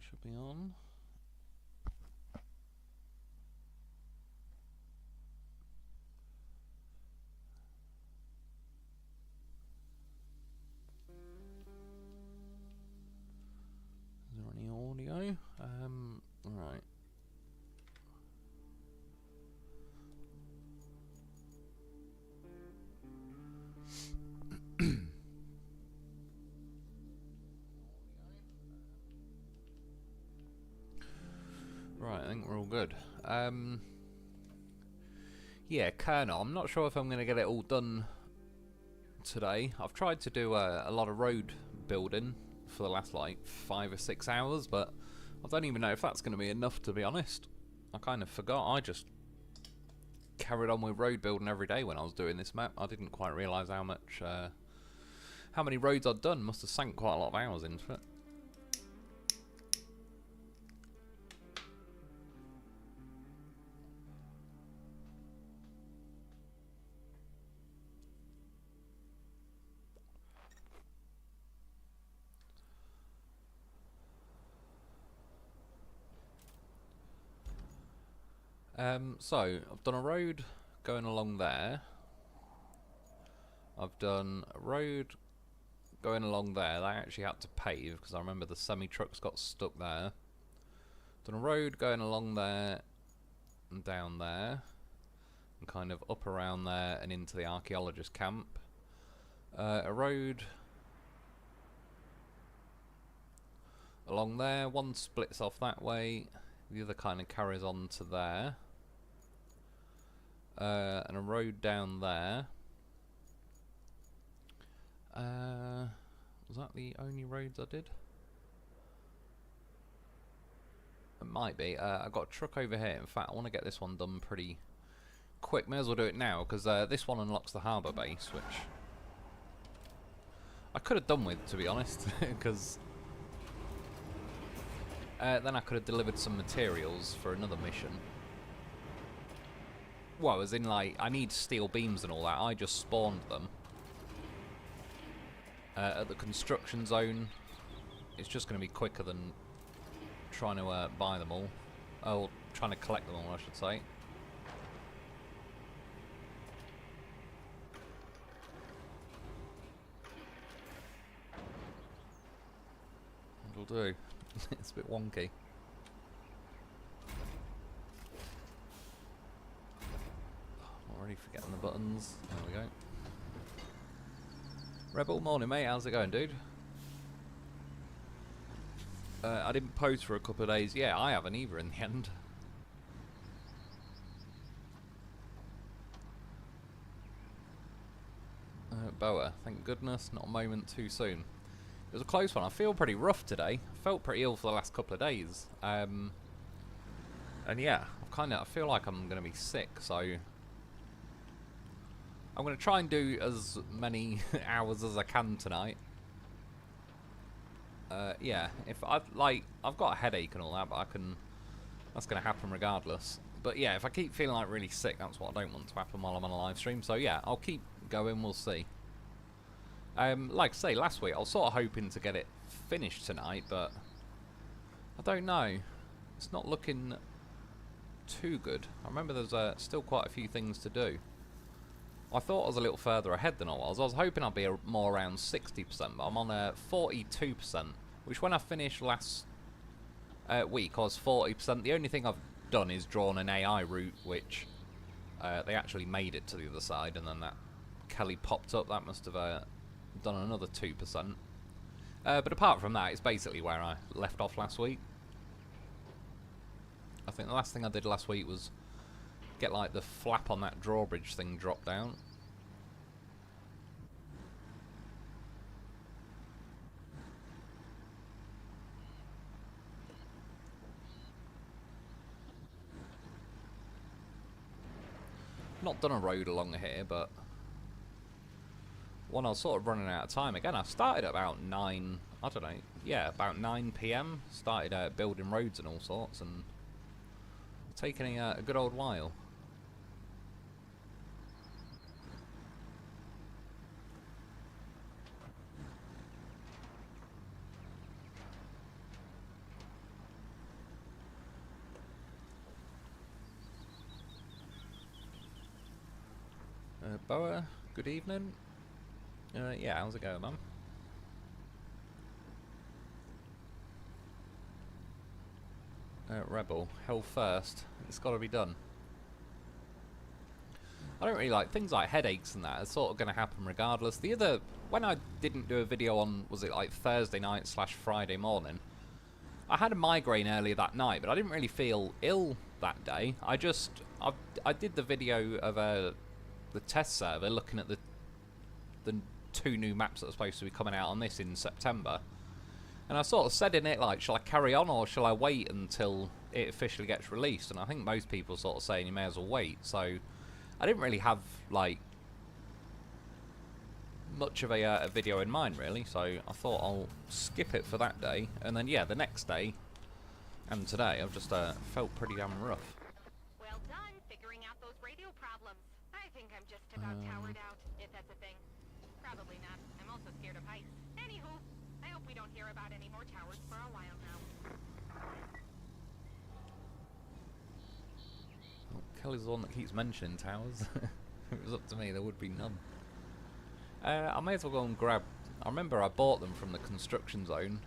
Should be on. Is there any audio? Right. Right, I think we're all good. Yeah, Kernel. I'm not sure if I'm going to get it all done today. I've tried to do a lot of road building for the last like 5 or 6 hours, but I don't even know if that's going to be enough, to be honest. I kind of forgot. I just carried on with road building every day when I was doing this map. I didn't quite realise how much, how many roads I'd done. Must have sank quite a lot of hours into it. So, I've done a road going along there. I've done a road going along there. They actually had to pave because I remember the semi-trucks got stuck there. Done a road going along there and down there. And kind of up around there and into the Archaeologist camp. A road along there. One splits off that way. The other kind of carries on to there. And a road down there. Was that the only roads I did? It might be. I've got a truck over here. In fact, I want to get this one done pretty quick. May as well do it now, because this one unlocks the harbour base, which I could have done with, to be honest, because then I could have delivered some materials for another mission. Well, as in, like, I need steel beams and all that. I just spawned them at the construction zone. It's just going to be quicker than trying to buy them all. Oh, trying to collect them all, I should say. It'll do. It's a bit wonky. Already forgetting the buttons. There we go. Rebel, morning mate, how's it going, dude? I didn't post for a couple of days. Yeah, I haven't either in the end. Boa, thank goodness, not a moment too soon. It was a close one. I feel pretty rough today. I felt pretty ill for the last couple of days. And yeah, I feel like I'm going to be sick, so I'm going to try and do as many hours as I can tonight. Yeah, if I've got a headache and all that, but that's going to happen regardless. But yeah, if I keep feeling like really sick, that's what I don't want to happen while I'm on a live stream. So yeah, I'll keep going, we'll see. Like I say, last week I was sort of hoping to get it finished tonight, but I don't know. It's not looking too good. I remember there's still quite a few things to do. I thought I was a little further ahead than I was. I was hoping I'd be more around 60%, but I'm on 42%, which when I finished last week I was 40%. The only thing I've done is drawn an AI route, which they actually made it to the other side, and then that Kelly popped up. That must have done another 2%. But apart from that, it's basically where I left off last week. I think the last thing I did last week was get like the flap on that drawbridge thing dropped down. Not done a road along here, but when I was sort of running out of time again, I started at about 9, I don't know, yeah, about 9 PM, started building roads and all sorts, and it's taken a good old while. Boa, good evening. Yeah, how's it going, man? Rebel, hell first. It's got to be done. I don't really like things like headaches and that. It's sort of going to happen regardless. When I didn't do a video on, was it like Thursday night / Friday morning? I had a migraine earlier that night, but I didn't really feel ill that day. I did the video of the test server looking at the 2 new maps that are supposed to be coming out on this in September. And I sort of said in it, like, shall I carry on or shall I wait until it officially gets released? And I think most people sort of saying you may as well wait. So I didn't really have, like, much of a video in mind, really. So I thought I'll skip it for that day. And then, yeah, the next day and today I've just felt pretty damn rough. Well done figuring out those radio problems. I think I'm just about towered out, if that's a thing. Probably not. I'm also scared of heights. Anywho, I hope we don't hear about any more towers for a while now. Well, Kelly's the one that keeps mentioning towers. If it was up to me, there would be none. I may as well go and grab... I remember I bought them from the construction zone.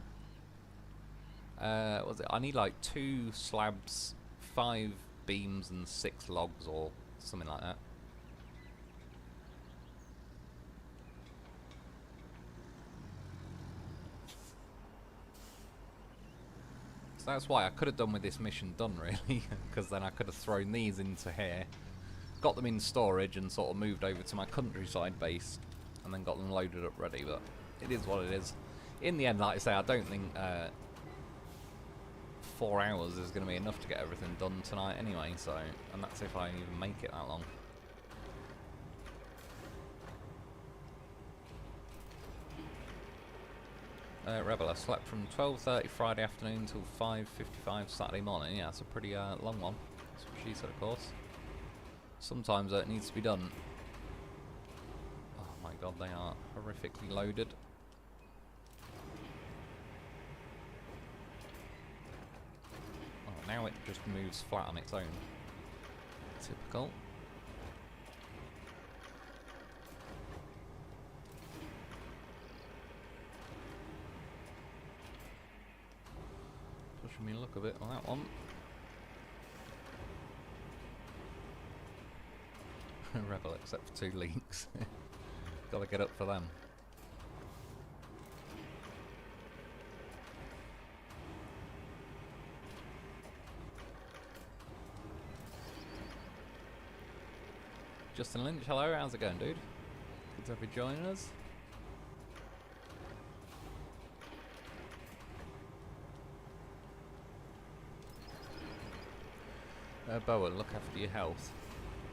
Was it? I need like 2 slabs, 5 beams and 6 logs or something like that. So that's why I could have done with this mission done, really, because then I could have thrown these into here, got them in storage and sort of moved over to my countryside base and then got them loaded up ready, but it is what it is. In the end, like I say, I don't think 4 hours is going to be enough to get everything done tonight anyway, so, and that's if I even make it that long. Rebel, I slept from 12:30 Friday afternoon till 5:55 Saturday morning. Yeah, that's a pretty long one. That's what she said, of course. Sometimes it needs to be done. Oh my god, they are horrifically loaded. Oh, now it just moves flat on its own. Typical. Pushing me luck a bit on that one. Rebel, except for 2 leaks. Gotta get up for them. Justin Lynch, hello, how's it going, dude? Good to have you joining us. Boa, look after your health.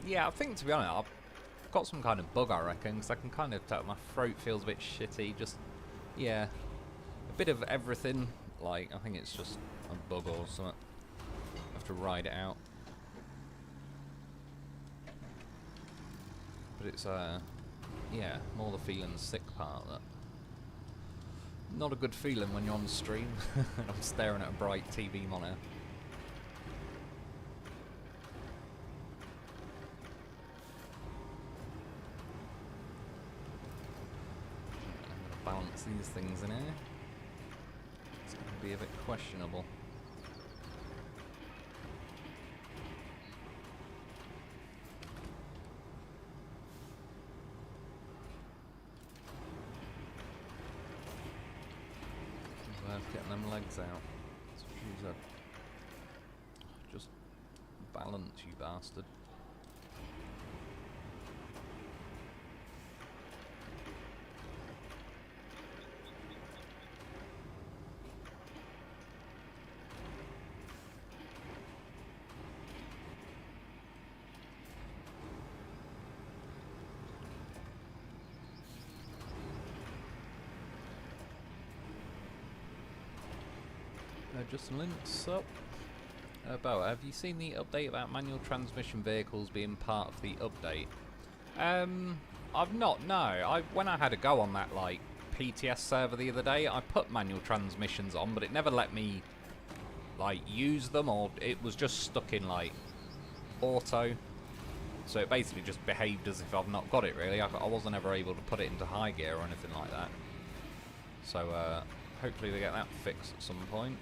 Yeah, I think, to be honest, I've got some kind of bug, I reckon, because I can kind of tell my throat feels a bit shitty. Just, yeah, a bit of everything. Like, I think it's just a bug or something. I have to ride it out. But it's, yeah, more the feeling sick part. That not a good feeling when you're on stream. I'm staring at a bright TV monitor. Balance these things in here. It's going to be a bit questionable. It's worth getting them legs out. That's what she said. Just balance, you bastard. Justin Lynch up. Bo, have you seen the update about manual transmission vehicles being part of the update? I've not, no. When I had a go on that, like, PTS server the other day, I put manual transmissions on, but it never let me, like, use them, or it was just stuck in, like, auto. So it basically just behaved as if I've not got it, really. I wasn't ever able to put it into high gear or anything like that. So hopefully they get that fixed at some point.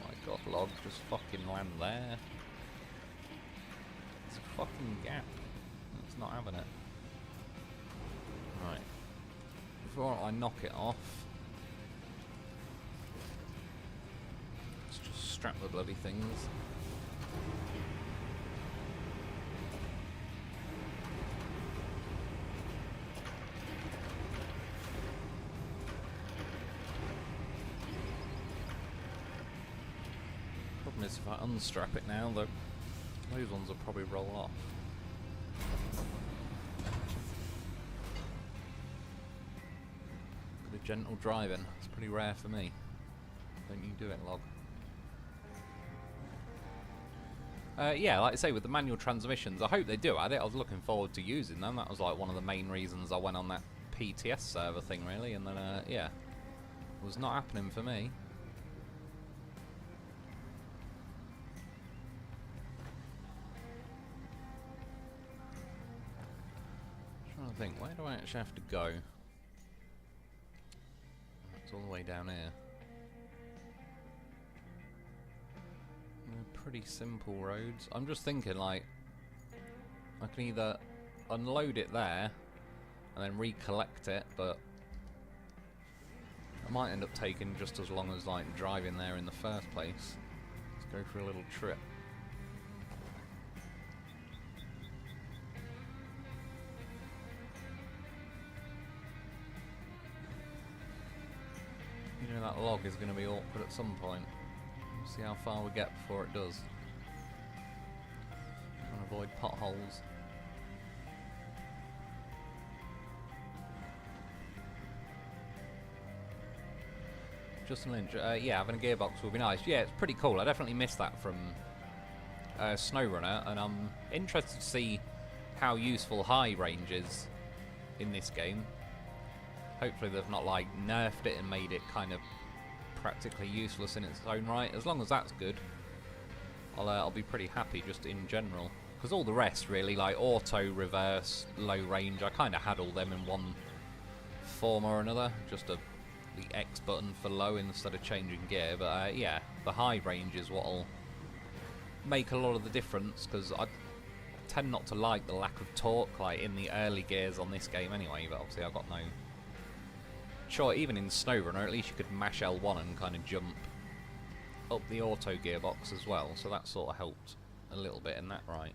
My god, log, just fucking land there. It's a fucking gap. It's not having it. Right. Before I knock it off, let's just strap the bloody things. Problem is, if I unstrap it now, those ones will probably roll off. Gentle driving. It's pretty rare for me. Don't you do it, log? Yeah, like I say, with the manual transmissions, I hope they do add it. I was looking forward to using them. That was like one of the main reasons I went on that PTS server thing, really. And then, yeah, it was not happening for me. I'm trying to think, where do I actually have to go? It's all the way down here. They're pretty simple roads. I'm just thinking, like, I can either unload it there and then recollect it, but I might end up taking just as long as, like, driving there in the first place. Let's go for a little trip. You know that log is going to be awkward at some point. We'll see how far we get before it does. Trying to avoid potholes. Justin Lynch, yeah, having a gearbox would be nice. Yeah, it's pretty cool. I definitely missed that from Snowrunner, and I'm interested to see how useful high range is in this game. Hopefully they've not, like, nerfed it and made it kind of practically useless in its own right. As long as that's good, I'll be pretty happy just in general. Because all the rest, really, like auto, reverse, low range, I kind of had all them in one form or another. Just the X button for low instead of changing gear. But yeah, the high range is what'll make a lot of the difference, because I tend not to like the lack of torque, like in the early gears on this game anyway. But obviously I've got no... Sure, even in Snowrunner, at least you could mash L1 and kind of jump up the auto gearbox as well, so that sort of helped a little bit in that right.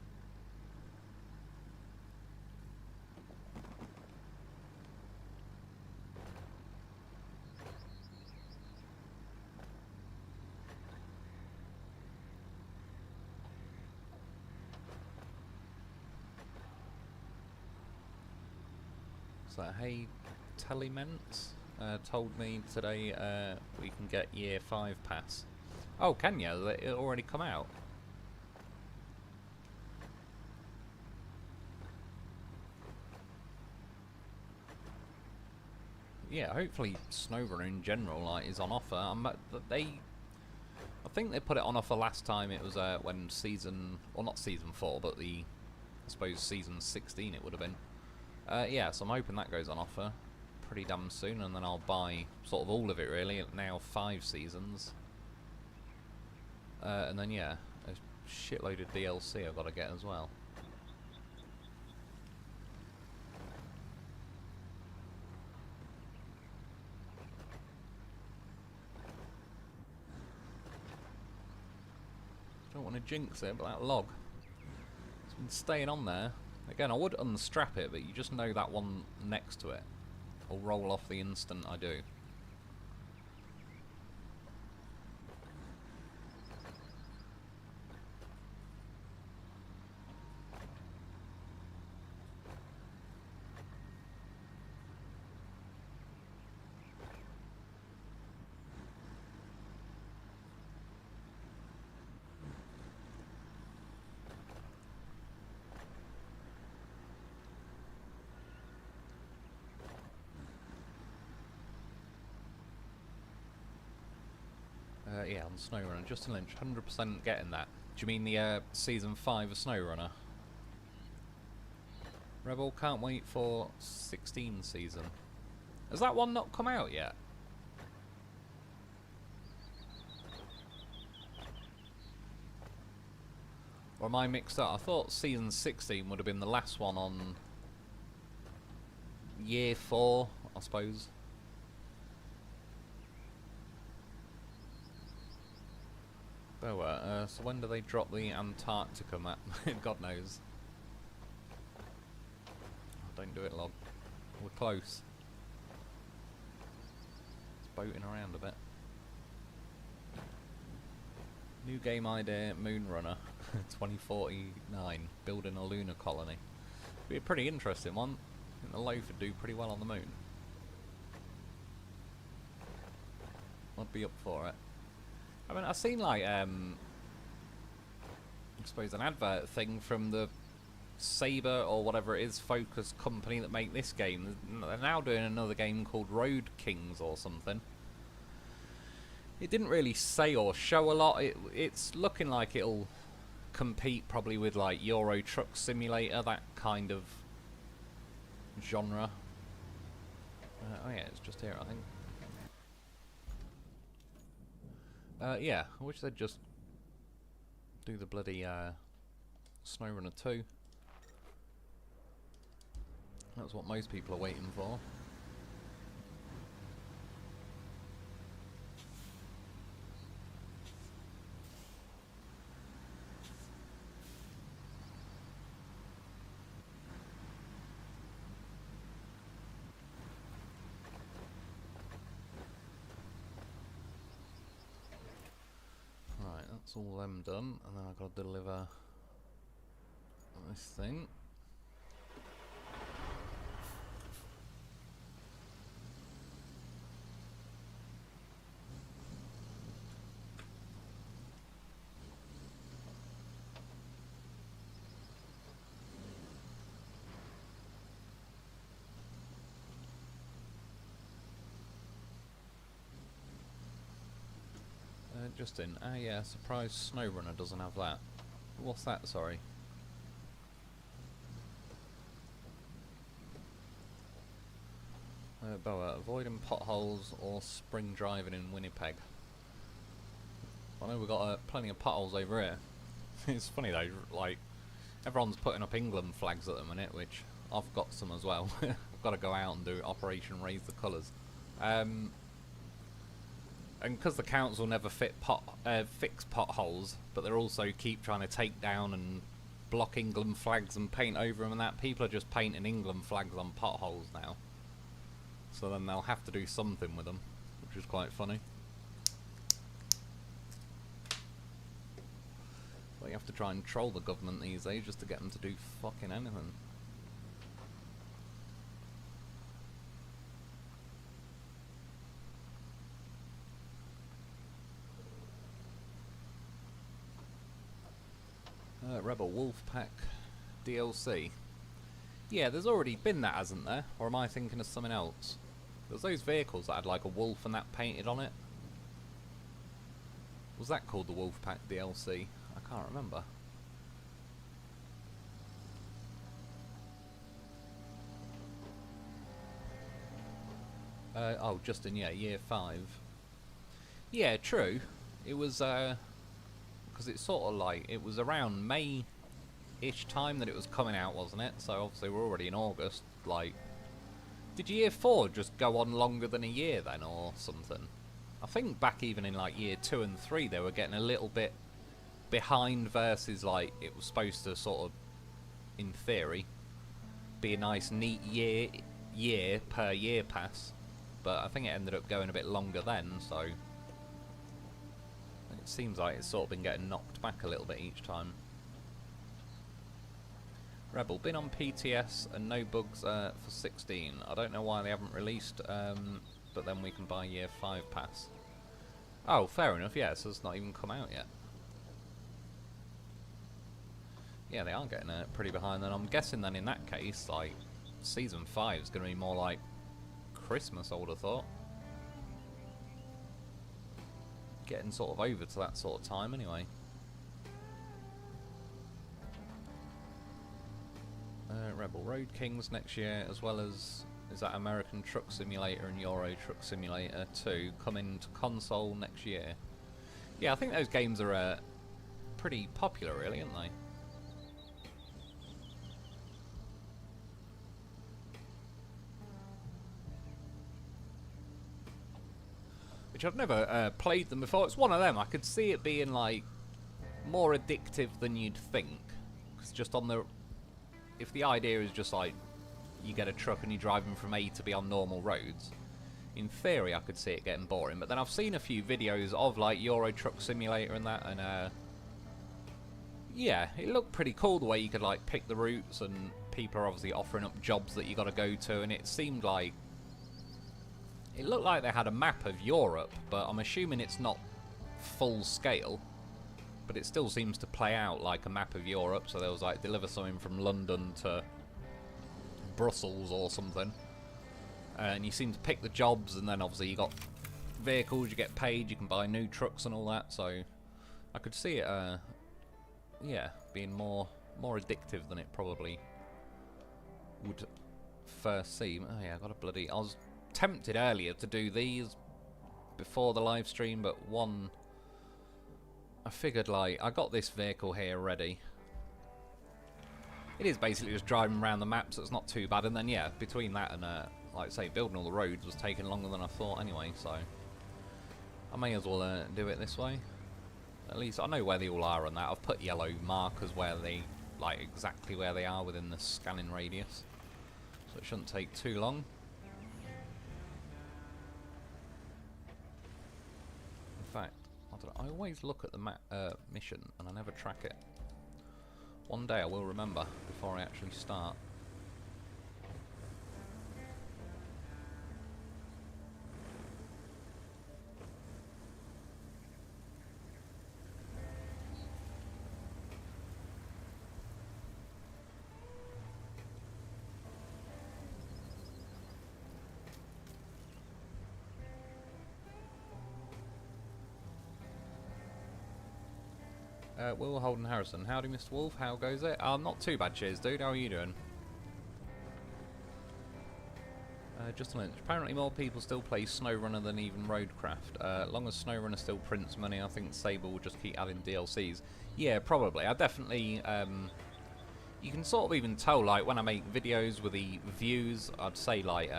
So, hey, Telements told me today we can get Year 5 pass. Oh, can you? It already come out? Yeah, hopefully Snowrunner in general, like, is on offer. I think they put it on offer last time. It was when season, well, not season 4, but I suppose season 16 it would have been. Yeah, so I'm hoping that goes on offer pretty damn soon, and then I'll buy sort of all of it, really. Now 5 seasons. And then, yeah, a shitload of DLC I've got to get as well. Don't want to jinx it, but that log, it's been staying on there. Again, I would unstrap it, but you just know that one next to it will roll off the instant I do. yeah, on Snowrunner. Justin Lynch, 100% getting that. Do you mean the Season 5 of Snowrunner? Rebel, can't wait for 16 season. Has that one not come out yet? Or am I mixed up? I thought Season 16 would have been the last one on Year 4, I suppose. Oh, so when do they drop the Antarctica map? God knows. Oh, don't do it, log. We're close. It's boating around a bit. New game idea, Moonrunner, 2049, building a lunar colony. Be a pretty interesting one. I think the loaf would do pretty well on the moon. I'd be up for it. I mean, I've seen like, I suppose an advert thing from the Saber or whatever it is, Focus company that make this game. They're now doing another game called Road Kings or something. It didn't really say or show a lot. It's looking like it'll compete probably with like Euro Truck Simulator, that kind of genre. Oh yeah, it's just here, I think. Yeah, I wish they'd just do the bloody Snowrunner 2. That's what most people are waiting for. That's all them done, and then I've got to deliver this thing. Justin, yeah, surprise Snowrunner doesn't have that. What's that, sorry? Boa, avoiding potholes or spring driving in Winnipeg. I know we've got plenty of potholes over here. It's funny though, like, everyone's putting up England flags at the minute, which I've got some as well. I've got to go out and do Operation Raise the Colours. And because the council never fix potholes, but they also keep trying to take down and block England flags and paint over them and that, people are just painting England flags on potholes now. So then they'll have to do something with them, which is quite funny. But you have to try and troll the government these days just to get them to do fucking anything. Rebel Wolfpack DLC. Yeah, there's already been that, hasn't there? Or am I thinking of something else? There's those vehicles that had like a wolf and that painted on it. Was that called the Wolfpack DLC? I can't remember. Oh, Justin, yeah, year 5. Yeah, true. It was, because it's sort of like, it was around May-ish time that it was coming out, wasn't it? So obviously we're already in August. Like, did year 4 just go on longer than a year then, or something? I think back even in like year 2 and 3 they were getting a little bit behind versus like it was supposed to sort of, in theory, be a nice neat year per year pass. But I think it ended up going a bit longer then, so it seems like it's sort of been getting knocked back a little bit each time. Rebel, been on PTS and no bugs for 16. I don't know why they haven't released, but then we can buy year 5 pass. Oh, fair enough, yeah, so it's not even come out yet. Yeah, they are getting pretty behind then. I'm guessing then in that case, like, Season 5 is going to be more like Christmas, I would have thought. getting sort of over to that sort of time anyway. Rebel Road Kings next year, as well as, is that American Truck Simulator and Euro Truck Simulator 2 coming to console next year. Yeah, I think those games are pretty popular really, aren't they? Which I've never played them before. It's one of them, I could see it being like more addictive than you'd think. Because just on the... If the idea is just like, you get a truck and you're driving from A to B on normal roads, in theory I could see it getting boring. But then I've seen a few videos of like Euro Truck Simulator and that, and yeah, it looked pretty cool the way you could like pick the routes, and people are obviously offering up jobs that you got to go to, and it seemed like, it looked like they had a map of Europe, but I'm assuming it's not full scale. But it still seems to play out like a map of Europe, so there was like, deliver something from London to Brussels or something. And you seem to pick the jobs, and then obviously you got vehicles, you get paid, you can buy new trucks and all that, so I could see it, yeah, being more addictive than it probably would first seem. Oh yeah, I got a bloody... I was tempted earlier to do these before the live stream, but one... I figured, like, I got this vehicle here ready. It is basically just driving around the map, so it's not too bad. And then, yeah, between that and, like I say, building all the roads was taking longer than I thought anyway, so I may as well do it this way. At least I know where they all are on that. I've put yellow markers where they, like, exactly where they are within the scanning radius, so it shouldn't take too long. In fact, I always look at the mission and I never track it. One day I will remember before I actually start. Will Holden Harrison. Howdy, Mr. Wolf. How goes it? Not too bad, cheers, dude. How are you doing? Just a minute. Apparently more people still play Snowrunner than even Roadcraft. Long as Snowrunner still prints money, I think Sabre will just keep adding DLCs. Yeah, probably. I definitely... you can sort of even tell, like, when I make videos with the views, I'd say, like,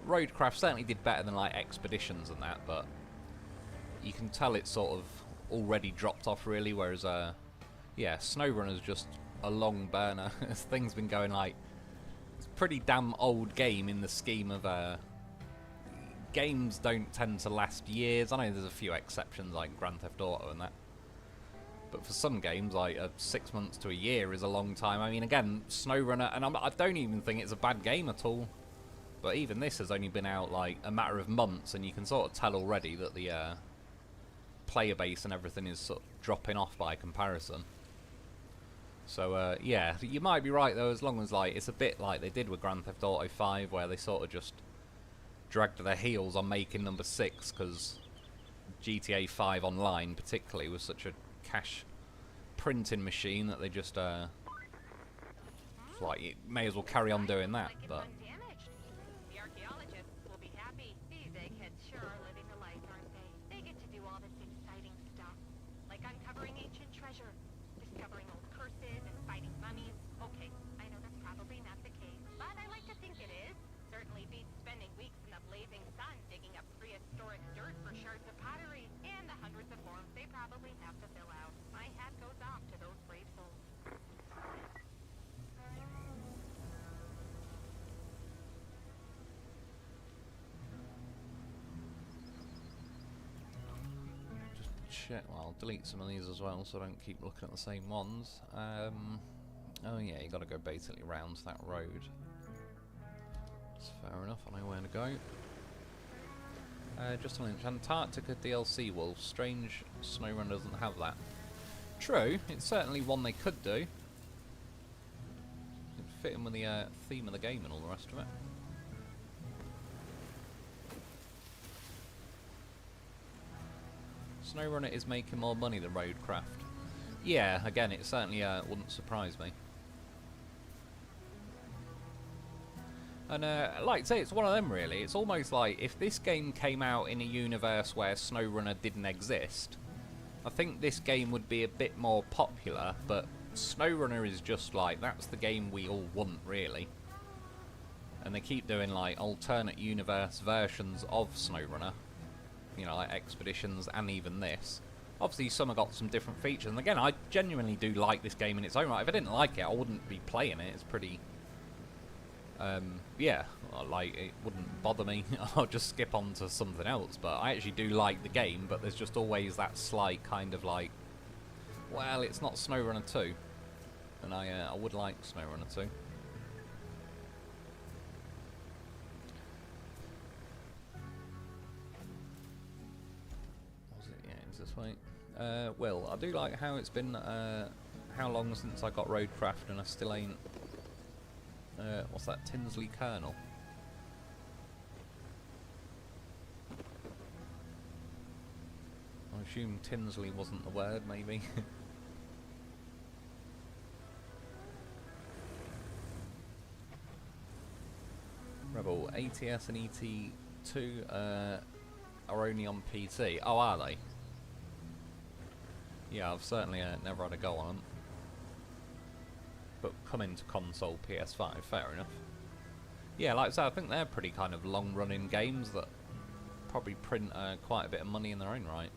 Roadcraft certainly did better than, like, Expeditions and that, but you can tell it's sort of already dropped off really, whereas yeah, Snowrunner's just a long burner. This thing's been going like, it's a pretty damn old game in the scheme of games don't tend to last years. I know there's a few exceptions like Grand Theft Auto and that, but for some games like 6 months to a year is a long time. I mean, again, Snowrunner, and I don't even think it's a bad game at all, but even this has only been out like a matter of months, and you can sort of tell already that the player base and everything is sort of dropping off by comparison. So yeah, you might be right though, as long as like it's a bit like they did with Grand Theft Auto 5, where they sort of just dragged their heels on making number 6, because GTA 5 Online particularly was such a cash printing machine that they just like, you may as well carry on doing that. But the archaeologists will be happy. These eggheads sure are living the life, aren't they? They get to do all this exciting stuff, like uncovering ancient treasure, discovering old curses, and fighting mummies. Okay, I know that's probably not the case, but I like to think it is. Certainly beats spending weeks in the blazing sun digging up prehistoric dirt for shards of pottery, and the hundreds of forms they probably have to fill out. My hat goes off to those brave souls. shit, well, I'll delete some of these as well so I don't keep looking at the same ones. Oh yeah, you gotta go basically round that road. That's fair enough, I know where to go. Just a minute, Antarctica DLC Wolf. Strange Snowrunner doesn't have that. True, it's certainly one they could do. It'd fit in with the theme of the game and all the rest of it. Snowrunner is making more money than Roadcraft. Yeah, again, it certainly wouldn't surprise me. And like I say, it's one of them really. It's almost like if this game came out in a universe where Snowrunner didn't exist, I think this game would be a bit more popular, but Snowrunner is just like, that's the game we all want really. And they keep doing like alternate universe versions of Snowrunner. You know, like Expeditions and even this. Obviously some have got some different features, and again, I genuinely do like this game in its own right. If I didn't like it, I wouldn't be playing it. It's pretty... yeah, like, it wouldn't bother me. I'll just skip on to something else, but I actually do like the game, but there's just always that slight kind of like, well, it's not Snowrunner 2, and I would like Snowrunner 2. Was it? Yeah, it's this way. Well, I do like how it's been, how long since I got Roadcraft, and I still ain't... what's that? Tinsley Kernel. I assume Tinsley wasn't the word, maybe. Rebel, ATS and ET2 are only on PC. Oh, are they? Yeah, I've certainly never had a go on them. But come into console PS5, fair enough. Yeah, like I said, I think they're pretty kind of long-running games that probably print quite a bit of money in their own right.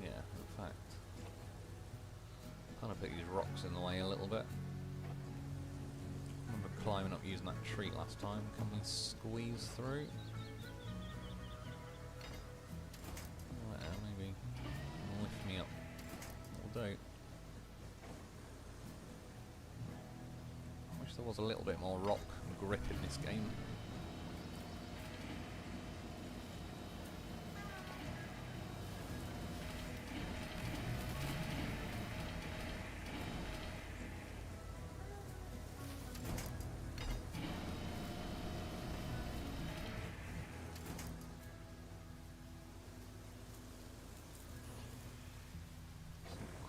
Yeah, in fact, kind of put these rocks in the way a little bit. Climbing up using that tree last time. Can we squeeze through? Well, maybe lift me up. Will do. I wish there was a little bit more rock grip in this game.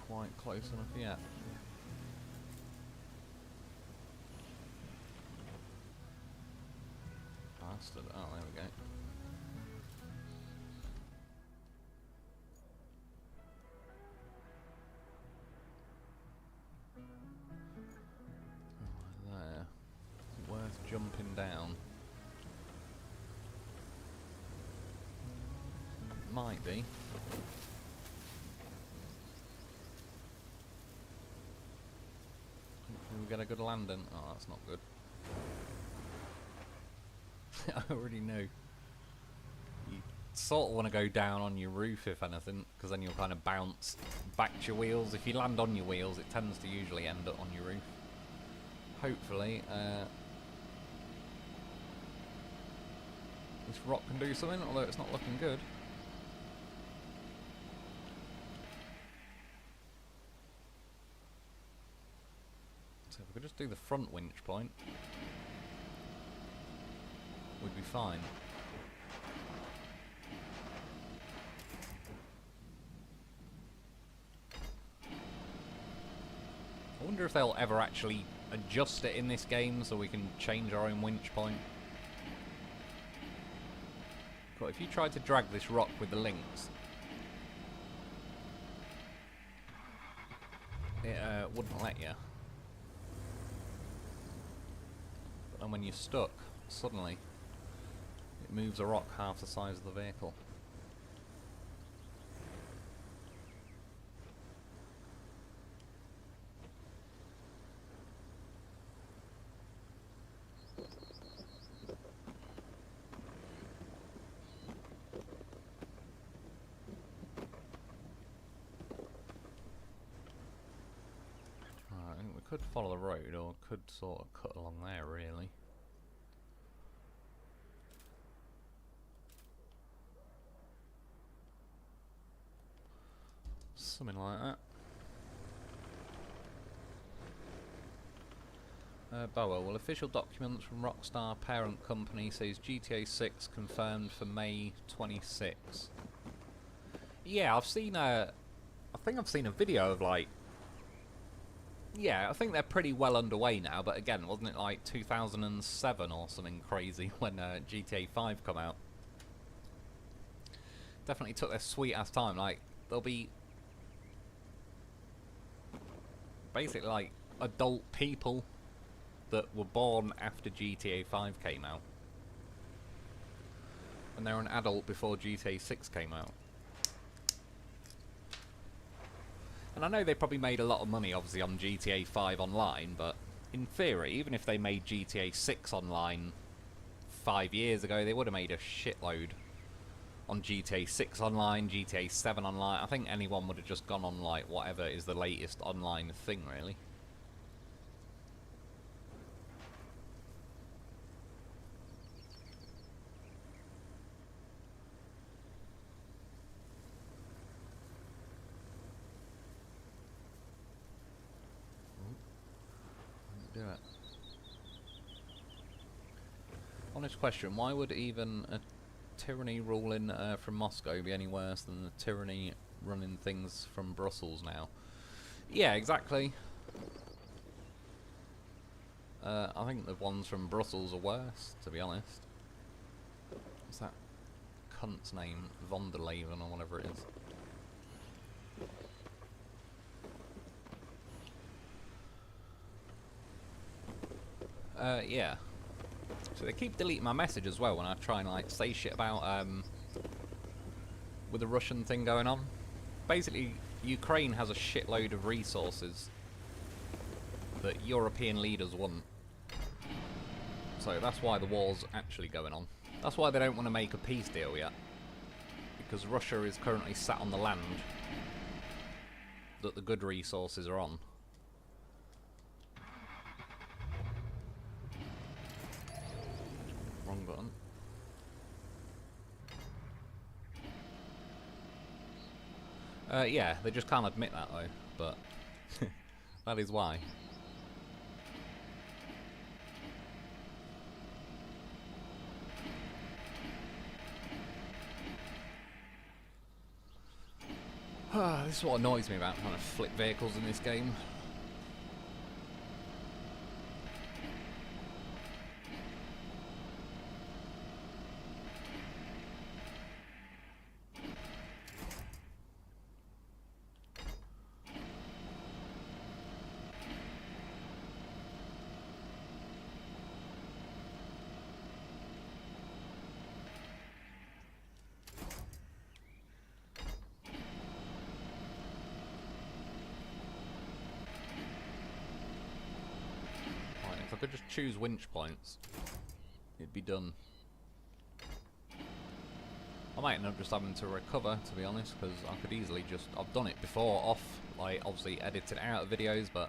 Quite close enough yet. Bastard. Oh, there we go. Oh, there. Worth jumping down. Might be. We get a good landing. Oh, that's not good. I already know. You sort of want to go down on your roof, if anything, because then you'll kind of bounce back to your wheels. If you land on your wheels, it tends to usually end up on your roof. Hopefully, this rock can do something, although it's not looking good. So if we could just do the front winch point, we'd be fine. I wonder if they'll ever actually adjust it in this game so we can change our own winch point. But if you tried to drag this rock with the links, it wouldn't let you. And when you're stuck, suddenly it moves a rock half the size of the vehicle. I think we could follow the road, or could sort of cut along there, really. Something like that. Boa, well, official documents from Rockstar parent company says GTA 6 confirmed for May 26. Yeah, I've seen a... I think I've seen a video of, like... Yeah, I think they're pretty well underway now, but again, wasn't it like 2007 or something crazy when GTA 5 come out? Definitely took their sweet-ass time. Like, there'll be... basically, like, adult people that were born after GTA 5 came out. And they're an adult before GTA 6 came out. And I know they probably made a lot of money, obviously, on GTA 5 Online, but in theory, even if they made GTA 6 Online 5 years ago, they would have made a shitload on GTA 6 Online, GTA 7 Online. I think anyone would have just gone on, like, whatever is the latest online thing, really. Do it. Honest question, why would even a tyranny ruling from Moscow be any worse than the tyranny running things from Brussels now? Yeah, exactly. I think the ones from Brussels are worse, to be honest. What's that cunt's name? Von der Leyen or whatever it is. Yeah. So they keep deleting my message as well when I try and like say shit about with the Russian thing going on. Basically, Ukraine has a shitload of resources that European leaders want. So that's why the war's actually going on. That's why they don't want to make a peace deal yet. Because Russia is currently sat on the land that the good resources are on. Wrong button. Yeah, they just can't admit that though, but that is why. This is what annoys me about trying to flip vehicles in this game. If I could just choose winch points, it'd be done. I might end up just having to recover, to be honest, because I could easily just... I've done it before, off, like, obviously edited out of videos, but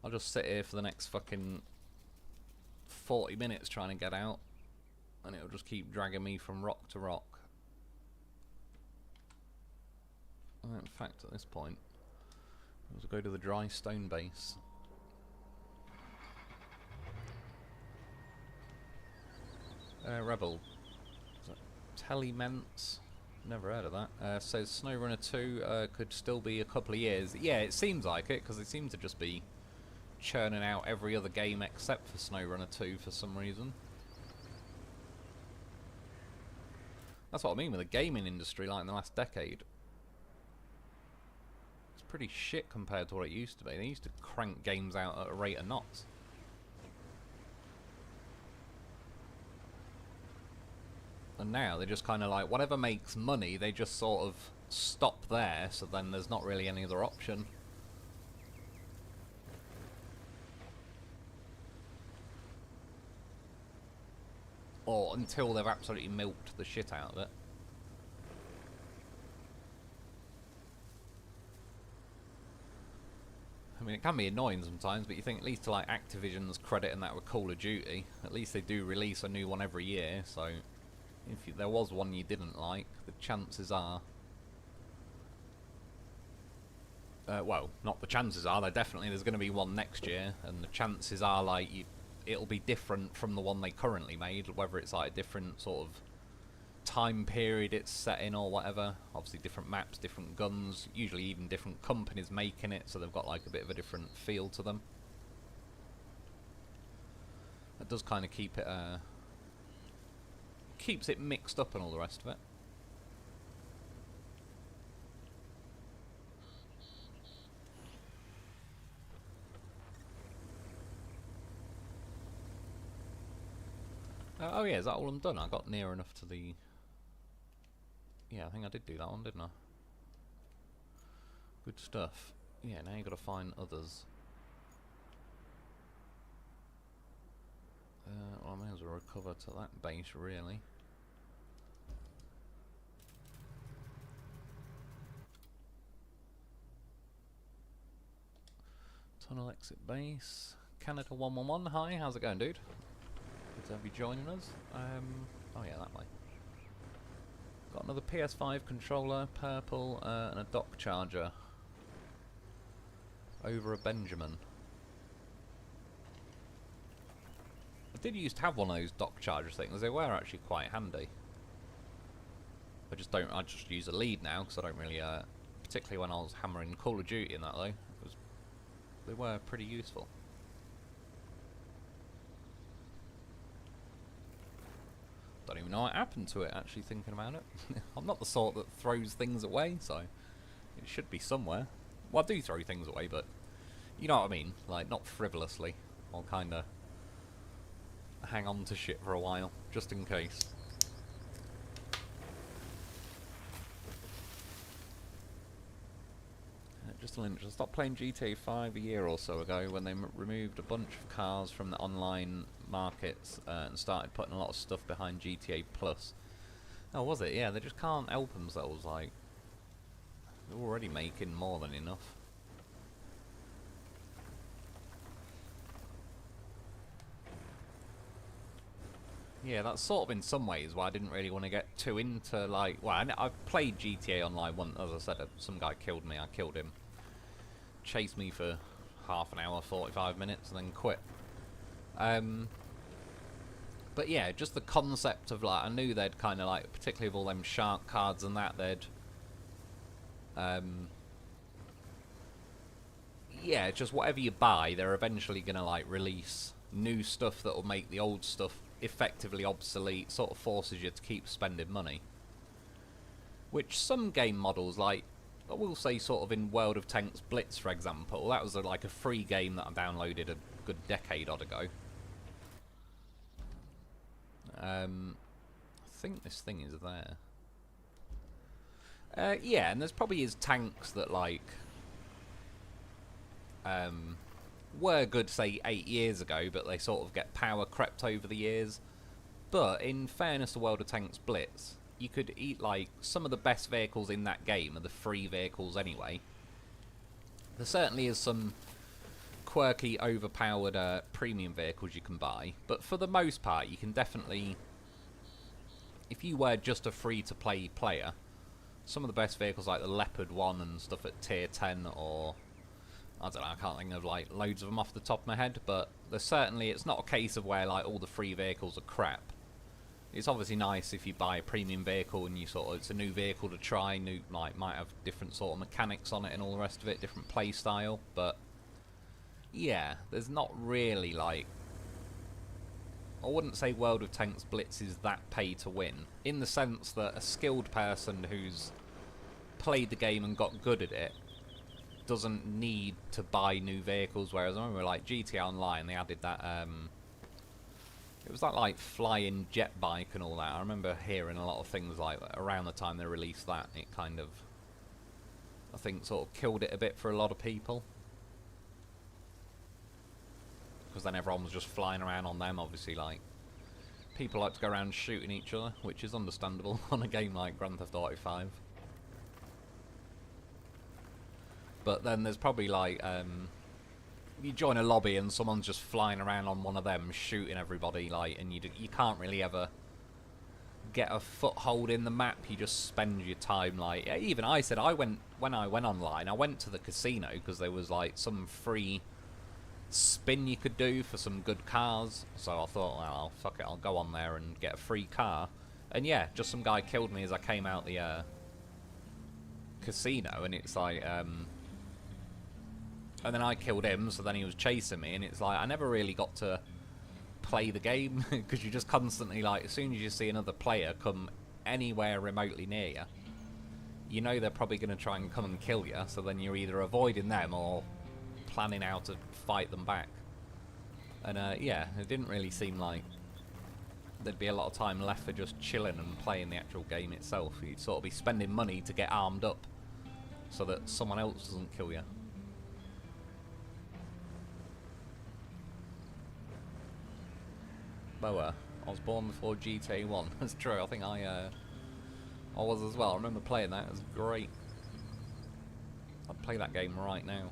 I'll just sit here for the next fucking 40 minutes trying to get out, and it'll just keep dragging me from rock to rock. In fact, at this point, let's go to the dry stone base. Rebel. Telements? Never heard of that. Says Snowrunner 2 could still be a couple of years. Yeah, it seems like it, because they seem to just be churning out every other game except for Snowrunner 2 for some reason. That's what I mean with the gaming industry, like in the last decade. It's pretty shit compared to what it used to be. They used to crank games out at a rate of knots. And now they're just kind of like, whatever makes money, they just sort of stop there, so then there's not really any other option. Or until they've absolutely milked the shit out of it. I mean, it can be annoying sometimes, but you think at least to like Activision's credit and that with Call of Duty, at least they do release a new one every year, so... If there was one you didn't like, the chances are well, not the chances are, there's going to be one next year, and the chances are, like, it'll be different from the one they currently made, whether it's, like, a different sort of time period it's set in or whatever. Obviously different maps, different guns, usually even different companies making it, so they've got, like, a bit of a different feel to them. That does kind of keep it, keeps it mixed up and all the rest of it. Oh yeah, is that all I'm done? I got near enough to the... Yeah, I think I did do that one, didn't I? Good stuff. Yeah, now you got to find others. Well, I may as well recover to that base, really. Tunnel exit base. Canada 111, hi, how's it going, dude? Good to have you joining us. Oh yeah, that way. Got another PS5 controller, purple, and a dock charger. Over a Benjamin. I did used to have one of those dock charger things. They were actually quite handy. I just use a lead now because I don't really, particularly when I was hammering Call of Duty and that though. They were pretty useful. Don't even know what happened to it, actually, thinking about it. I'm not the sort that throws things away, so it should be somewhere. Well, I do throw things away, but you know what I mean, like, not frivolously. I'll kind of hang on to shit for a while, just in case. Just a link. I stopped playing GTA 5 a year or so ago when they removed a bunch of cars from the online markets and started putting a lot of stuff behind GTA Plus. Oh, was it? Yeah, they just can't help themselves, like, they're already making more than enough. Yeah, that's sort of in some ways why I didn't really want to get too into, like, well, I've played GTA Online once, as I said, some guy killed me, I killed him. Chased me for half an hour, 45 minutes, and then quit. But yeah, just the concept of, like, I knew they'd kind of, like, particularly with all them shark cards and that, they'd, yeah, just whatever you buy, they're eventually going to, like, release new stuff that will make the old stuff effectively obsolete, sort of forces you to keep spending money. Which some game models, like, I will say sort of in World of Tanks Blitz, for example, that was like a free game that I downloaded a good decade odd ago. I think this thing is there. Yeah, and there's probably is tanks that, like, were good, say, 8 years ago, but they sort of get power crept over the years. But in fairness to World of Tanks Blitz, you could eat, like, some of the best vehicles in that game are the free vehicles anyway. There certainly is some quirky, overpowered premium vehicles you can buy, but for the most part, you can definitely, if you were just a free-to-play player, some of the best vehicles like the Leopard 1 and stuff at tier 10, or I don't know, I can't think of, like, loads of them off the top of my head, but there's certainly, it's not a case of where, like, all the free vehicles are crap. It's obviously nice if you buy a premium vehicle and you sort of, it's a new vehicle to try, new, like, might have different sort of mechanics on it and all the rest of it, different play style, but yeah, there's not really, like, I wouldn't say World of Tanks Blitz is that pay to win, in the sense that a skilled person who's played the game and got good at it doesn't need to buy new vehicles, whereas I remember, like, GTA Online, they added that, it was that, like, flying jet bike and all that. I remember hearing a lot of things, like, around the time they released that, it kind of, I think, sort of killed it a bit for a lot of people. Because then everyone was just flying around on them, obviously, like, people like to go around shooting each other, which is understandable on a game like Grand Theft Auto 5. But then there's probably, like, you join a lobby and someone's just flying around on one of them shooting everybody, like, and you can't really ever get a foothold in the map. You just spend your time, like, even I said, when I went online, I went to the casino because there was like some free spin you could do for some good cars. So I thought, well, fuck it, I'll go on there and get a free car. And yeah, just some guy killed me as I came out the casino, and it's like, and then I killed him, so then he was chasing me, and it's like, I never really got to play the game, because you just constantly, like, as soon as you see another player come anywhere remotely near you, you know they're probably going to try and come and kill you, so then you're either avoiding them or planning how to fight them back. And yeah, it didn't really seem like there'd be a lot of time left for just chilling and playing the actual game itself. You'd sort of be spending money to get armed up so that someone else doesn't kill you. Boa, I was born before GTA 1. That's true, I think I was as well. I remember playing that, it was great. I'd play that game right now.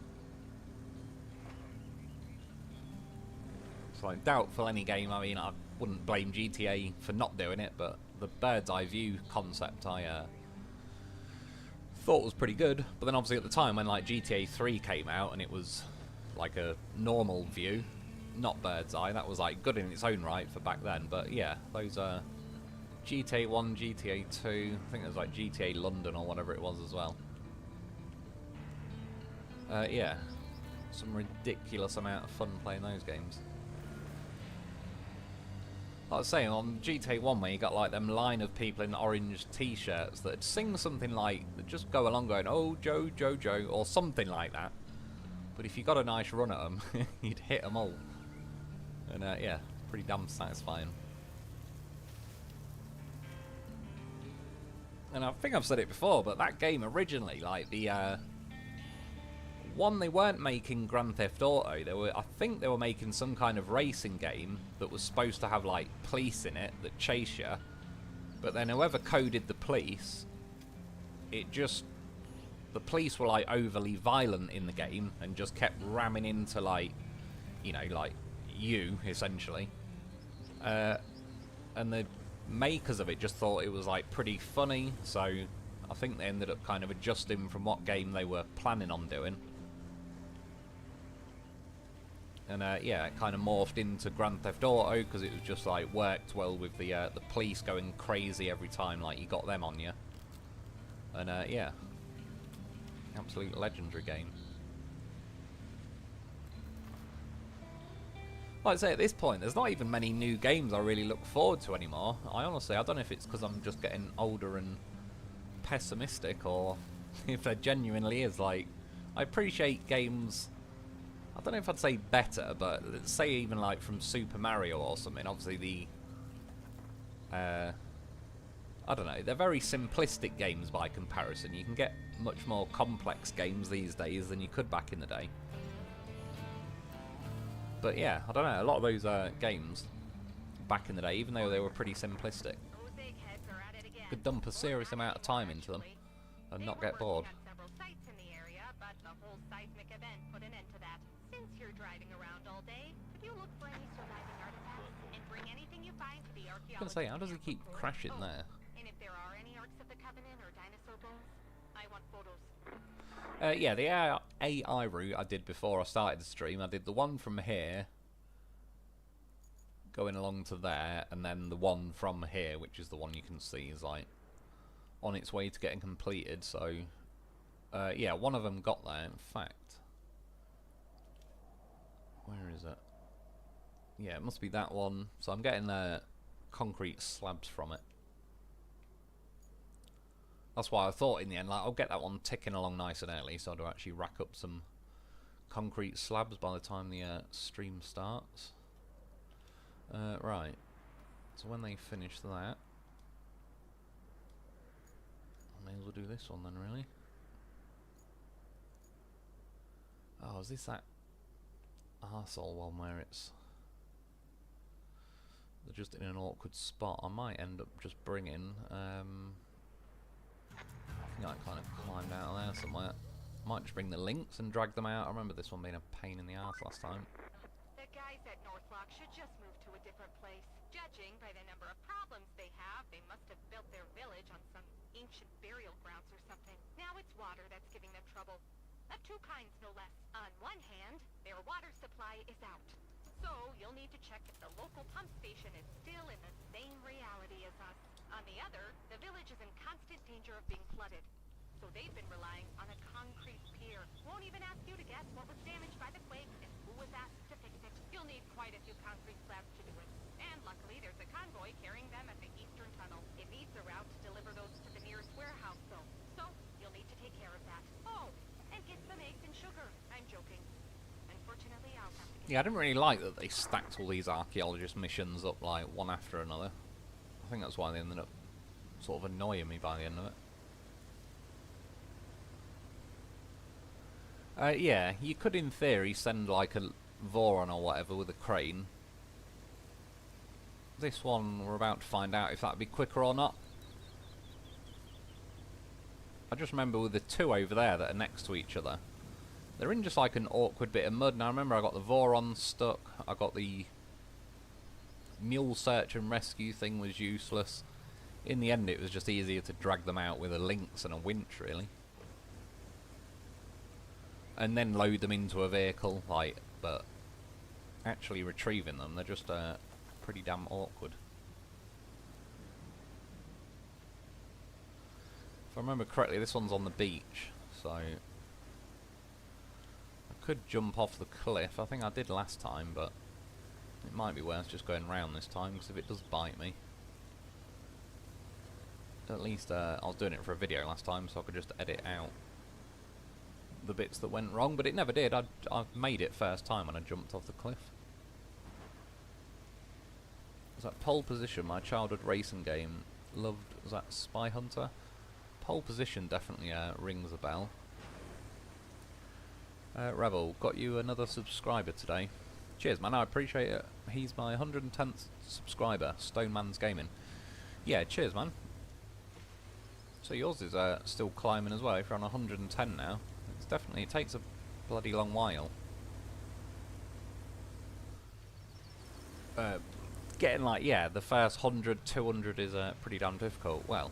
It's like doubtful any game. I mean, I wouldn't blame GTA for not doing it, but the bird's eye view concept I thought was pretty good. But then obviously at the time when like GTA 3 came out and it was like a normal view, not bird's eye, that was like good in its own right for back then. But yeah, those GTA 1, GTA 2, I think it was like GTA London or whatever it was as well. Yeah, some ridiculous amount of fun playing those games. Like I was saying, on GTA 1 where you got like them line of people in orange t-shirts that'd sing something like, that just go along going, oh Joe, Joe, Joe, or something like that. But if you got a nice run at them, you'd hit them all. And yeah, pretty damn satisfying. And I think I've said it before, but that game originally, like the one, they weren't making Grand Theft Auto. I think they were making some kind of racing game that was supposed to have like police in it that chase you. But then whoever coded the police, the police were like overly violent in the game and just kept ramming into like, you know, like you essentially. And the makers of it just thought it was like pretty funny, so I think they ended up kind of adjusting from what game they were planning on doing. And yeah, it kind of morphed into Grand Theft Auto because it was just like worked well with the police going crazy every time like you got them on you. And yeah, absolute legendary game. Like I say, at this point, there's not even many new games I really look forward to anymore. I don't know if it's because I'm just getting older and pessimistic, or if there genuinely is, like, I appreciate games. I don't know if I'd say better, but say even like from Super Mario or something. Obviously I don't know, they're very simplistic games by comparison. You can get much more complex games these days than you could back in the day. But yeah, I don't know, a lot of those games back in the day, even though they were pretty simplistic, could dump a serious amount of time into them and not get bored. I was gonna say, how does he keep crashing there? And if there are any Arks of the Covenant or dinosaur bones, I want photos. Yeah, the AI route I did before I started the stream. I did the one from here, going along to there, and then the one from here, which is the one you can see is like on its way to getting completed. So, yeah, one of them got there. In fact, where is it? Yeah, it must be that one. So I'm getting concrete slabs from it. That's why I thought in the end, like, I'll get that one ticking along nice and early, so I'll actually rack up some concrete slabs by the time the stream starts. Right. So when they finish that, I may as well do this one then, really. Oh, is this that arsehole one where it's... they're just in an awkward spot? I might end up just bringing... I think I kind of climbed out of there somewhere. Might just bring the links and drag them out. I remember this one being a pain in the arse last time. The guys at Northlock should just moved to a different place. Judging by the number of problems they have, they must have built their village on some ancient burial grounds or something. Now it's water that's giving them trouble. Of two kinds, no less. On one hand, their water supply is out. So you'll need to check if the local pump station is still in the same reality as us. On the other, the village is in constant danger of being flooded. So they've been relying on a concrete pier. Won't even ask you to guess what was damaged by the quake and who was asked to fix it. You'll need quite a few concrete slabs to do it. And luckily there's a convoy carrying them at the eastern tunnel. It needs a route to deliver those to the nearest warehouse though. So you'll need to take care of that. Oh, and get some eggs and sugar. I'm joking. Unfortunately, I'll have to get... Yeah, I didn't really like that they stacked all these archaeologist missions up like one after another. I think that's why they ended up sort of annoying me by the end of it. Yeah, you could in theory send like a Voron or whatever with a crane. This one we're about to find out if that'd be quicker or not. I just remember with the two over there that are next to each other, they're in just like an awkward bit of mud. Now I remember I got the Voron stuck, I got the mule search and rescue thing was useless. In the end it was just easier to drag them out with a lynx and a winch really. And then load them into a vehicle, like, but actually retrieving them, they're just pretty damn awkward. If I remember correctly, this one's on the beach, so I could jump off the cliff. I think I did last time, but it might be worth just going round this time, because if it does bite me, at least I was doing it for a video last time, so I could just edit out the bits that went wrong, but it never did. I made it first time when I jumped off the cliff. Was that Pole Position, my childhood racing game? Loved, was that Spy Hunter? Pole Position definitely rings a bell. Rebel, got you another subscriber today. Cheers man, I appreciate it. He's my 110th subscriber, Stone Man's Gaming. Yeah, cheers man. So yours is still climbing as well, if you're on 110 now. Definitely, it takes a bloody long while. Getting like, yeah, the first 100, 200 is pretty damn difficult. Well,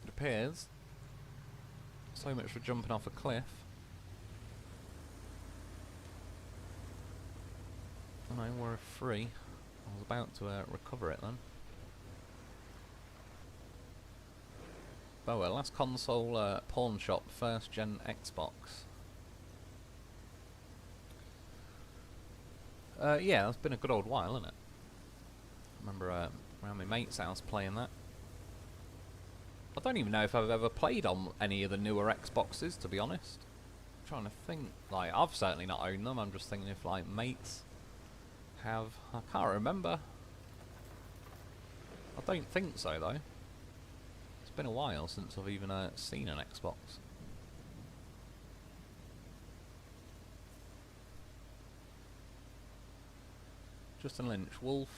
it appears. So much for jumping off a cliff. Oh no, we're free. I was about to recover it then. Oh well, last console pawn shop, first gen Xbox. Yeah, that's been a good old while, isn't it? I remember around my mate's house playing that. I don't even know if I've ever played on any of the newer Xboxes, to be honest. I'm trying to think. Like, I've certainly not owned them. I'm just thinking if like mates have. I can't remember. I don't think so though. It's been a while since I've even seen an Xbox. Justin Lynch, Wolf.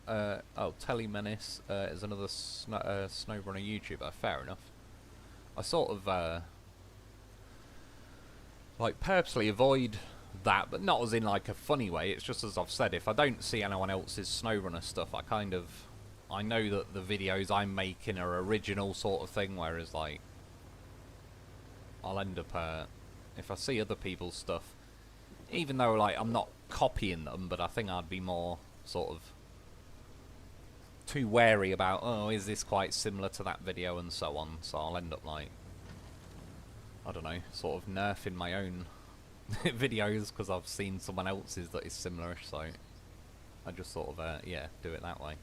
Oh, Telly Menace is another Snowrunner YouTuber. Fair enough. I sort of like purposely avoid that, but not as in like a funny way. It's just as I've said, if I don't see anyone else's Snowrunner stuff, I know that the videos I'm making are original sort of thing, whereas like I'll end up if I see other people's stuff, even though like I'm not copying them, but I think I'd be more sort of too wary about, oh, is this quite similar to that video and so on, so I'll end up like, I don't know, sort of nerfing my own videos because I've seen someone else's that is similar, so I just sort of yeah, do it that way.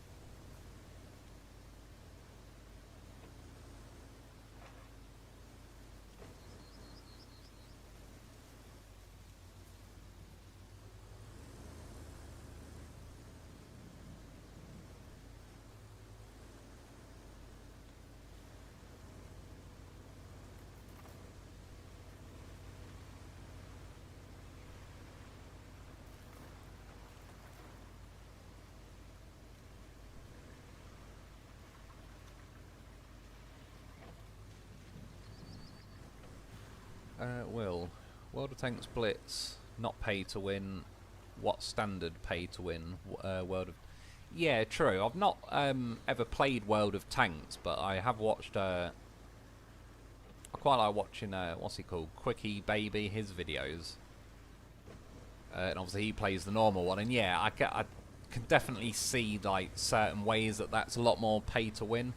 Will World of Tanks Blitz, not pay to win, what standard pay-to-win World of... Yeah, true. I've not ever played World of Tanks, but I have watched... I quite like watching, what's he called? Quickie Baby, his videos. And obviously he plays the normal one, and yeah, I can definitely see like certain ways that that's a lot more pay-to-win.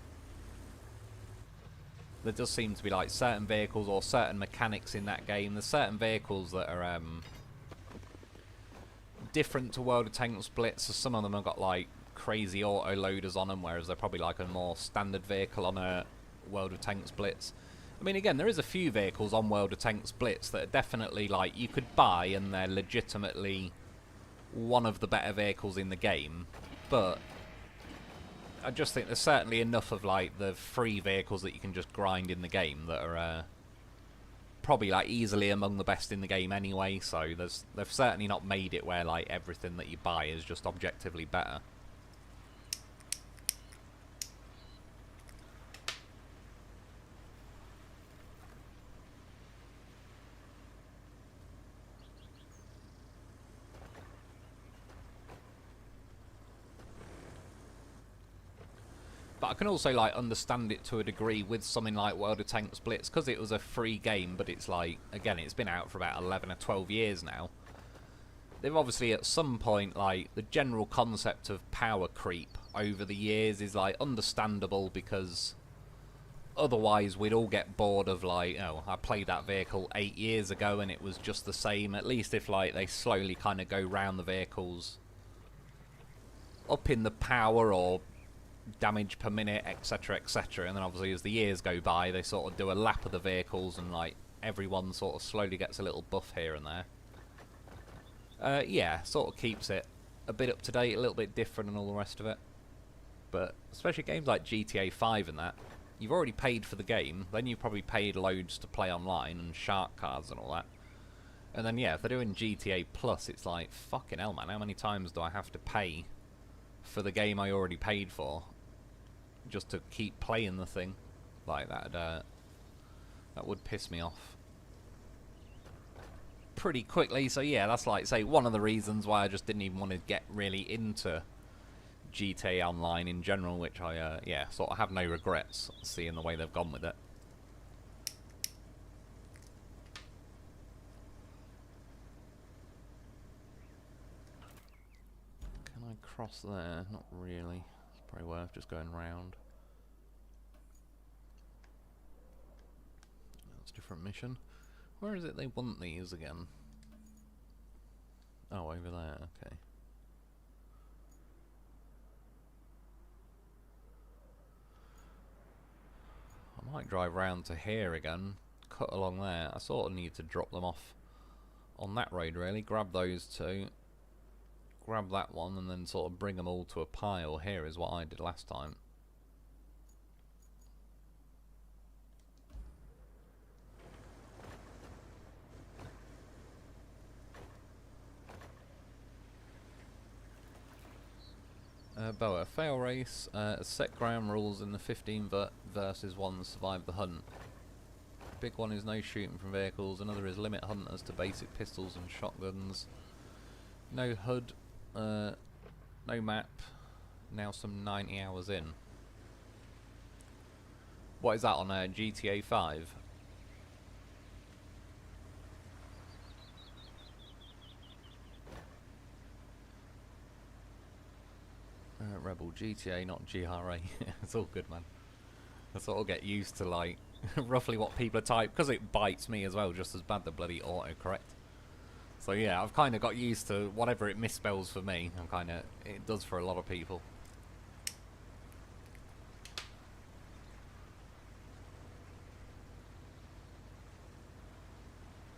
There does seem to be like certain vehicles or certain mechanics in that game. There's certain vehicles that are different to World of Tanks Blitz. So some of them have got like crazy auto loaders on them, whereas they're probably like a more standard vehicle on a World of Tanks Blitz. I mean, again, there is a few vehicles on World of Tanks Blitz that are definitely like you could buy and they're legitimately one of the better vehicles in the game, but I just think there's certainly enough of like the free vehicles that you can just grind in the game that are probably like easily among the best in the game anyway. So they've certainly not made it where like everything that you buy is just objectively better. But I can also like understand it to a degree with something like World of Tanks Blitz, because it was a free game, but it's like, again, it's been out for about 11 or 12 years now. They've obviously at some point, like, the general concept of power creep over the years is like understandable, because otherwise we'd all get bored of like, oh, I played that vehicle 8 years ago and it was just the same. At least if like they slowly kind of go round the vehicles up in the power or damage per minute, etc, etc, and then obviously as the years go by they sort of do a lap of the vehicles and like everyone sort of slowly gets a little buff here and there. Yeah, sort of keeps it a bit up to date, a little bit different and all the rest of it. But especially games like GTA 5 and that, you've already paid for the game, then you've probably paid loads to play online and shark cards and all that. And then yeah, if they're doing GTA Plus, it's like, fucking hell man, how many times do I have to pay for the game I already paid for just to keep playing the thing? Like that would piss me off pretty quickly. So yeah, that's like, say, one of the reasons why I just didn't even want to get really into GTA Online in general, which I yeah, sort of have no regrets seeing the way they've gone with it. Can I cross there? Not really. It's probably worth just going round. That's a different mission. Where is it they want these again? Oh, over there, okay. I might drive round to here again, cut along there. I sort of need to drop them off on that road really, grab those two, grab that one, and then sort of bring them all to a pile here is what I did last time. Boa, fail race, set ground rules in the 15 versus 1 survive the hunt. Big one is no shooting from vehicles, another is limit hunters to basic pistols and shotguns. No HUD, no map, now some 90 hours in. What is that on GTA 5? Rebel, GTA, not GRA. It's all good, man. I sort of get used to like roughly what people are typed, because it bites me as well just as bad, the bloody autocorrect. So yeah, I've kind of got used to whatever it misspells for me, and kind of it does for a lot of people.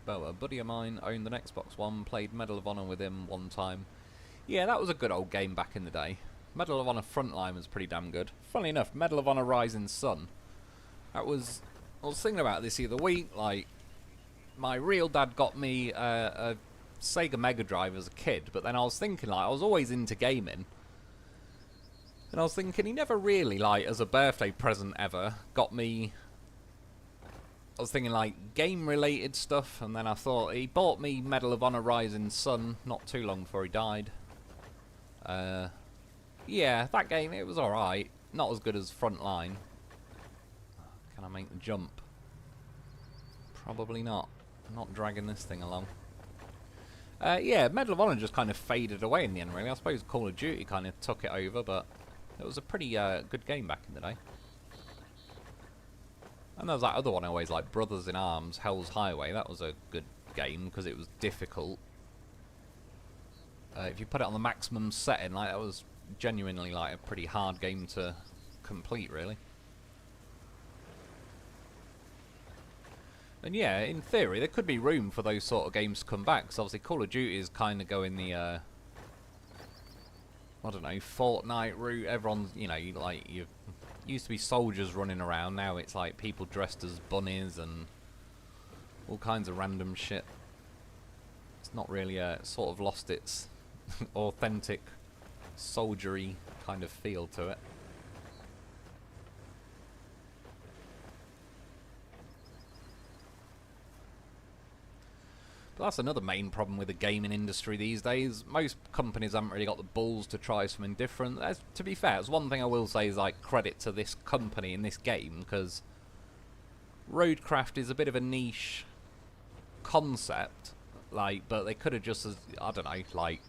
But a buddy of mine owned an Xbox One, played Medal of Honor with him one time. Yeah, that was a good old game back in the day. Medal of Honor Frontline was pretty damn good. Funnily enough, Medal of Honor Rising Sun. That was... I was thinking about this the other week, like... My real dad got me a Sega Mega Drive as a kid, but then I was thinking, like, I was always into gaming. And I was thinking, he never really, like, as a birthday present ever, got me I was thinking like game-related stuff, and then I thought he bought me Medal of Honor Rising Sun not too long before he died. Yeah, that game, it was alright. Not as good as Frontline. Can I make the jump? Probably not. I'm not dragging this thing along. Yeah, Medal of Honor just kind of faded away in the end, really. I suppose Call of Duty kind of took it over, but it was a pretty good game back in the day. And there was that other one I always liked, Brothers in Arms, Hell's Highway. That was a good game because it was difficult. If you put it on the maximum setting, like that was genuinely like a pretty hard game to complete, really. And yeah, in theory, there could be room for those sort of games to come back. Because obviously Call of Duty is kind of going the, I don't know, Fortnite route. Everyone's, you know, like you used to be soldiers running around. Now it's like people dressed as bunnies and all kinds of random shit. It's not really sort of lost its authentic soldiery kind of feel to it. But that's another main problem with the gaming industry these days. Most companies haven't really got the balls to try something different. To be fair, it's one thing I will say is like credit to this company in this game, because Roadcraft is a bit of a niche concept, like, but they could have just, I don't know, like,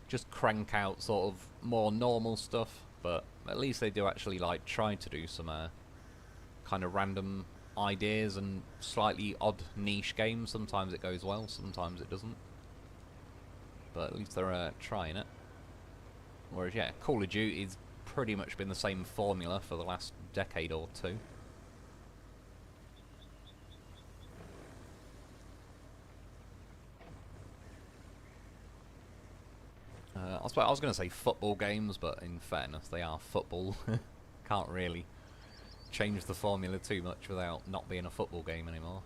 just crank out sort of more normal stuff. But at least they do actually like try to do some kind of random ideas and slightly odd niche games. Sometimes it goes well, sometimes it doesn't, but at least they're trying it. Whereas yeah, Call of Duty's pretty much been the same formula for the last decade or two. I was going to say football games, but in fairness, they are football. Can't really change the formula too much without not being a football game anymore.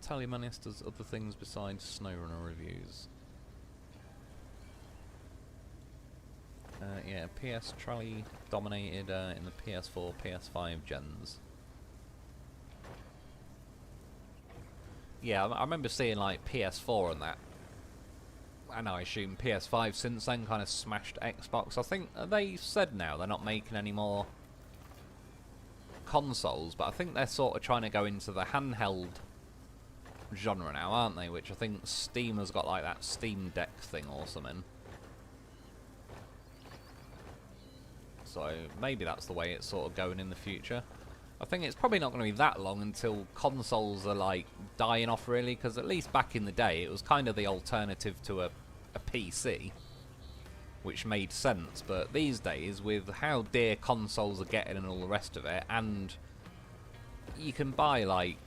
Tallymanis does other things besides Snowrunner reviews. Yeah, PS Trally dominated in the PS4, PS5 gens. Yeah, I remember seeing like PS4 and that, and I assume PS5 since then kind of smashed Xbox. I think they said now they're not making any more consoles, but I think they're sort of trying to go into the handheld genre now, aren't they? Which I think Steam has got like that Steam Deck thing or something. So maybe that's the way it's sort of going in the future. I think it's probably not going to be that long until consoles are like dying off, really, because at least back in the day it was kind of the alternative to a PC, which made sense. But these days, with how dear consoles are getting and all the rest of it, and you can buy like,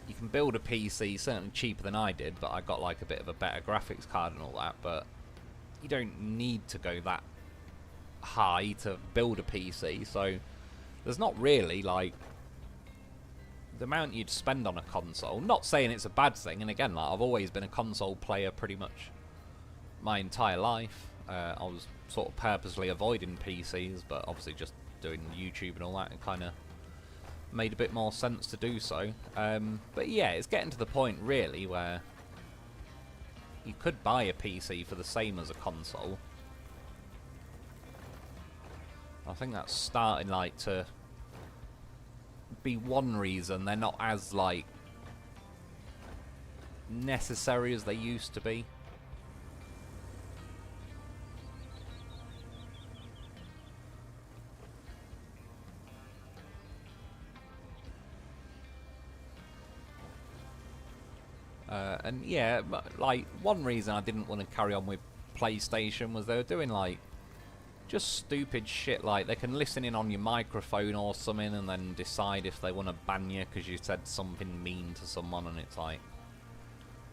you can build a PC certainly cheaper than I did, but I got like a bit of a better graphics card and all that, but you don't need to go that high to build a PC, so there's not really like the amount you'd spend on a console. Not saying it's a bad thing, and again, like, I've always been a console player pretty much my entire life. I was sort of purposely avoiding PCs, but obviously just doing YouTube and all that, it kind of made a bit more sense to do so. But yeah, it's getting to the point really where you could buy a PC for the same as a console. I think that's starting like to be one reason they're not as like necessary as they used to be. And yeah, like one reason I didn't want to carry on with PlayStation was they were doing like just stupid shit, like they can listen in on your microphone or something and then decide if they want to ban you because you said something mean to someone, and it's like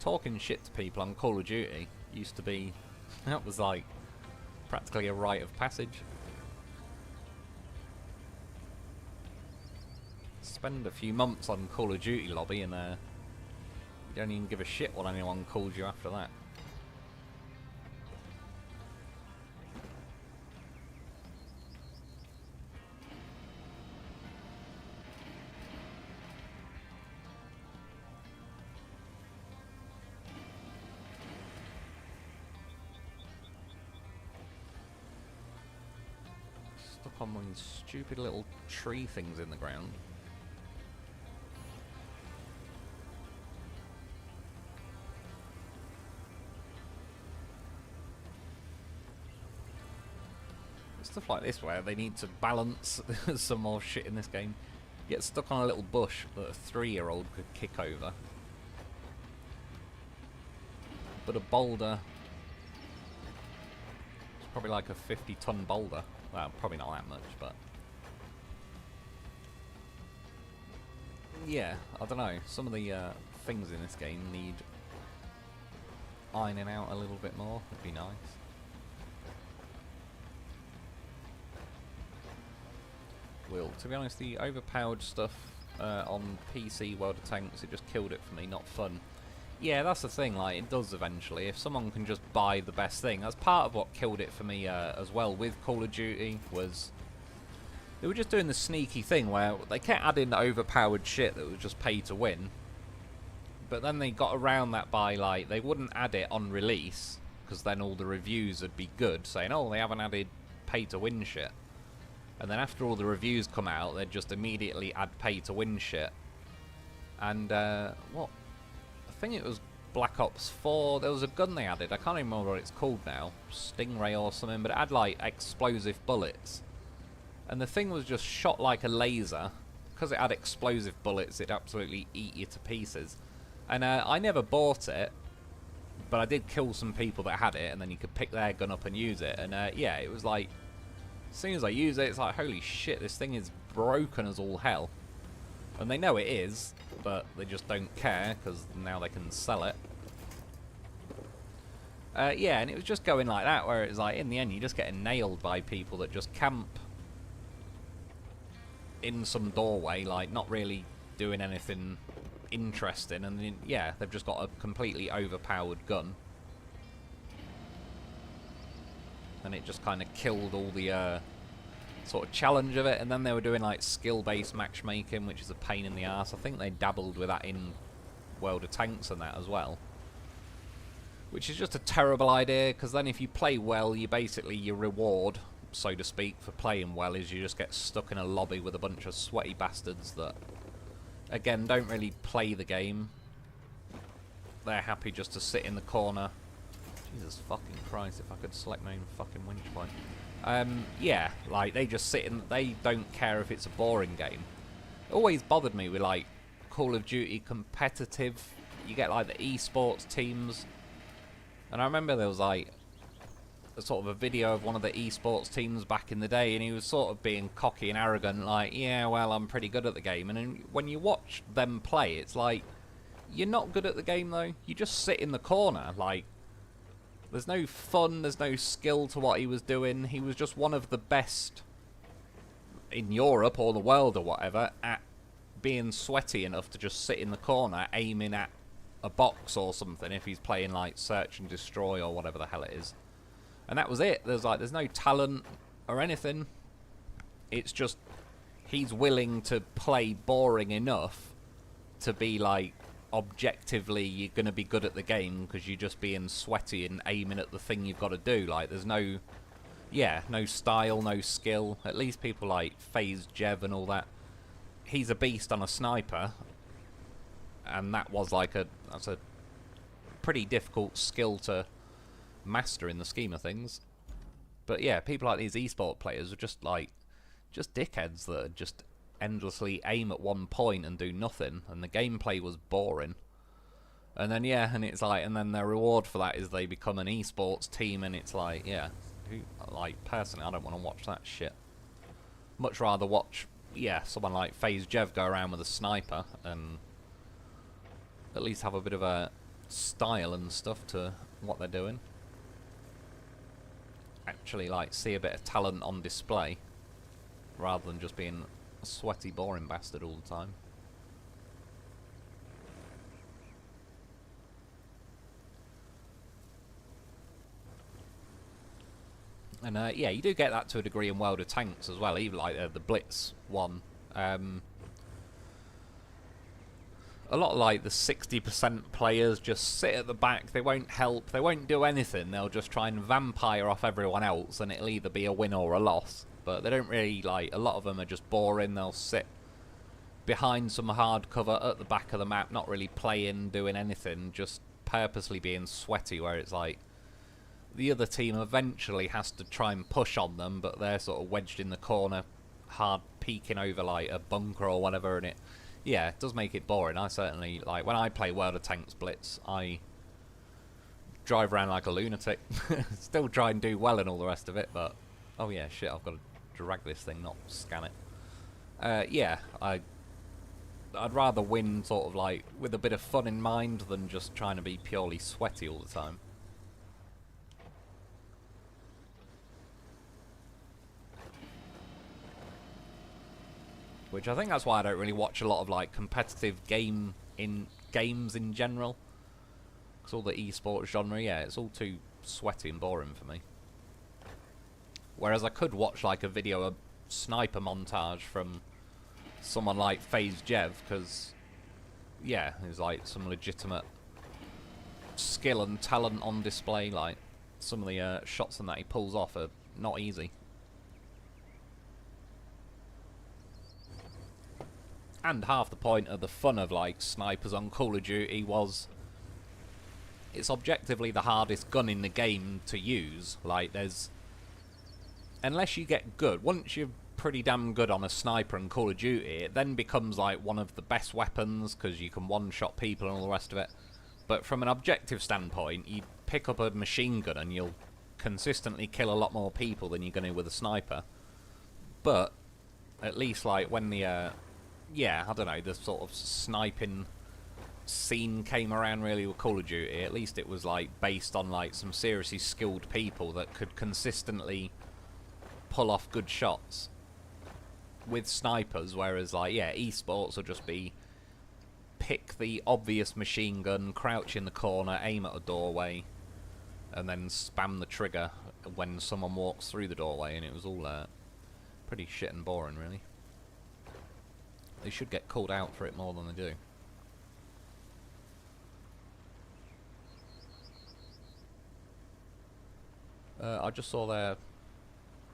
talking shit to people on Call of Duty used to be that was like practically a rite of passage. Spend a few months on Call of Duty lobby and You don't even give a shit what anyone calls you after that. Stuck on these stupid little tree things in the ground. Stuff like this where they need to balance some more shit in this game. Get stuck on a little bush that a 3-year-old could kick over. But a boulder... It's probably like a 50-ton boulder. Well, probably not that much, but... Yeah, I don't know. Some of the things in this game need ironing out a little bit more. Would be nice. Will. To be honest, the overpowered stuff on PC World of Tanks, it just killed it for me, not fun. Yeah, that's the thing, like, it does eventually. If someone can just buy the best thing, that's part of what killed it for me as well with Call of Duty, was they were just doing the sneaky thing where they kept adding overpowered shit that was just pay to win. But then they got around that by, like, they wouldn't add it on release, because then all the reviews would be good, saying, oh, they haven't added pay to win shit. And then after all the reviews come out, they'd just immediately add pay-to-win shit. And, what? I think it was Black Ops 4. There was a gun they added. I can't even remember what it's called now. Stingray or something. But it had, like, explosive bullets. And the thing was just shot like a laser. Because it had explosive bullets, it'd absolutely eat you to pieces. And I never bought it. But I did kill some people that had it. And then you could pick their gun up and use it. And, yeah, it was like... As soon as I use it, it's like, holy shit, this thing is broken as all hell. And they know it is, but they just don't care, because now they can sell it. Yeah, and it was just going like that, where it's like, in the end, you're just getting nailed by people that just camp in some doorway, like, not really doing anything interesting. And then, yeah, they've just got a completely overpowered gun. And it just kind of killed all the sort of challenge of it. And then they were doing like skill-based matchmaking, which is a pain in the arse. I think they dabbled with that in World of Tanks and that as well, which is just a terrible idea, because then if you play well, you basically, your reward, so to speak, for playing well is you just get stuck in a lobby with a bunch of sweaty bastards that, again, don't really play the game. They're happy just to sit in the corner. Jesus fucking Christ, if I could select my own fucking winch point. Yeah, like, they just sit and they don't care if it's a boring game. It always bothered me with, like, Call of Duty competitive. You get, like, the esports teams. And I remember there was, like, a sort of a video of one of the esports teams back in the day, and he was sort of being cocky and arrogant, like, yeah, well, I'm pretty good at the game. And then when you watch them play, it's like, you're not good at the game, though. You just sit in the corner, like, there's no fun, there's no skill to what he was doing. He was just one of the best in Europe or the world or whatever at being sweaty enough to just sit in the corner aiming at a box or something if he's playing like Search and Destroy or whatever the hell it is. And that was it. There's no talent or anything. It's just he's willing to play boring enough to be like, objectively you're going to be good at the game because you're just being sweaty and aiming at the thing you've got to do. Like, there's no, yeah, no style, no skill. At least people like FaZe Jev and all that, he's a beast on a sniper, and that was like that's a pretty difficult skill to master in the scheme of things. But yeah, people like these esport players are just like, just dickheads that are just endlessly aim at one point and do nothing, and the gameplay was boring. And then, yeah, and it's like, and then their reward for that is they become an esports team, and it's like, yeah, like, personally, I don't want to watch that shit. Much rather watch, yeah, someone like FaZe Jev go around with a sniper and at least have a bit of a style and stuff to what they're doing. Actually, like, see a bit of talent on display rather than just being a sweaty, boring bastard all the time. And yeah, you do get that to a degree in World of Tanks as well, even like the Blitz one. A lot of like the 60% players just sit at the back, they won't help, they won't do anything, they'll just try and vampire off everyone else and it'll either be a win or a loss. But they don't really, like, a lot of them are just boring, they'll sit behind some hard cover at the back of the map, not really playing, doing anything, just purposely being sweaty, where it's like the other team eventually has to try and push on them, but they're sort of wedged in the corner, hard peeking over like a bunker or whatever, and yeah, it does make it boring. I certainly, like, when I play World of Tanks Blitz, I drive around like a lunatic. Still try and do well and all the rest of it, but... Oh yeah, shit, I've got to drag this thing, not scan it. Yeah, I'd rather win sort of like with a bit of fun in mind than just trying to be purely sweaty all the time. Which I think that's why I don't really watch a lot of like competitive games in general. Because all the esports genre, yeah, it's all too sweaty and boring for me. Whereas I could watch like a video, a sniper montage from someone like FaZe Jev, because yeah, there's like some legitimate skill and talent on display. Like some of the shots and that he pulls off are not easy. And half the point of the fun of like snipers on Call of Duty was it's objectively the hardest gun in the game to use. Like there's, unless you get good, once you're pretty damn good on a sniper in Call of Duty, it then becomes like one of the best weapons because you can one-shot people and all the rest of it. But from an objective standpoint, you pick up a machine gun and you'll consistently kill a lot more people than you're going to with a sniper. But at least like when the yeah, I don't know, the sort of sniping scene came around really with Call of Duty, at least it was like based on like some seriously skilled people that could consistently pull off good shots with snipers, whereas like, yeah, esports will just be pick the obvious machine gun, crouch in the corner, aim at a doorway, and then spam the trigger when someone walks through the doorway, and it was all pretty shit and boring, really. They should get called out for it more than they do. I just saw there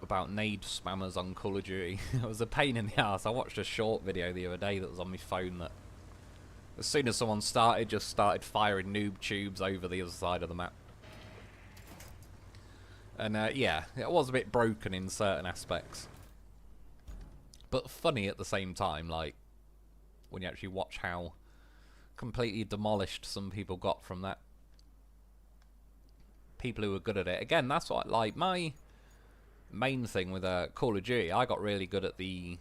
about nade spammers on Call of Duty. It was a pain in the ass. I watched a short video the other day that was on my phone that as soon as someone started, just started firing noob tubes over the other side of the map. And yeah, it was a bit broken in certain aspects. But funny at the same time, like, when you actually watch how completely demolished some people got from that. People who were good at it. Again, that's what, like, my main thing with Call of Duty, I got really good at the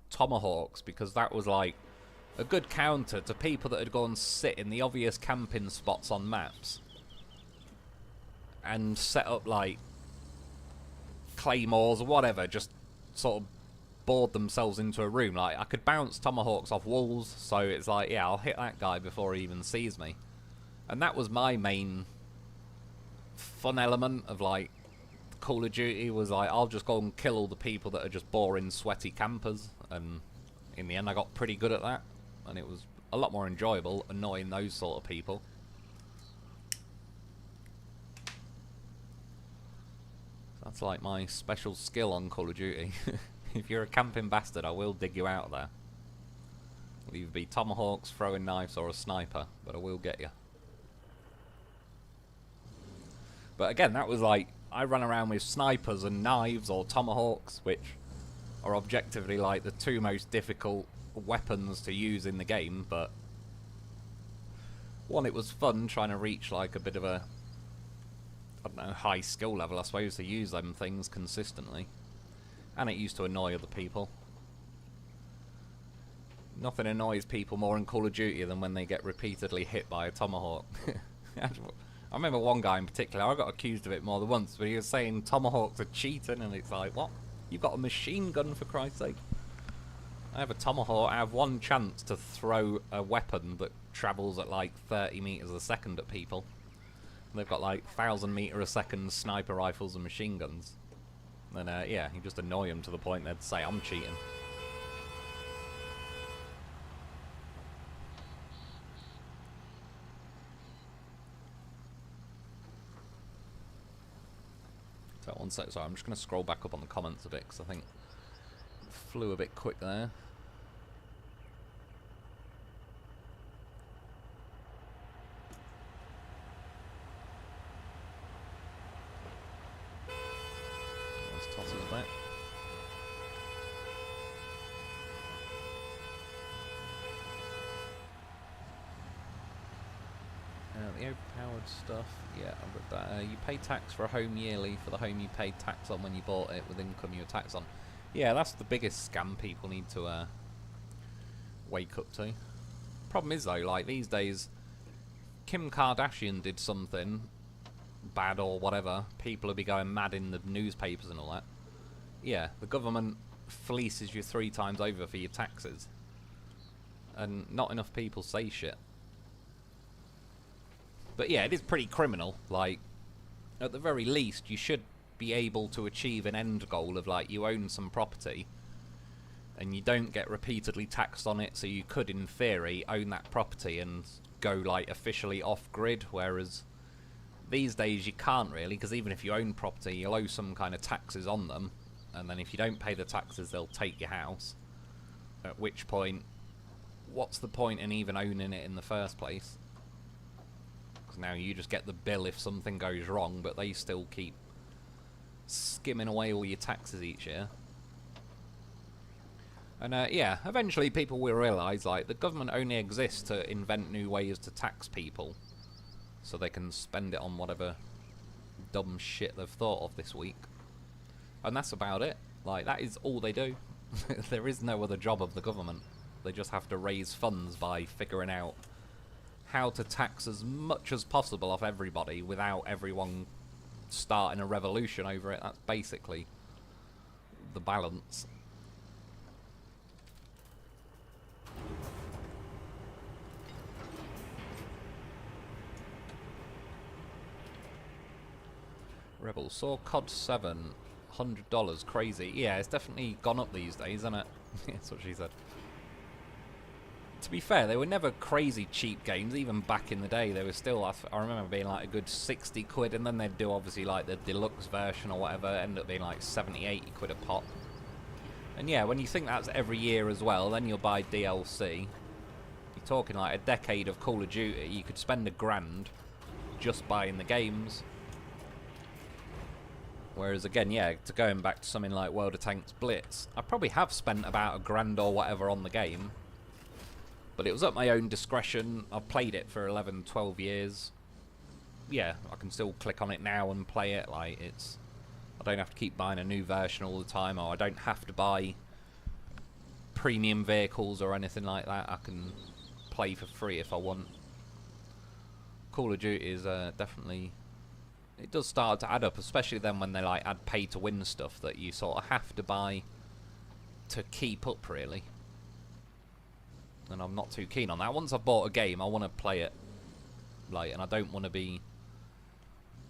tomahawks, because that was, like, a good counter to people that had gone sit in the obvious camping spots on maps and set up, like, claymores or whatever, just sort of board themselves into a room. Like, I could bounce tomahawks off walls, so it's like, yeah, I'll hit that guy before he even sees me. And that was my main fun element of, like, Call of Duty, was like, I'll just go and kill all the people that are just boring, sweaty campers, and in the end I got pretty good at that, and it was a lot more enjoyable annoying those sort of people. That's like my special skill on Call of Duty. If you're a camping bastard, I will dig you out of there. It'll either be tomahawks, throwing knives, or a sniper, but I will get you. But again, that was like, I run around with snipers and knives or tomahawks, which are objectively like the two most difficult weapons to use in the game, but one, it was fun trying to reach like a bit of a, I don't know, high skill level, I suppose, to use them things consistently. And it used to annoy other people. Nothing annoys people more in Call of Duty than when they get repeatedly hit by a tomahawk. I remember one guy in particular, I got accused of it more than once, but he was saying tomahawks are cheating, and it's like, what? You've got a machine gun, for Christ's sake. I have a tomahawk, I have one chance to throw a weapon that travels at like 30 meters a second at people. They've got like 1,000-meter-a-second sniper rifles and machine guns. And yeah, you just annoy them to the point they'd say, I'm cheating. So one sec, sorry, I'm just going to scroll back up on the comments a bit, because I think it flew a bit quick there. Let's toss us back. The overpowered stuff, yeah, I read that. You pay tax for a home yearly for the home you paid tax on when you bought it with income you were taxed on. Yeah, that's the biggest scam people need to wake up to. Problem is though, like these days, Kim Kardashian did something bad or whatever, people will be going mad in the newspapers and all that. Yeah, the government fleeces you 3 times over for your taxes. And not enough people say shit. But yeah, it is pretty criminal. Like, at the very least, you should be able to achieve an end goal of, like, you own some property and you don't get repeatedly taxed on it, so you could, in theory, own that property and go, like, officially off-grid, whereas these days you can't really, because even if you own property, you'll owe some kind of taxes on them, and then if you don't pay the taxes, they'll take your house, at which point, what's the point in even owning it in the first place? Now you just get the bill if something goes wrong, but they still keep skimming away all your taxes each year. And yeah, eventually people will realise, like, the government only exists to invent new ways to tax people, so they can spend it on whatever dumb shit they've thought of this week. And that's about it. Like, that is all they do. There is no other job of the government. They just have to raise funds by figuring out how to tax as much as possible off everybody without everyone starting a revolution over it. That's basically the balance. Rebel saw COD 7, $100, crazy. Yeah, it's definitely gone up these days, isn't it? That's what she said. To be fair, they were never crazy cheap games. Even back in the day, they were still, I remember being like a good 60 quid, and then they'd do obviously like the deluxe version or whatever, end up being like 70, 80 quid a pop. And yeah, when you think that's every year as well, then you'll buy DLC. You're talking like a decade of Call of Duty, you could spend $1,000 just buying the games. Whereas again, yeah, to going back to something like World of Tanks Blitz, I probably have spent about $1,000 or whatever on the game. But it was at my own discretion. I've played it for 11, 12 years. Yeah, I can still click on it now and play it. Like, it's, I don't have to keep buying a new version all the time, or I don't have to buy premium vehicles or anything like that. I can play for free if I want. Call of Duty is definitely, it does start to add up, especially then when they like add pay to win stuff that you sort of have to buy to keep up, really. And I'm not too keen on that. Once I've bought a game, I want to play it, like, and I don't want to be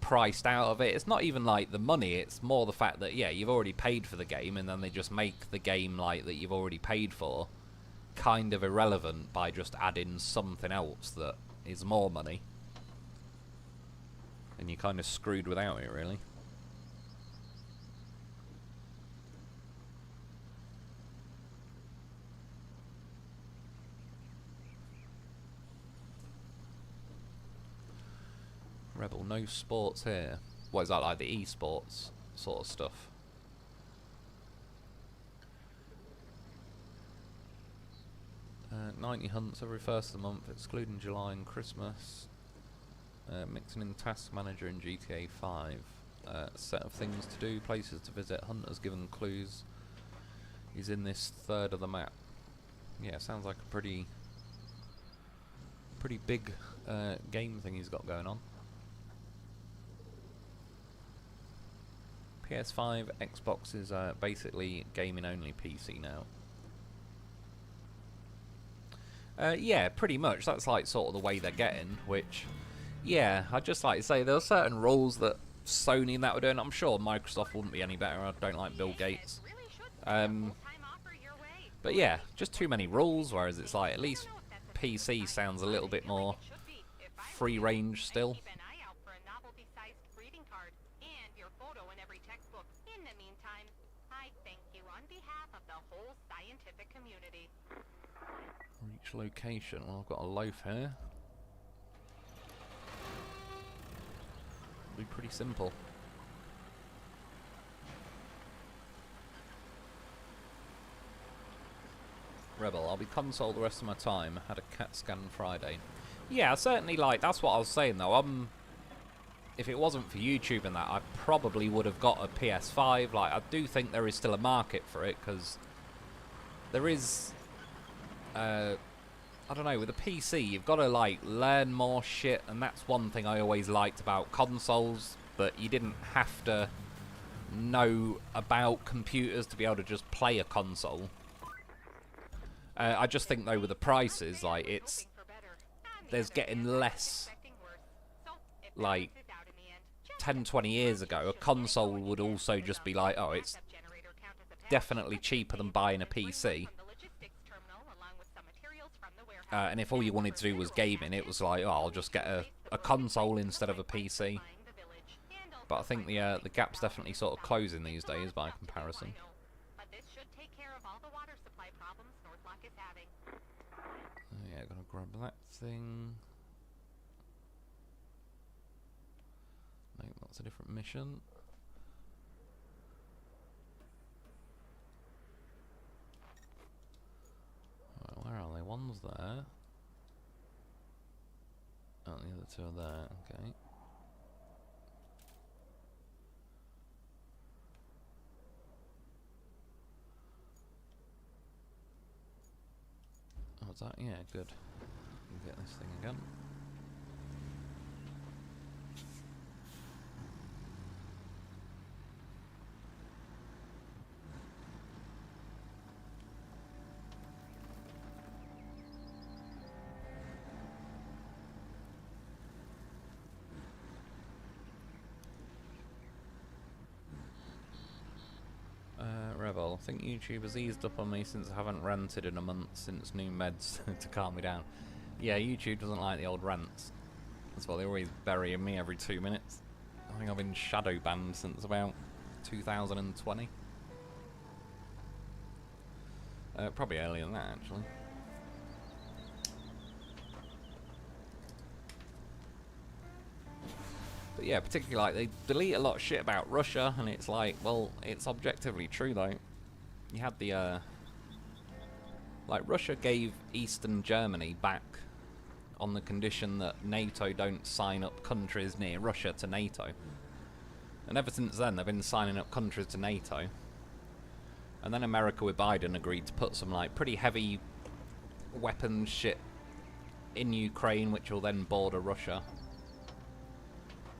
priced out of it. It's not even like the money, it's more the fact that, yeah, you've already paid for the game, and then they just make the game like that you've already paid for kind of irrelevant by just adding something else that is more money, and you're kind of screwed without it, really. Rebel, no sports here. What is that, like the esports sort of stuff? Uh, 90 hunts every first of the month, excluding July and Christmas. Mixing in Task Manager in GTA 5. Set of things to do, places to visit, hunters given clues. He's in this third of the map. Yeah, sounds like a pretty big game thing he's got going on. PS5, Xbox is basically gaming only PC now. Yeah, pretty much. That's like sort of the way they're getting, which Yeah, I'd just like to say there are certain rules that Sony and that were doing. I'm sure Microsoft wouldn't be any better. I don't like Bill Gates. But yeah, just too many rules, whereas it's like at least PC sounds a little bit more free range still. Reach location. Well, I've got a loaf here. It'll be pretty simple. Rebel, I'll be console the rest of my time. Had a CAT scan Friday. Yeah, certainly, like, that's what I was saying, though. If it wasn't for YouTube and that, I probably would have got a PS5. Like, I do think there is still a market for it, because there is... I don't know, with a PC, you've got to, like, learn more shit, and that's one thing I always liked about consoles, but you didn't have to know about computers to be able to just play a console. I just think, though, with the prices, like, there's getting less, like, 10, 20 years ago, a console would also just be like, oh, it's definitely cheaper than buying a PC. And if all you wanted to do was gaming, it was like, oh, I'll just get a console instead of a PC. But I think the gap's definitely sort of closing these days by comparison. Yeah, gonna grab that thing. No, that's a different mission. Right, where are they? One's there. Oh, the other two are there. Okay. Oh, is that? Yeah, good. Get this thing again. Rebel, I think YouTube has eased up on me since I haven't ranted in a month since new meds to calm me down. Yeah, YouTube doesn't like the old rants. That's why they always bury me every 2 minutes. I think I've been shadow banned since about 2020. Probably earlier than that, actually. But yeah, particularly, like, they delete a lot of shit about Russia, and it's like, well, it's objectively true, though. You had the, like, Russia gave Eastern Germany back on the condition that NATO don't sign up countries near Russia to NATO. And ever since then, they've been signing up countries to NATO. And then America with Biden agreed to put some, like, pretty heavy weapons shit in Ukraine, which will then border Russia.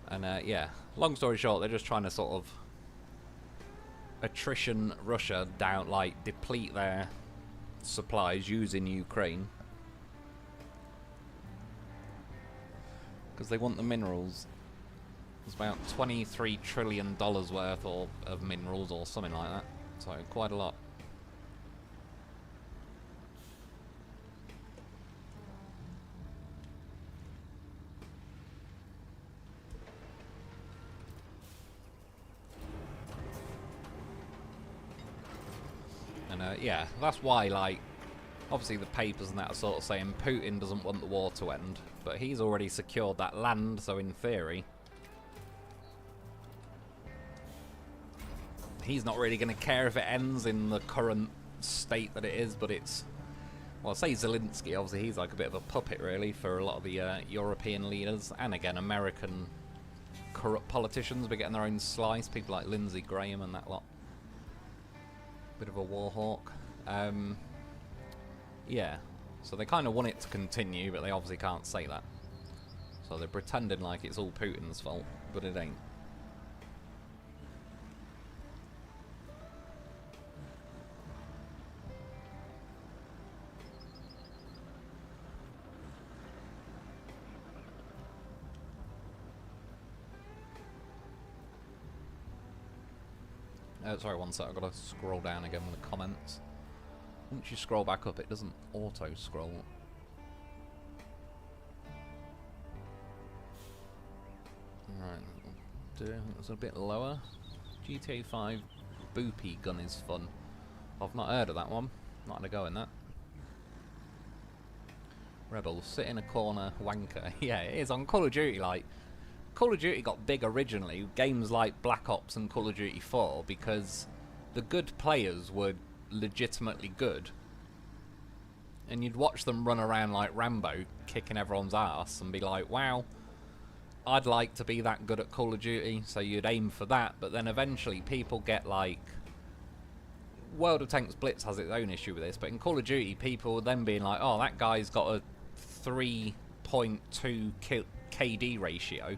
And, yeah, long story short, they're just trying to sort of attrition Russia down, like, deplete their supplies using Ukraine. Because they want the minerals. There's about $23 trillion worth of minerals or something like that. So, quite a lot. And, yeah, that's why, like, obviously the papers and that are sort of saying Putin doesn't want the war to end, but he's already secured that land, so in theory, he's not really going to care if it ends in the current state that it is, but it's... Well, say Zelensky, obviously he's like a bit of a puppet, really, for a lot of the European leaders, and again, American corrupt politicians be getting their own slice, people like Lindsey Graham and that lot. Bit of a war hawk. Yeah, so they kind of want it to continue, but they obviously can't say that. So they're pretending like it's all Putin's fault, but it ain't. Sorry, one sec, I've got to scroll down again with the comments. Once you scroll back up, it doesn't auto-scroll. Right, it's a bit lower. GTA 5 Boopy gun is fun. I've not heard of that one. Not had a go in that. Rebels, sit in a corner, wanker. Yeah, it is on Call of Duty, like... Call of Duty got big originally, games like Black Ops and Call of Duty 4, because the good players were legitimately good. And you'd watch them run around like Rambo, kicking everyone's ass, and be like, wow, I'd like to be that good at Call of Duty, so you'd aim for that, but then eventually people get like... World of Tanks Blitz has its own issue with this, but in Call of Duty, people then being like, oh, that guy's got a 3.2 KD ratio.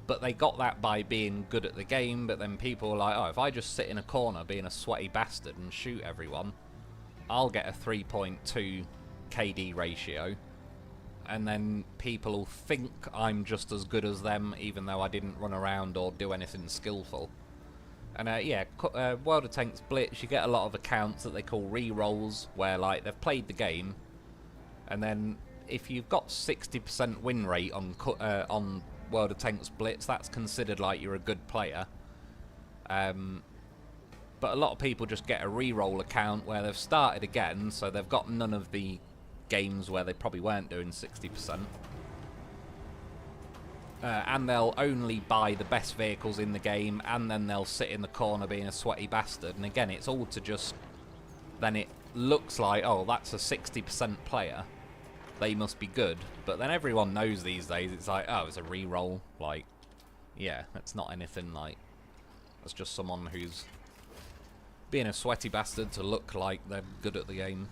But they got that by being good at the game, but then people were like, oh, if I just sit in a corner being a sweaty bastard and shoot everyone, I'll get a 3.2 KD ratio. And then people will think I'm just as good as them, even though I didn't run around or do anything skillful. And yeah, World of Tanks Blitz, you get a lot of accounts that they call re-rolls, where like they've played the game, and then if you've got 60% win rate on World of Tanks Blitz, that's considered like you're a good player. But a lot of people just get a re-roll account where they've started again, so they've got none of the games where they probably weren't doing 60%. And they'll only buy the best vehicles in the game, and then they'll sit in the corner being a sweaty bastard. And again, it's all to just... Then it looks like, oh, that's a 60% player. They must be good. But then everyone knows these days, it's like, oh, it's a re-roll. Like, yeah, it's not anything like... It's just someone who's being a sweaty bastard to look like they're good at the game.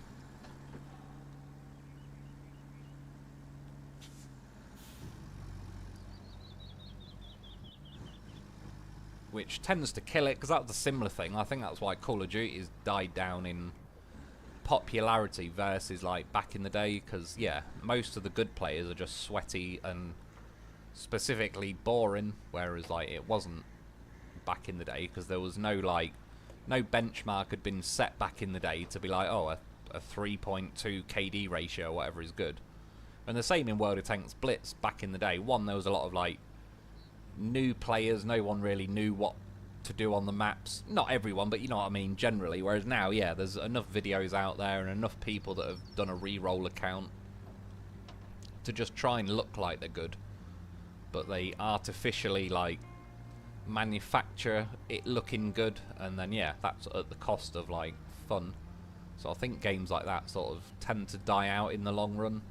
Which tends to kill it, because that's a similar thing. I think that's why Call of Duty has died down in popularity versus like back in the day, because yeah, most of the good players are just sweaty and specifically boring, whereas like it wasn't back in the day, because there was no benchmark had been set back in the day to be like, oh, a 3.2 KD ratio or whatever is good. And the same in World of Tanks Blitz back in the day. One, there was a lot of like new players, no one really knew what to do on the maps. Not everyone, but you know what I mean, generally. Whereas now, yeah, there's enough videos out there and enough people that have done a re-roll account to just try and look like they're good. But they artificially, like, manufacture it looking good, and then, yeah, that's at the cost of, like, fun. So I think games like that sort of tend to die out in the long run.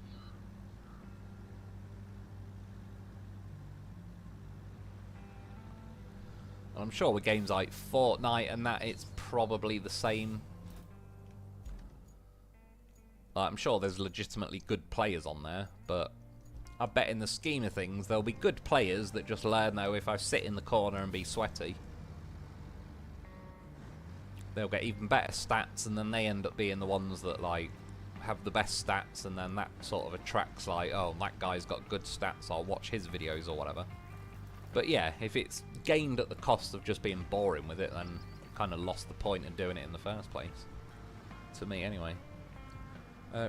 And I'm sure with games like Fortnite and that, it's probably the same. Like, I'm sure there's legitimately good players on there, but I bet in the scheme of things, there'll be good players that just learn, though, if I sit in the corner and be sweaty, they'll get even better stats, and then they end up being the ones that, like, have the best stats, and then that sort of attracts, like, oh, that guy's got good stats, I'll watch his videos or whatever. But yeah, if it's gained at the cost of just being boring with it, then kind of lost the point of doing it in the first place. To me, anyway.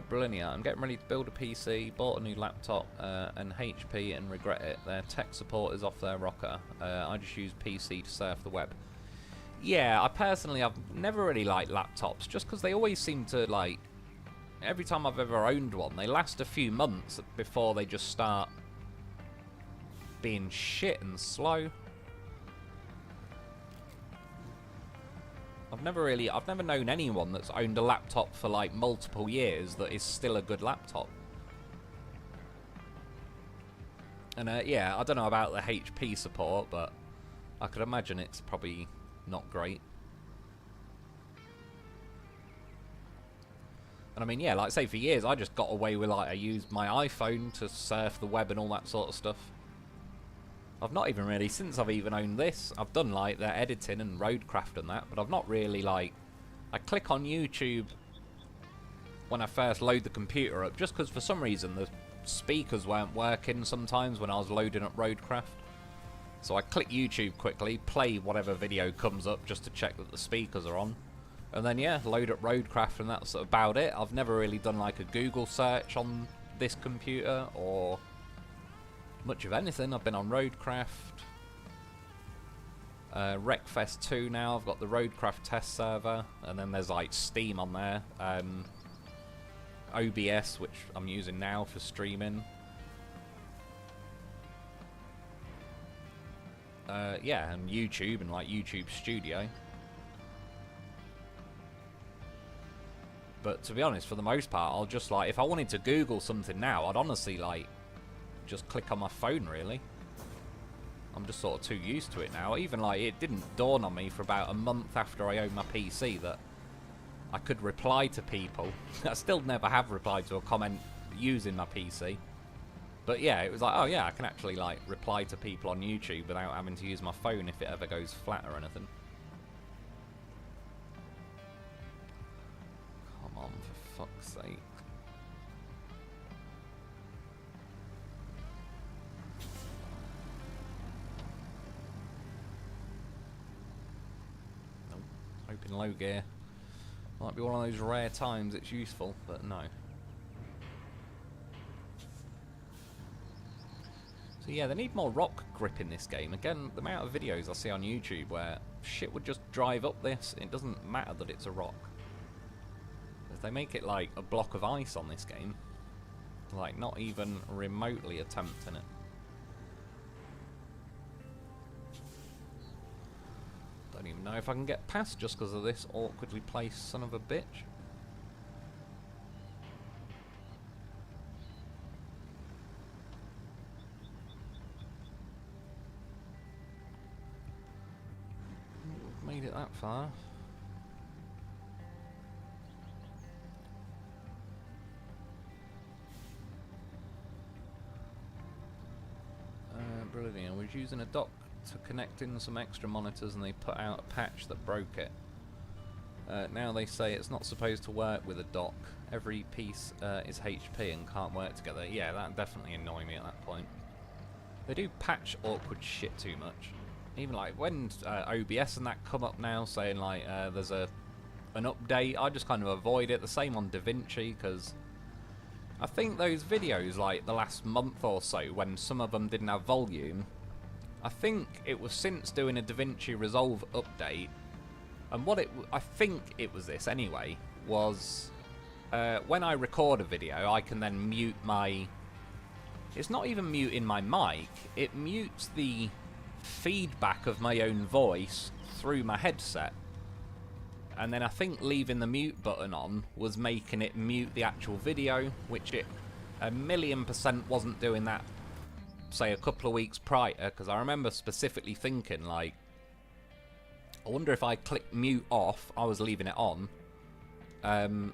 Brilliant. I'm getting ready to build a PC, bought a new laptop, and HP, and regret it. Their tech support is off their rocker. I just use PC to surf the web. Yeah, I've never really liked laptops, just because they always seem to, like, every time I've ever owned one, they last a few months before they just start being shit and slow. I've never known anyone that's owned a laptop for like multiple years that is still a good laptop. And yeah, I don't know about the HP support, but I could imagine it's probably not great. And I mean, yeah, like say for years I just got away with, like, I used my iPhone to surf the web and all that sort of stuff. I've not even really, since I've even owned this, I've done like the editing and Roadcraft and that, but I've not really, like, I click on YouTube when I first load the computer up, just because for some reason the speakers weren't working sometimes when I was loading up Roadcraft. So I click YouTube quickly, play whatever video comes up just to check that the speakers are on. And then, yeah, load up Roadcraft, and that's about it. I've never really done like a Google search on this computer or much of anything. I've been on Roadcraft. Wreckfest 2 now. I've got the Roadcraft test server. And then there's like Steam on there. OBS, which I'm using now for streaming. Yeah, and YouTube and like YouTube Studio. But to be honest, for the most part, I'll just like, if I wanted to Google something now, I'd honestly like just click on my phone, really. I'm just sort of too used to it now. Even like, it didn't dawn on me for about a month after I owned my PC that I could reply to people. I still never have replied to a comment using my PC. But yeah, it was like, oh yeah, I can actually like reply to people on YouTube without having to use my phone if it ever goes flat or anything. Come on, for fuck's sake. Nope. Hoping low gear might be one of those rare times it's useful, but no. So yeah, they need more rock grip in this game. Again, the amount of videos I see on YouTube where shit would just drive up this, it doesn't matter that it's a rock. If they make it like a block of ice on this game, like not even remotely attempting it. Don't even know if I can get past just because of this awkwardly placed son of a bitch. Made it that far. Brilliant. I was using a dock to connect in some extra monitors and they put out a patch that broke it. Now they say it's not supposed to work with a dock. Every piece is HP and can't work together. Yeah, that definitely annoyed me at that point. They do patch awkward shit too much. Even like when OBS and that come up now saying like there's an update, I just kind of avoid it. The same on DaVinci, because I think those videos like the last month or so when some of them didn't have volume, I think it was since doing a DaVinci Resolve update, and what I think it was this anyway, was when I record a video I can then mute my, it's not even muting my mic, it mutes the feedback of my own voice through my headset, and then I think leaving the mute button on was making it mute the actual video, which it 1,000,000% wasn't doing that, say a couple of weeks prior, because I remember specifically thinking like, I wonder if I click mute off, I was leaving it on, I don't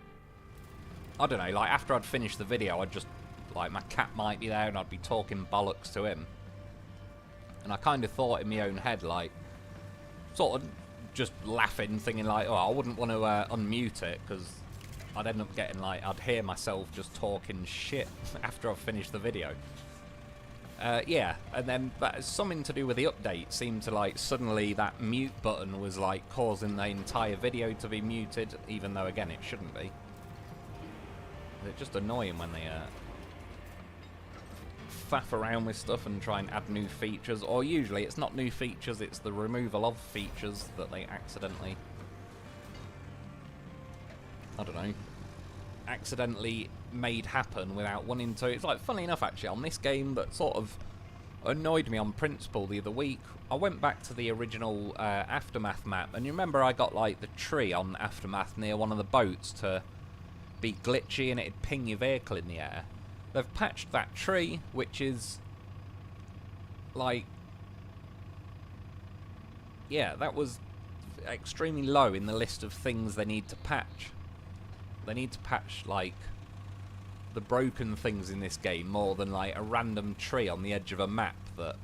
know, like after I'd finished the video I'd just, like my cat might be there and I'd be talking bollocks to him. And I kind of thought in my own head, like, sort of just laughing, thinking like, oh, I wouldn't want to unmute it, because I'd end up getting like, I'd hear myself just talking shit after I've finished the video. Yeah, and then that, something to do with the update seemed to like, suddenly that mute button was like causing the entire video to be muted, even though again it shouldn't be. It's just annoying when they faff around with stuff and try and add new features, or usually it's not new features, it's the removal of features that they accidentally, I don't know, accidentally made happen without wanting to. It's like, funny enough actually, on this game that sort of annoyed me on principle the other week, I went back to the original Aftermath map, and you remember I got like the tree on Aftermath near one of the boats to be glitchy and it'd ping your vehicle in the air. They've patched that tree, which is like, yeah, that was extremely low in the list of things they need to patch. They need to patch like the broken things in this game more than like a random tree on the edge of a map that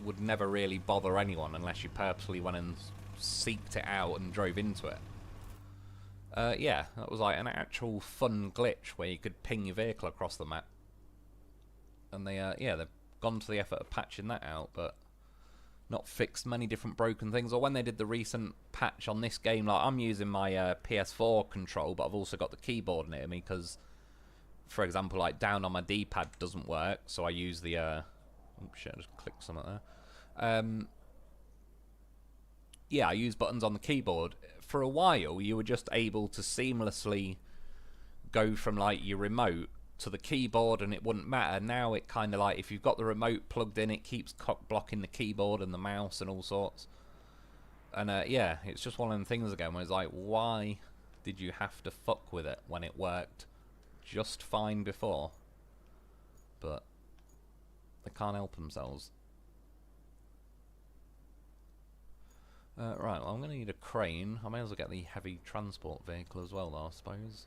would never really bother anyone unless you purposely went and seeked it out and drove into it. Yeah, that was like an actual fun glitch where you could ping your vehicle across the map. And they, yeah, they've gone to the effort of patching that out, but not fixed many different broken things, or when they did the recent patch on this game, like I'm using my PS4 control, but I've also got the keyboard near me because, for example, like down on my D-pad doesn't work, so I use the oh shit, I just clicked something there. Yeah, I use buttons on the keyboard. For a while, you were just able to seamlessly go from like your remote to the keyboard and it wouldn't matter. Now it kind of like, if you've got the remote plugged in, it keeps blocking the keyboard and the mouse and all sorts. And yeah, it's just one of them things again where it's like, why did you have to fuck with it when it worked just fine before? But they can't help themselves. Right, well, I'm going to need a crane. I may as well get the heavy transport vehicle as well, though, I suppose.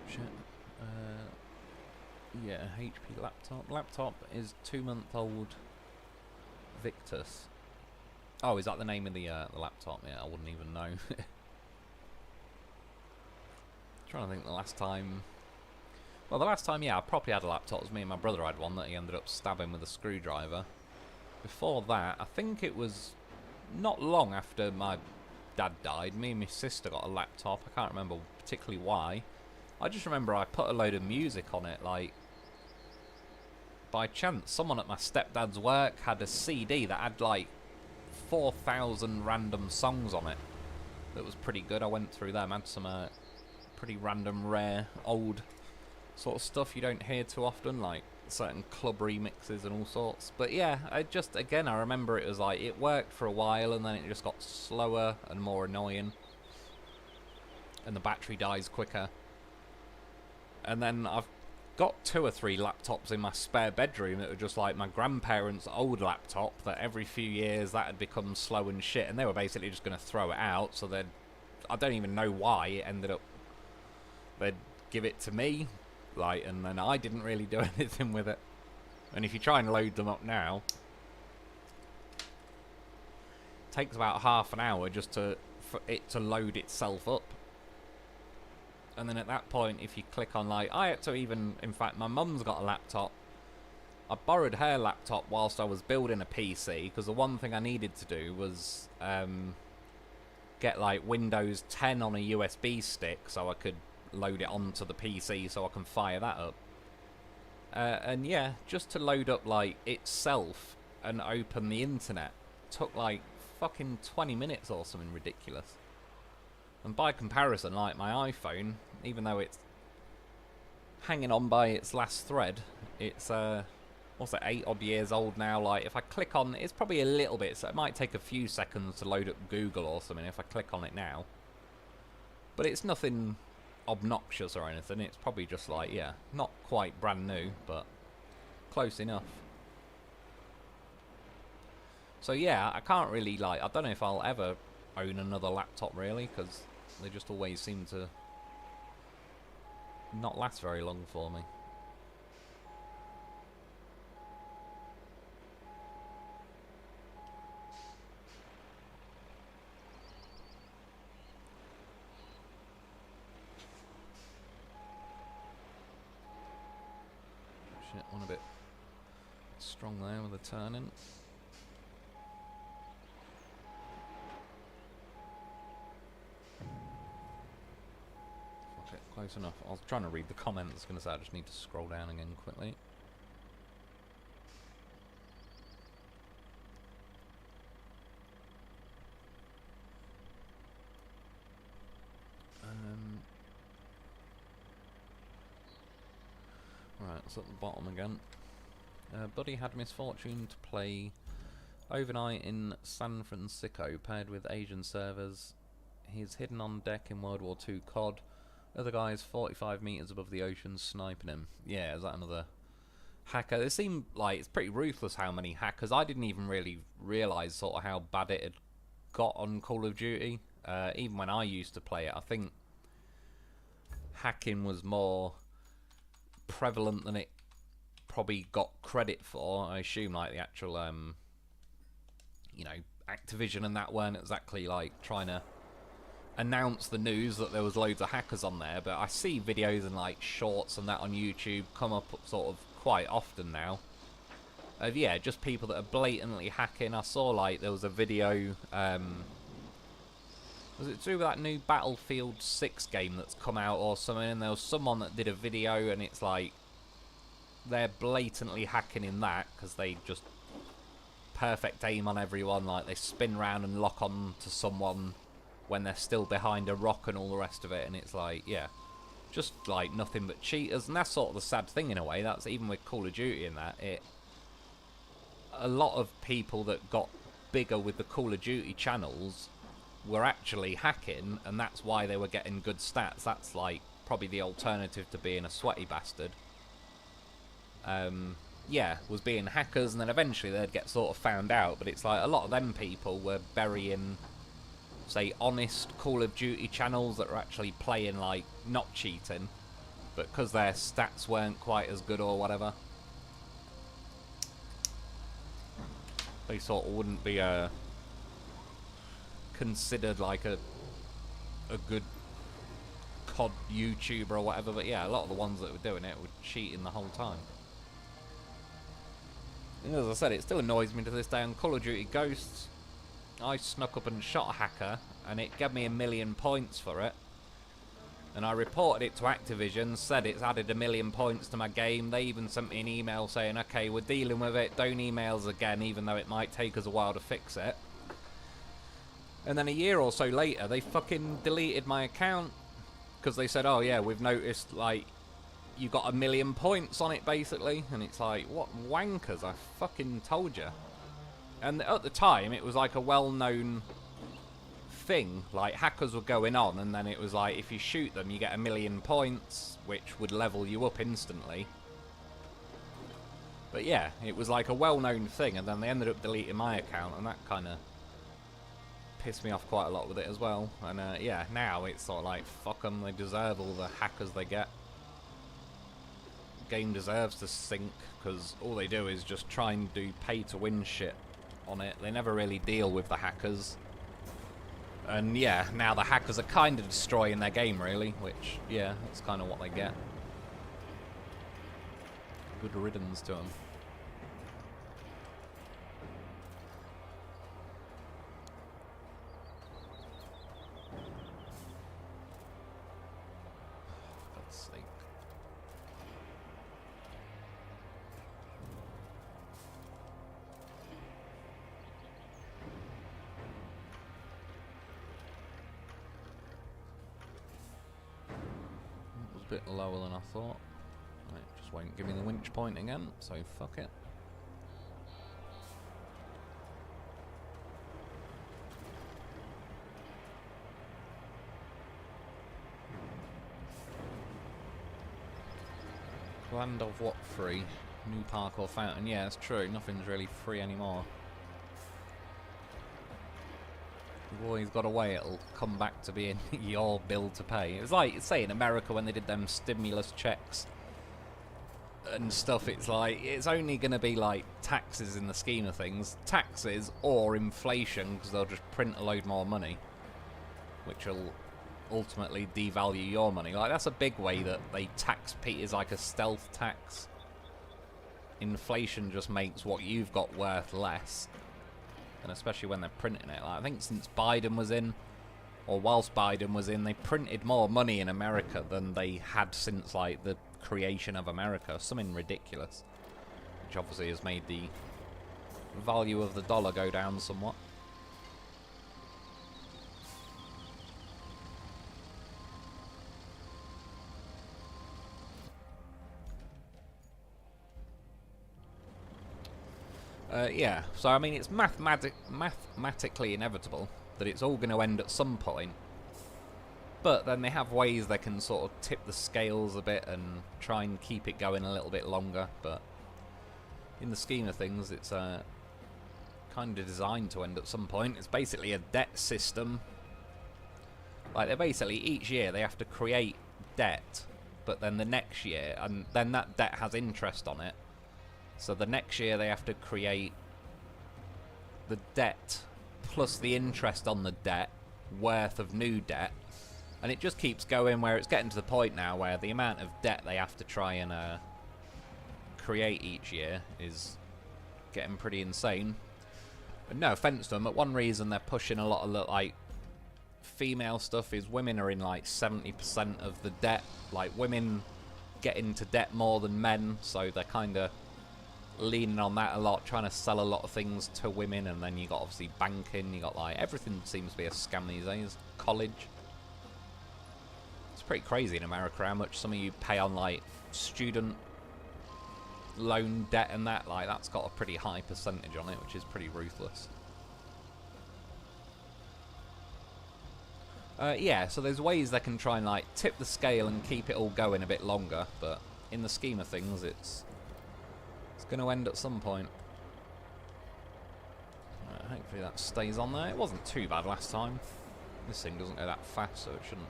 Shit. Yeah, HP laptop. Laptop is 2-month-old Victus. Oh, is that the name of the laptop? Yeah, I wouldn't even know. Trying to think the last time. Well, the last time, yeah, I properly had a laptop was me and my brother had one that he ended up stabbing with a screwdriver. Before that, I think it was not long after my dad died, me and my sister got a laptop. I can't remember particularly why. I just remember I put a load of music on it, like, by chance, someone at my stepdad's work had a CD that had, like, 4,000 random songs on it. That was pretty good. I went through them, had some pretty random, rare, old sort of stuff you don't hear too often, like certain club remixes and all sorts. But yeah, I just, again, I remember it was like, it worked for a while and then it just got slower and more annoying. And the battery dies quicker. And then I've got 2 or 3 laptops in my spare bedroom that were just like my grandparents' old laptop, that every few years that had become slow and shit, and they were basically just going to throw it out, so they'd, I don't even know why it ended up, they'd give it to me, like, and then I didn't really do anything with it. And if you try and load them up now, it takes about half an hour just for it to load itself up. And then at that point, if you click on, like, I had to even, in fact, my mum's got a laptop. I borrowed her laptop whilst I was building a PC, because the one thing I needed to do was get, like, Windows 10 on a USB stick so I could load it onto the PC so I can fire that up. And yeah, just to load up, like, itself and open the internet took, like, fucking 20 minutes or something ridiculous. And by comparison, like, my iPhone, even though it's hanging on by its last thread, it's, what's it, 8 odd years old now. Like, if I click on, it's probably a little bit, so it might take a few seconds to load up Google or something if I click on it now. But it's nothing obnoxious or anything. It's probably just like, yeah, not quite brand new, but close enough. So yeah, I can't really, like, I don't know if I'll ever own another laptop really, because they just always seem to not last very long for me. Shit, one a bit strong there with the turning. Close enough. I was trying to read the comments. I was going to say I just need to scroll down again quickly. Right, it's at the bottom again. Buddy had misfortune to play overnight in San Francisco, paired with Asian servers. He's hidden on deck in World War II COD. Other guys 45 meters above the ocean sniping him. Yeah, is that another hacker. It seemed like it's pretty ruthless how many hackers. I didn't even really realise sort of how bad it had got on Call of Duty. Even when I used to play it, I think hacking was more prevalent than it probably got credit for. I assume like the actual, you know, Activision and that weren't exactly like trying to announce the news that there was loads of hackers on there, but I see videos and like shorts and that on YouTube come up sort of quite often now of, yeah, just people that are blatantly hacking. I saw like there was a video, was it to do with that new Battlefield 6 game that's come out or something, and there was someone that did a video and it's like they're blatantly hacking in that because they just perfect aim on everyone, like they spin round and lock on to someone when they're still behind a rock and all the rest of it, and it's like, yeah, just like nothing but cheaters. And that's sort of the sad thing in a way. That's even with Call of Duty and that, a lot of people that got bigger with the Call of Duty channels were actually hacking, and that's why they were getting good stats. That's like probably the alternative to being a sweaty bastard. Yeah, was being hackers, and then eventually they'd get sort of found out. But it's like a lot of them people were burying, say, honest Call of Duty channels that are actually playing, like, not cheating, but because their stats weren't quite as good or whatever, they sort of wouldn't be considered like a good COD YouTuber or whatever. But yeah, a lot of the ones that were doing it were cheating the whole time. And as I said, it still annoys me to this day. On Call of Duty Ghosts, I snuck up and shot a hacker, and it gave me 1 million points for it. And I reported it to Activision, said it's added 1 million points to my game. They even sent me an email saying, okay, we're dealing with it, don't email us again, even though it might take us a while to fix it. And then a year or so later, they fucking deleted my account, because they said, oh yeah, we've noticed, like, you got 1 million points on it, basically. And it's like, what wankers, I fucking told you. And at the time, it was like a well-known thing. Like, hackers were going on, and then it was like, if you shoot them, you get 1 million points, which would level you up instantly. But yeah, it was like a well-known thing, and then they ended up deleting my account, and that kind of pissed me off quite a lot with it as well. And yeah, now it's sort of like, fuck them, they deserve all the hackers they get. Game deserves to sink, because all they do is just try and do pay-to-win shit on it. They never really deal with the hackers. And yeah, now the hackers are kind of destroying their game, really, which, yeah, that's kind of what they get. Good riddance to them. For God's sake. Bit lower than I thought. Right, just won't give me the winch point again, so fuck it. Land of what free? New park or fountain? Yeah, it's true. Nothing's really free anymore. You've always got a way it'll come back to being your bill to pay. It's like, say, in America when they did them stimulus checks and stuff, it's like, it's only going to be like taxes in the scheme of things. Taxes or inflation, because they'll just print a load more money, which will ultimately devalue your money. Like, that's a big way that they tax Peters, like a stealth tax. Inflation just makes what you've got worth less. And especially when they're printing it. Like, I think since Biden was in, or whilst Biden was in, they printed more money in America than they had since, like, the creation of America. Something ridiculous. Which obviously has made the value of the dollar go down somewhat. Yeah, so I mean, it's mathematically inevitable that it's all going to end at some point. But then they have ways they can sort of tip the scales a bit and try and keep it going a little bit longer. But in the scheme of things, it's kind of designed to end at some point. It's basically a debt system. Like, they're basically, each year they have to create debt, but then the next year, and then that debt has interest on it. So the next year they have to create the debt plus the interest on the debt worth of new debt. And it just keeps going, where it's getting to the point now where the amount of debt they have to try and create each year is getting pretty insane. And no offense to them, but one reason they're pushing a lot of like female stuff is women are in like 70% of the debt. Like, women get into debt more than men, so they're kind of leaning on that a lot, trying to sell a lot of things to women. And then you got obviously banking, you got like everything seems to be a scam these days. College. It's pretty crazy in America how much some of you pay on like student loan debt and that. Like, that's got a pretty high percentage on it, which is pretty ruthless. Yeah, so there's ways they can try and like tip the scale and keep it all going a bit longer, but in the scheme of things, it's going to end at some point. Hopefully that stays on there. It wasn't too bad last time. This thing doesn't go that fast, so it shouldn't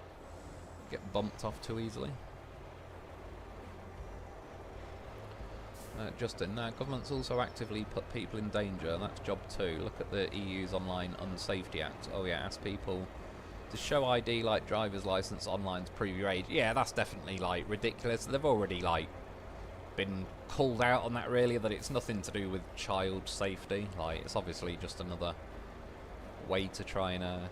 get bumped off too easily. Justin, governments also actively put people in danger. That's job 2. Look at the EU's Online Unsafety Act. Oh yeah, ask people to show ID like driver's license online to prove your age. Yeah, that's definitely like ridiculous. They've already like been called out on that, really, that it's nothing to do with child safety. Like, it's obviously just another way to try and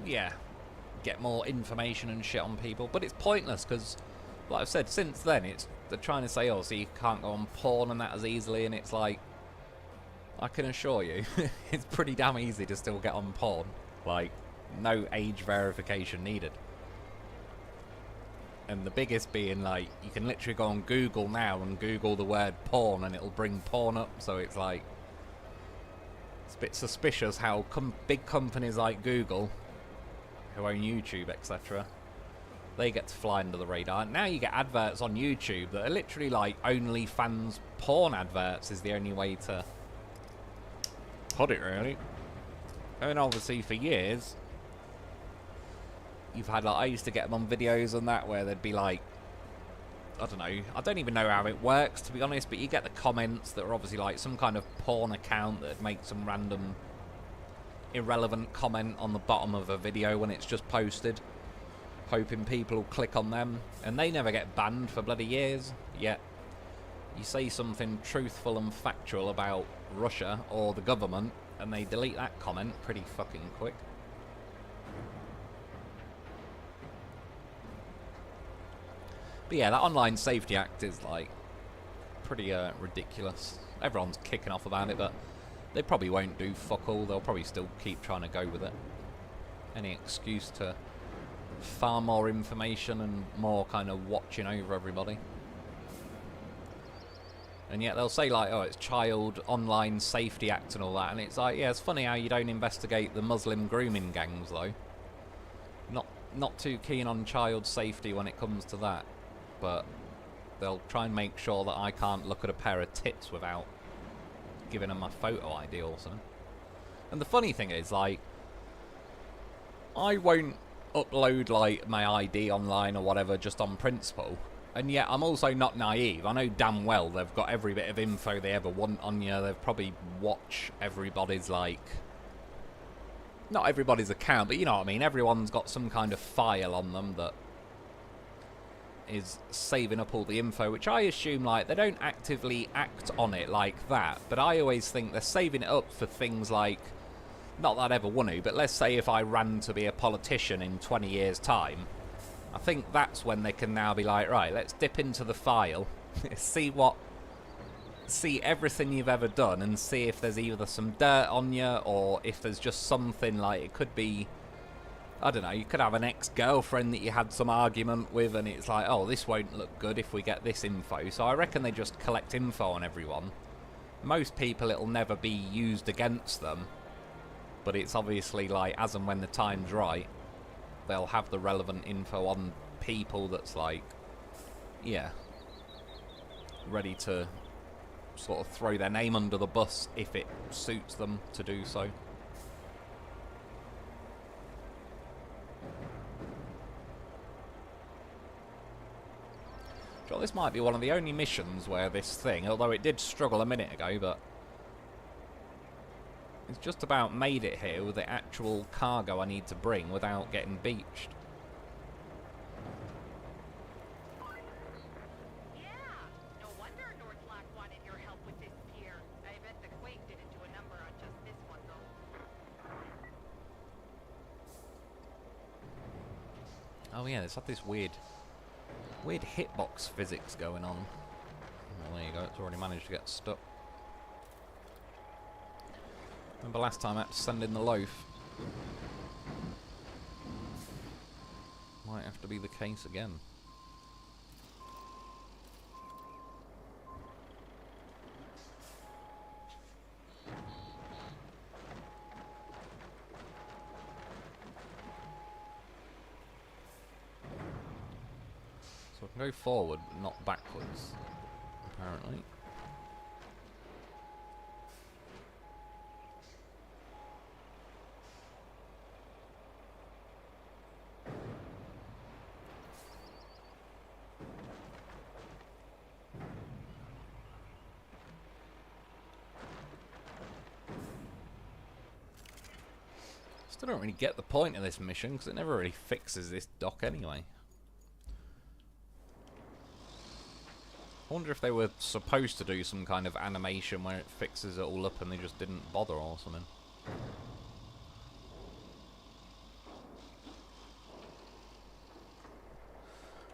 yeah, get more information and shit on people. But it's pointless, because like I've said, since then they're trying to say, oh, so you can't go on porn and that as easily, and it's like, I can assure you it's pretty damn easy to still get on porn. Like, no age verification needed. And the biggest being, like, you can literally go on Google now and Google the word porn and it'll bring porn up. So it's like, it's a bit suspicious how big companies like Google, who own YouTube, etc., they get to fly under the radar. Now you get adverts on YouTube that are literally like OnlyFans porn adverts is the only way to put it, really. And obviously for years you've had, like, I used to get them on videos and that where they'd be like, I don't know, I don't even know how it works, to be honest, but you get the comments that are obviously like some kind of porn account that'd make some random irrelevant comment on the bottom of a video when it's just posted, hoping people will click on them, and they never get banned for bloody years. Yet you say something truthful and factual about Russia or the government and they delete that comment pretty fucking quick. But yeah, that Online Safety Act is like pretty ridiculous. Everyone's kicking off about it, but they probably won't do fuck all. They'll probably still keep trying to go with it. Any excuse to far more information and more kind of watching over everybody. And yet they'll say like, oh, it's Child Online Safety Act and all that, and it's like, yeah, it's funny how you don't investigate the Muslim grooming gangs though. Not too keen on child safety when it comes to that, but they'll try and make sure that I can't look at a pair of tits without giving them my photo ID or something. And the funny thing is, like, I won't upload like my ID online or whatever just on principle, and yet I'm also not naive. I know damn well they've got every bit of info they ever want on you. They've probably watched everybody's, like, not everybody's account, but you know what I mean, everyone's got some kind of file on them that is saving up all the info, which I assume, like, they don't actively act on it like that, but I always think they're saving it up for things like, not that I'd ever want to, but let's say if I ran to be a politician in 20 years time, I think that's when they can now be like, right, let's dip into the file, see everything you've ever done, and see if there's either some dirt on you, or if there's just something, like, it could be, I don't know, you could have an ex-girlfriend that you had some argument with, and it's like, oh, this won't look good if we get this info. So I reckon they just collect info on everyone. Most people, it'll never be used against them, but it's obviously like, as and when the time's right, they'll have the relevant info on people that's like, yeah, ready to sort of throw their name under the bus if it suits them to do so. Sure, this might be one of the only missions where this thing, although it did struggle a minute ago, but it's just about made it here with the actual cargo I need to bring without getting beached. Yeah, no wonder Northlock wanted your help with this pier. I bet the quake didn't do a number on just this one, though. Oh yeah, it's had this weird hitbox physics going on. Well, there you go, it's already managed to get stuck. Remember last time I had to send in the loaf? Might have to be the case again. So I can go forward, but not backwards, apparently. Still don't really get the point of this mission because it never really fixes this dock anyway. I wonder if they were supposed to do some kind of animation where it fixes it all up and they just didn't bother or something.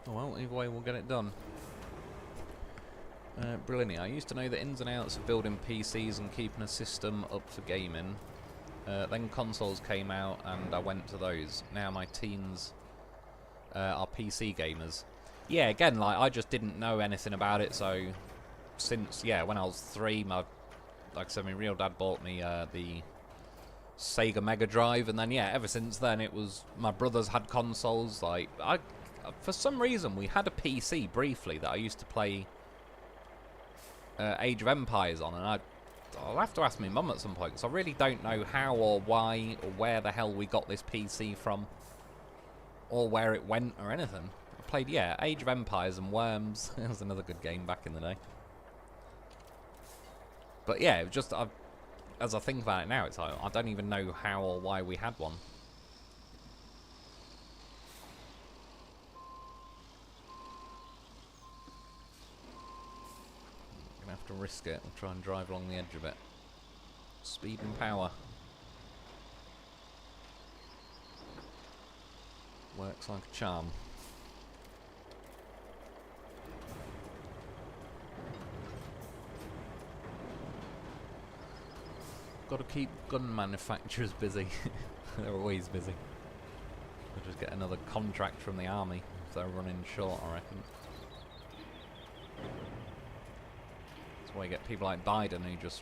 Oh well, either way we'll get it done. Brilliant. I used to know the ins and outs of building PCs and keeping a system up for gaming. Then consoles came out and I went to those. Now my teens are PC gamers. Yeah, again, like, I just didn't know anything about it, so since, yeah, when I was 3, like I said, my real dad bought me the Sega Mega Drive, and then, yeah, ever since then, it was, my brothers had consoles, like, for some reason, we had a PC, briefly, that I used to play Age of Empires on, and I'll have to ask my mum at some point, because I really don't know how or why or where the hell we got this PC from, or where it went or anything. Played, yeah, Age of Empires and Worms. It was another good game back in the day. But yeah, it was just, as I think about it now, it's like, I don't even know how or why we had one. I'm gonna have to risk it. I'll try and drive along the edge of it. Speed and power. Works like a charm. Got to keep gun manufacturers busy. They're always busy. We'll just get another contract from the army if they're running short, I reckon. That's why you get people like Biden who just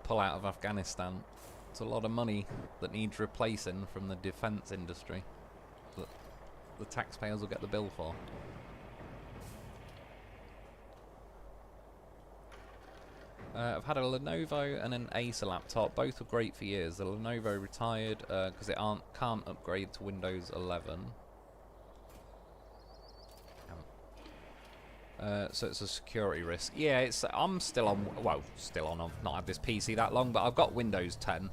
pull out of Afghanistan. It's a lot of money that needs replacing from the defence industry that the taxpayers will get the bill for. I've had a Lenovo and an Acer laptop. Both were great for years. The Lenovo retired because it can't upgrade to Windows 11. So it's a security risk. Yeah, I'm still on. Well, still on. I've not had this PC that long, but I've got Windows 10,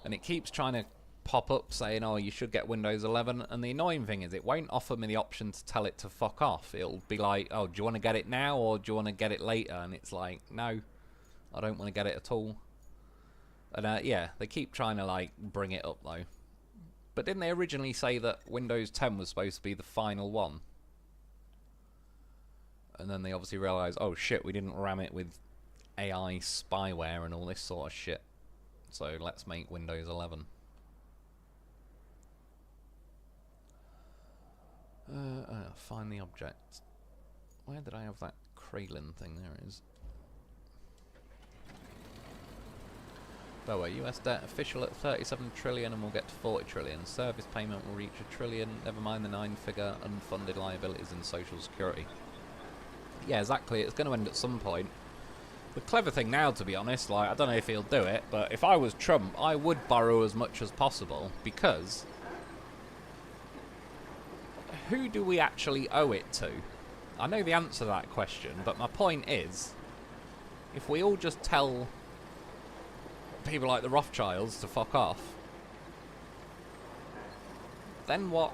and it keeps trying to pop up saying, "Oh, you should get Windows 11." And the annoying thing is, it won't offer me the option to tell it to fuck off. It'll be like, "Oh, do you want to get it now or do you want to get it later?" And it's like, no. I don't want to get it at all. And yeah, they keep trying to like bring it up though. But didn't they originally say that Windows 10 was supposed to be the final one? And then they obviously realised, oh shit, we didn't ram it with AI spyware and all this sort of shit. So let's make Windows 11. Find the object. Where did I have that Kralin thing? There it is. Lower US debt official at 37 trillion and we'll get to 40 trillion. Service payment will reach $1 trillion. Never mind the 9-figure unfunded liabilities in Social Security. Yeah, exactly. It's going to end at some point. The clever thing now, to be honest, like, I don't know if he'll do it, but if I was Trump, I would borrow as much as possible, because who do we actually owe it to? I know the answer to that question, but my point is, if we all just tell people like the Rothschilds to fuck off, then what?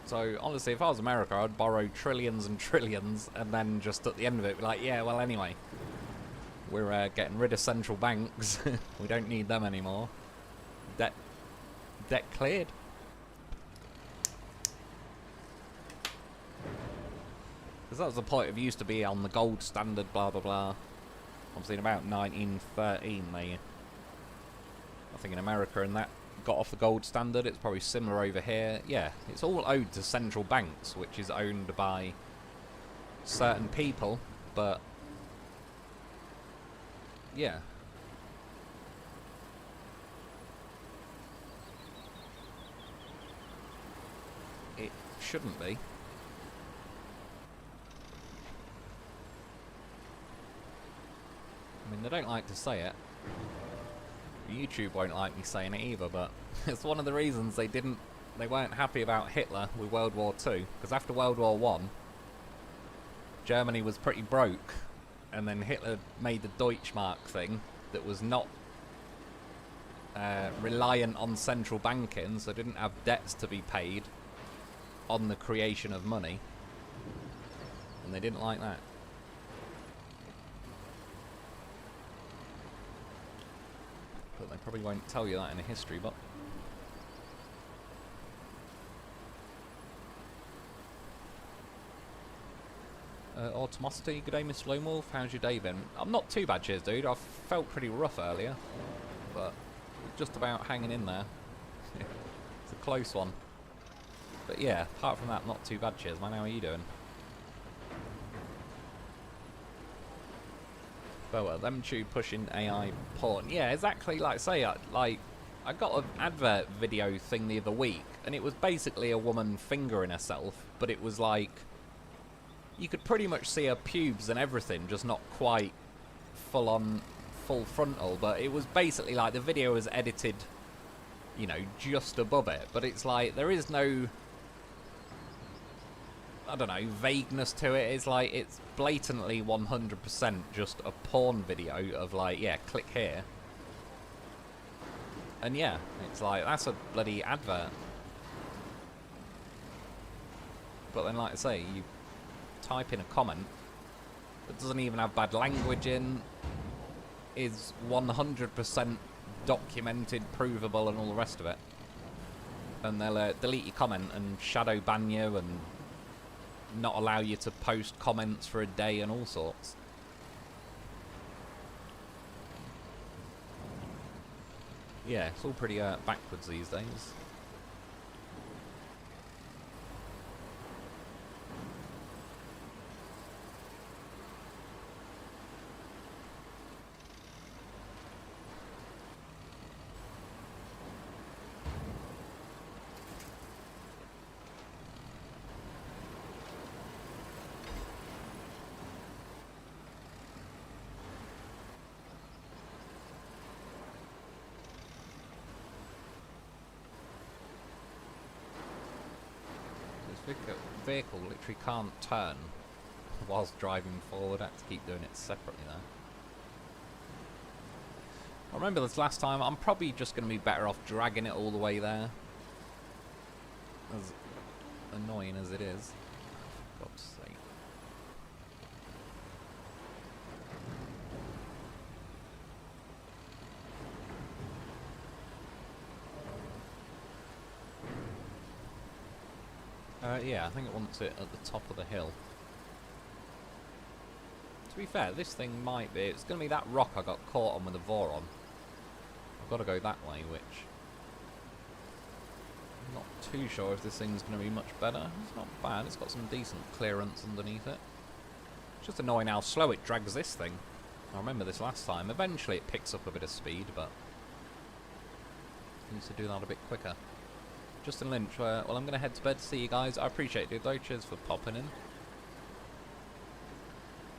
So, honestly, if I was America, I'd borrow trillions and trillions, and then just at the end of it be like, yeah, well, anyway, we're getting rid of central banks. We don't need them anymore. Debt cleared. Because that was the point. It used to be on the gold standard, blah, blah, blah. Obviously, in about 1913, I think in America, and that got off the gold standard. It's probably similar over here. Yeah, it's all owed to central banks, which is owned by certain people, but yeah. It shouldn't be. I mean, they don't like to say it. YouTube won't like me saying it either, but it's one of the reasons they weren't happy about Hitler with World War II, because after World War I, Germany was pretty broke, and then Hitler made the Deutschmark thing that was not reliant on central banking, so didn't have debts to be paid on the creation of money, and they didn't like that. But they probably won't tell you that in a history book. Automosity, good day, Mr. Lone Wolf. How's your day been? I'm not too bad, cheers, dude. I felt pretty rough earlier, but just about hanging in there. It's a close one. But yeah, apart from that, not too bad, cheers, man. How are you doing? Well, them two pushing AI porn. Yeah, exactly. Like I say, I got an advert video thing the other week, and it was basically a woman fingering herself, but it was like, you could pretty much see her pubes and everything, just not quite full frontal, but it was basically like the video was edited, you know, just above it, but it's like, there is no, I don't know, vagueness to it. It's like, it's blatantly 100% just a porn video of like, yeah, click here. And yeah, it's like, that's a bloody advert. But then, like I say, you type in a comment that doesn't even have bad language in, is 100% documented, provable, and all the rest of it. And they'll delete your comment and shadow ban you and not allow you to post comments for a day and all sorts. Yeah, it's all pretty backwards these days. Vehicle literally can't turn whilst driving forward. I have to keep doing it separately there. I remember this last time. I'm probably just going to be better off dragging it all the way there, as annoying as it is, for God's sake. Yeah, I think it wants it at the top of the hill. To be fair, this thing might be... It's going to be that rock I got caught on with the Vor on. I've got to go that way, which... I'm not too sure if this thing's going to be much better. It's not bad. It's got some decent clearance underneath it. It's just annoying how slow it drags this thing. I remember this last time. Eventually it picks up a bit of speed, but... it needs to do that a bit quicker. Justin Lynch, well, I'm going to head to bed to see you guys. I appreciate it, though. Cheers for popping in.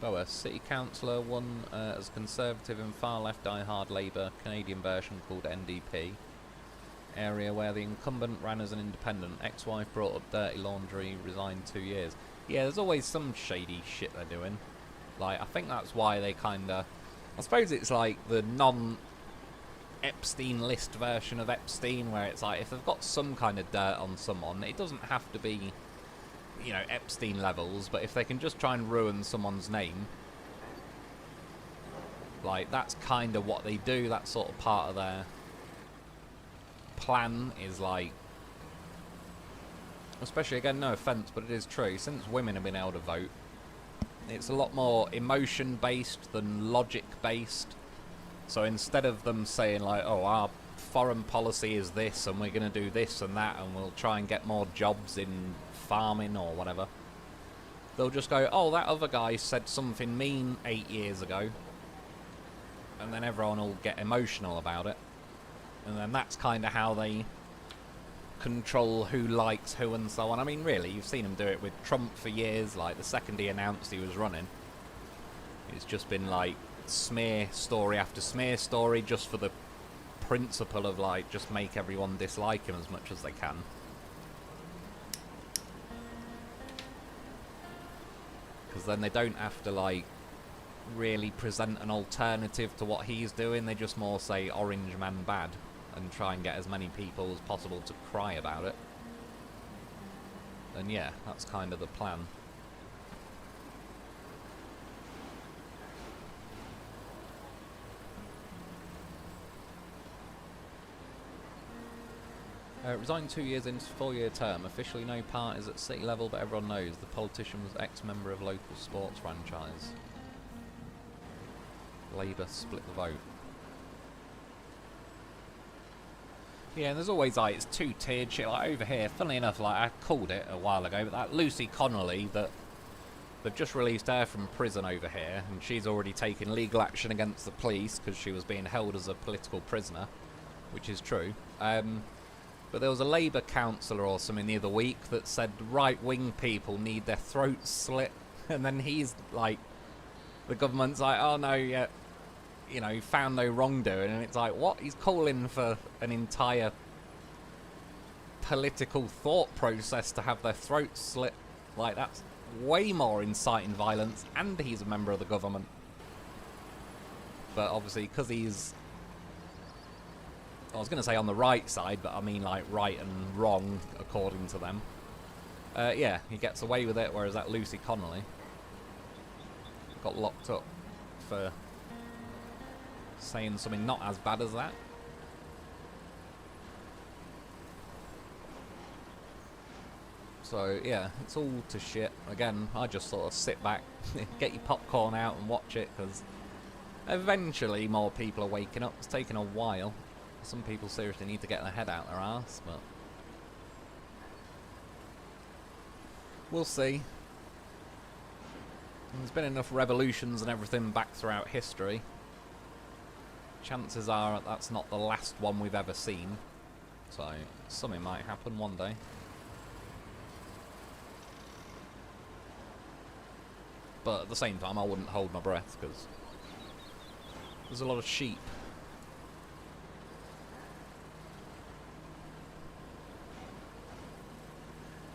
Oh, a city councillor, one as Conservative and far-left die-hard Labour, Canadian version called NDP. Area where the incumbent ran as an independent. Ex-wife brought up dirty laundry, resigned 2 years. Yeah, there's always some shady shit they're doing. Like, I think that's why they kinda... I suppose it's like the non-Epstein list version of Epstein, where it's like, if they've got some kind of dirt on someone, it doesn't have to be, you know, Epstein levels, but if they can just try and ruin someone's name, like, that's kind of what they do. That's sort of part of their plan, is like, especially, again, no offence, but it is true, since women have been able to vote, it's a lot more emotion based than logic based. So instead of them saying like, oh, our foreign policy is this and we're going to do this and that and we'll try and get more jobs in farming or whatever, they'll just go, oh, that other guy said something mean 8 years ago, and then everyone will get emotional about it. And then that's kind of how they control who likes who and so on. I mean, really, you've seen them do it with Trump for years. Like, the second he announced he was running, it's just been like smear story after smear story, just for the principle of like, just make everyone dislike him as much as they can. Because then they don't have to like really present an alternative to what he's doing. They just more say orange man bad and try and get as many people as possible to cry about it. And yeah, that's kind of the plan. Resigned 2 years into 4-year term. Officially no parties at city level, but everyone knows the politician was ex-member of local sports franchise. Labour split the vote. Yeah, and there's always like, it's two-tiered shit. Like over here, funnily enough, like I called it a while ago, but that Lucy Connolly, that they've just released her from prison over here, and she's already taken legal action against the police because she was being held as a political prisoner, which is true. But there was a Labour councillor or something the other week that said right-wing people need their throats slit, and then he's like, the government's like, oh no, yeah, you know, found no wrongdoing, and it's like, what? He's calling for an entire political thought process to have their throats slit. Like, that's way more inciting violence, and he's a member of the government. But obviously, because he's, I was going to say on the right side, but I mean like right and wrong according to them. Yeah, he gets away with it, whereas that Lucy Connolly got locked up for saying something not as bad as that. So yeah, it's all to shit. Again, I just sort of sit back, get your popcorn out and watch it, because eventually more people are waking up. It's taken a while. Some people seriously need to get their head out their arse, but we'll see. There's been enough revolutions and everything back throughout history. Chances are that's not the last one we've ever seen. So, something might happen one day. But at the same time, I wouldn't hold my breath, because there's a lot of sheep.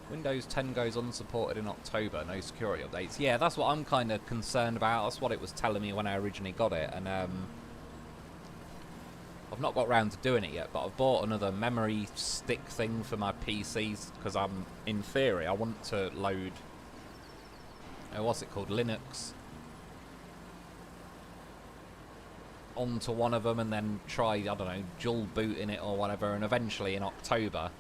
Windows 10 goes unsupported in October, no security updates. Yeah, that's what I'm kind of concerned about. That's what it was telling me when I originally got it, and I've not got around to doing it yet, but I've bought another memory stick thing for my PCs, because in theory, I want to load, what's it called, Linux, onto one of them, and then try, I don't know, dual booting it or whatever, and eventually in October,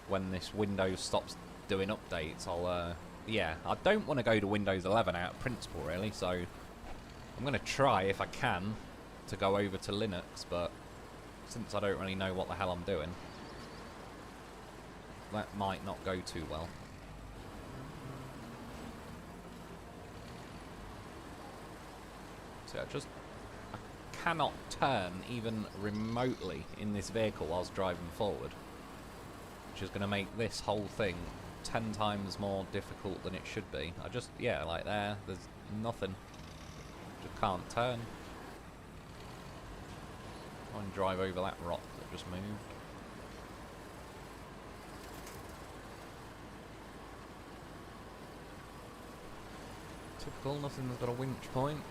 when this Windows stops doing updates, I'll, yeah, I don't want to go to Windows 11 out of principle, really, so I'm going to try, if I can, to go over to Linux, but since I don't really know what the hell I'm doing, that might not go too well. So I cannot turn even remotely in this vehicle whilst driving forward. which is going to make this whole thing 10 times more difficult than it should be. I just, yeah, like there's nothing. Just can't turn. Try and drive over that rock that just moved. Typical, nothing's got a winch point.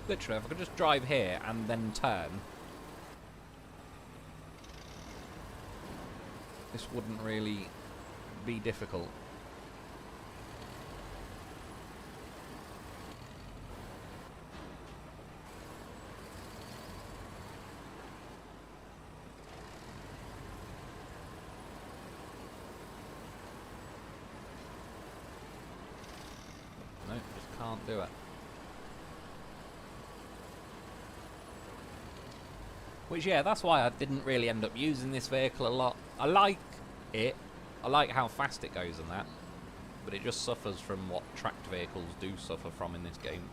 Literally, if I could just drive here and then turn, this wouldn't really be difficult. No, just can't do it. Which, yeah, that's why I didn't really end up using this vehicle a lot. I like it. I like how fast it goes and that. But it just suffers from what tracked vehicles do suffer from in this game.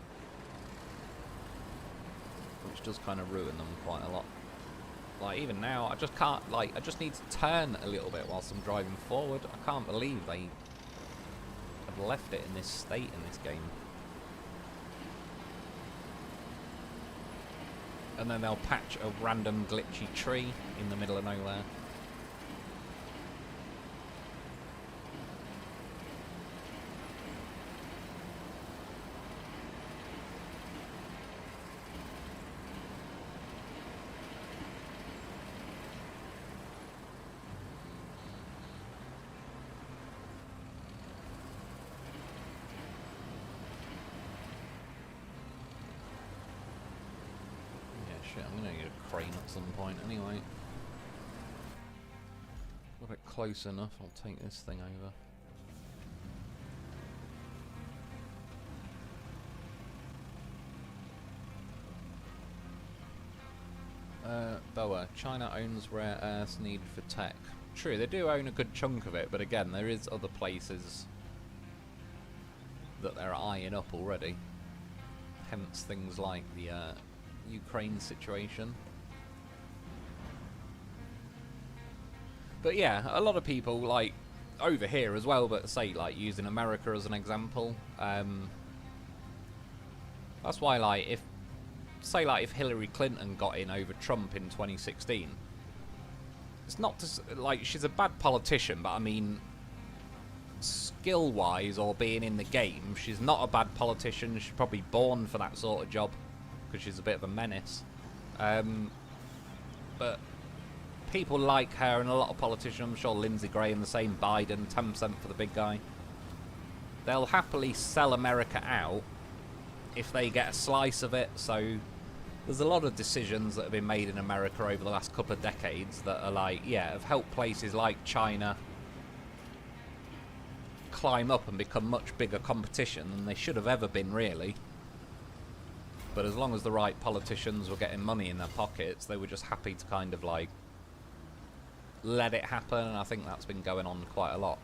Which does kind of ruin them quite a lot. Like, even now, I just can't, like, I just need to turn a little bit whilst I'm driving forward. I can't believe they have left it in this state in this game. And then they'll patch a random glitchy tree in the middle of nowhere. Shit, I'm gonna need a crane at some point anyway. Got it close enough, I'll take this thing over. Boa, China owns rare earths needed for tech. True, they do own a good chunk of it, but again, there is other places that they're eyeing up already. Hence things like the Ukraine situation. But yeah, a lot of people, like, over here as well, but say, like, using America as an example, that's why, like, if Hillary Clinton got in over Trump in 2016, it's not just, like, she's a bad politician, but I mean, skill-wise or being in the game, she's not a bad politician. She's probably born for that sort of job, because she's a bit of a menace. But people like her, and a lot of politicians, I'm sure Lindsey Graham, the same, Biden, 10% for the big guy. They'll happily sell America out if they get a slice of it. So there's a lot of decisions that have been made in America over the last couple of decades that are like, yeah, have helped places like China climb up and become much bigger competition than they should have ever been, really. But as long as the right politicians were getting money in their pockets, they were just happy to kind of, like, let it happen, and I think that's been going on quite a lot.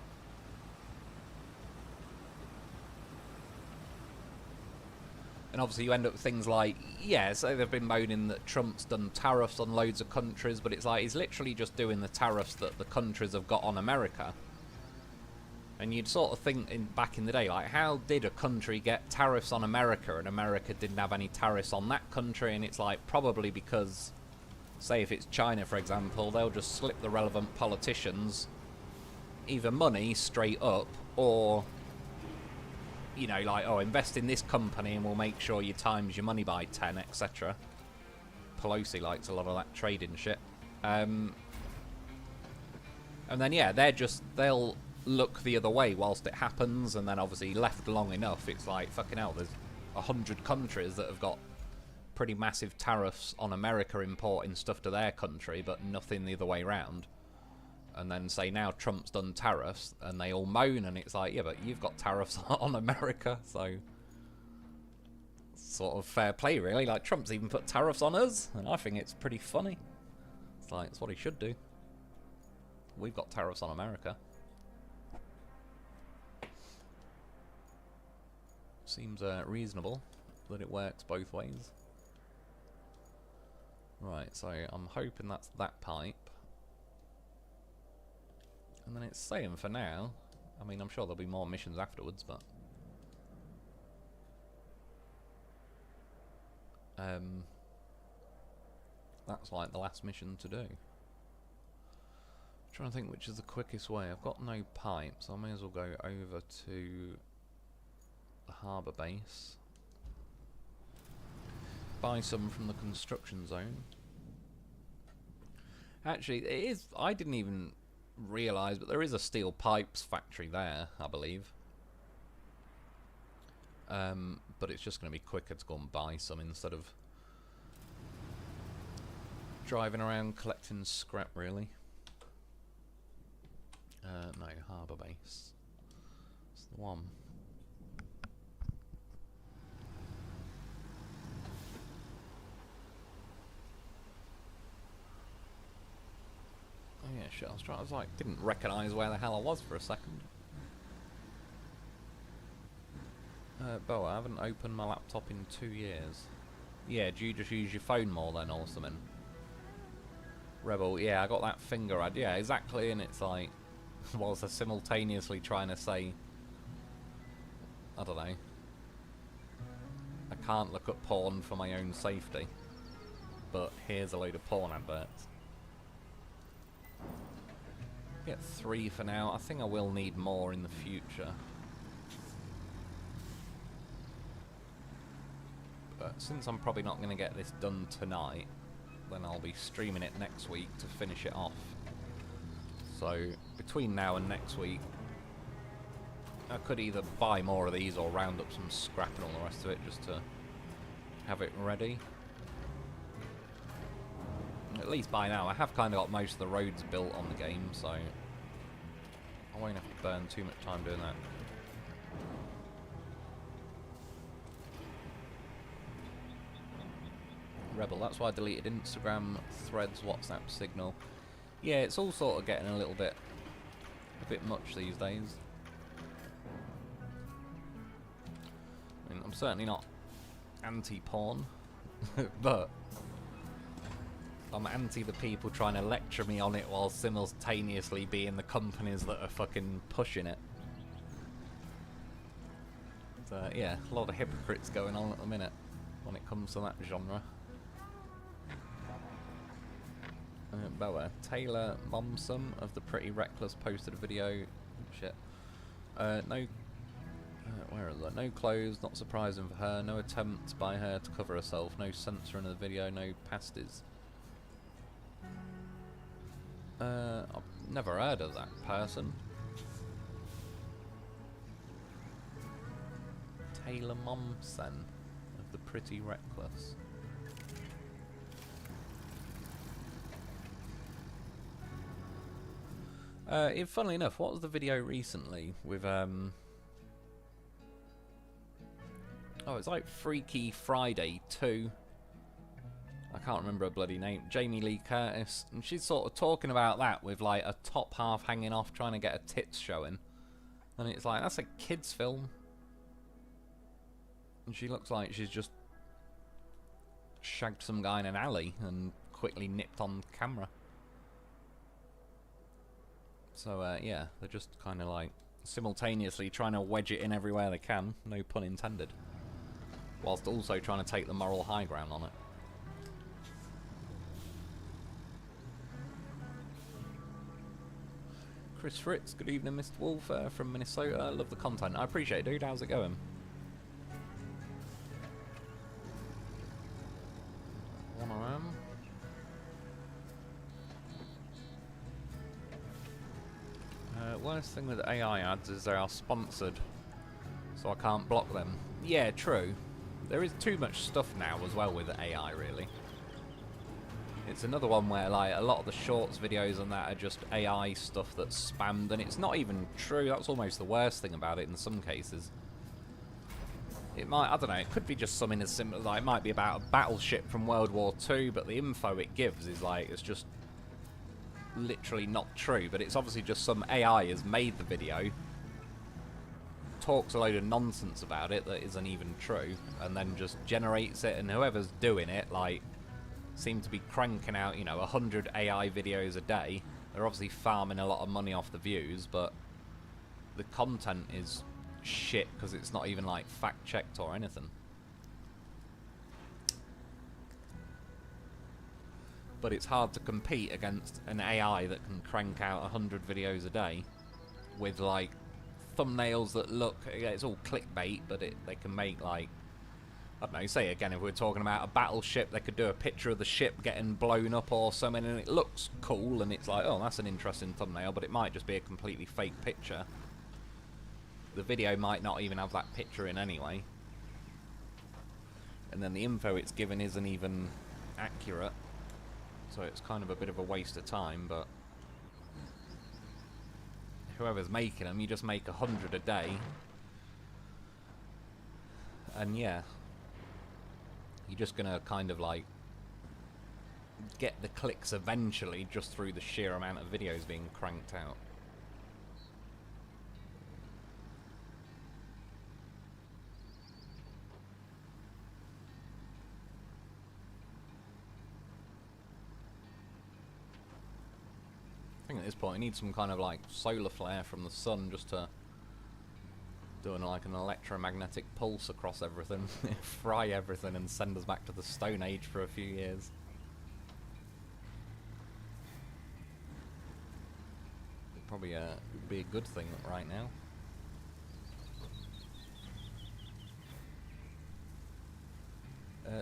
And obviously you end up with things like, yeah, so they've been moaning that Trump's done tariffs on loads of countries, but it's like, he's literally just doing the tariffs that the countries have got on America. And you'd sort of think back in the day, like, how did a country get tariffs on America and America didn't have any tariffs on that country? And it's like, probably because, say if it's China, for example, they'll just slip the relevant politicians either money straight up, or, you know, like, oh, invest in this company and we'll make sure you times your money by 10, etc. Pelosi likes a lot of that trading shit. And then, yeah, they'll look the other way whilst it happens, and then obviously left long enough, it's like, fucking hell, there's 100 countries that have got pretty massive tariffs on America importing stuff to their country, but nothing the other way round. And then say now Trump's done tariffs, and they all moan, and it's like, yeah, but you've got tariffs on America, so sort of fair play, really. Like, Trump's even put tariffs on us, and I think it's pretty funny. It's like, it's what he should do. We've got tariffs on America. Seems reasonable that it works both ways. Right, so I'm hoping that's that pipe. And then it's saying for now, I mean, I'm sure there'll be more missions afterwards, but... that's like the last mission to do. Trying to think which is the quickest way. I've got no pipe, so I may as well go over to the harbour base. Buy some from the construction zone. Actually, it is... I didn't even realise, but there is a steel pipes factory there, I believe. But it's just going to be quicker to go and buy some instead of driving around collecting scrap, really. No, harbour base. It's the one. Oh yeah, shit, I was like, didn't recognise where the hell I was for a second. Bo, I haven't opened my laptop in 2 years. Yeah, do you just use your phone more then or something? Rebel, yeah, I got that finger ad. Yeah, exactly, and it's like, whilst they're simultaneously trying to say, I don't know, I can't look at porn for my own safety, but here's a load of porn adverts. Get 3 for now. I think I will need more in the future. But since I'm probably not going to get this done tonight, then I'll be streaming it next week to finish it off. So, between now and next week, I could either buy more of these or round up some scrap and all the rest of it just to have it ready. At least by now, I have kind of got most of the roads built on the game, so I won't have to burn too much time doing that. Rebel, that's why I deleted Instagram, Threads, WhatsApp, Signal. Yeah, it's all sort of getting a bit much these days. I mean, I'm certainly not anti-porn, but I'm anti the people trying to lecture me on it while simultaneously being the companies that are fucking pushing it. So, yeah, a lot of hypocrites going on at the minute when it comes to that genre. Boa, Taylor Momsum of the Pretty Reckless posted a video. Shit. No. Where is that? No clothes, not surprising for her. No attempt by her to cover herself. No censoring of the video. No pasties. I've never heard of that person. Taylor Momsen of the Pretty Reckless. Funnily enough, what was the video recently with oh, it's like Freaky Friday 2. I can't remember her bloody name. Jamie Lee Curtis, and she's sort of talking about that with like a top half hanging off, trying to get her tits showing, and it's like, that's a kids film, and she looks like she's just shagged some guy in an alley and quickly nipped on camera. So, yeah, they're just kind of like simultaneously trying to wedge it in everywhere they can, no pun intended, whilst also trying to take the moral high ground on it. Chris Fritz, good evening, Mr. Wolf from Minnesota. Love the content. I appreciate it, dude. How's it going? One of them. Worst thing with AI ads is they are sponsored, so I can't block them. Yeah, true. There is too much stuff now as well with AI, really. It's another one where like a lot of the shorts videos and that are just AI stuff that's spammed, and it's not even true. That's almost the worst thing about it in some cases. It might, I don't know, it could be just something as simple, like it might be about a battleship from World War II, but the info it gives is like, it's just literally not true, but it's obviously just some AI has made the video, talks a load of nonsense about it that isn't even true, and then just generates it, and whoever's doing it, like, seem to be cranking out, you know, 100 AI videos a day. They're obviously farming a lot of money off the views, but the content is shit because it's not even like fact checked or anything. But it's hard to compete against an AI that can crank out 100 videos a day with like thumbnails that look, it's all clickbait, but they can make like, I don't know, say again, if we're talking about a battleship, they could do a picture of the ship getting blown up or something, and it looks cool, and it's like, oh, that's an interesting thumbnail, but it might just be a completely fake picture. The video might not even have that picture in anyway. And then the info it's given isn't even accurate. So it's kind of a bit of a waste of time, but whoever's making them, you just make 100 a day. And yeah, you're just gonna kind of like get the clicks eventually just through the sheer amount of videos being cranked out. I think at this point I need some kind of like solar flare from the sun just to do like an electromagnetic pulse across everything, fry everything and send us back to the Stone Age for a few years. Probably be a good thing right now.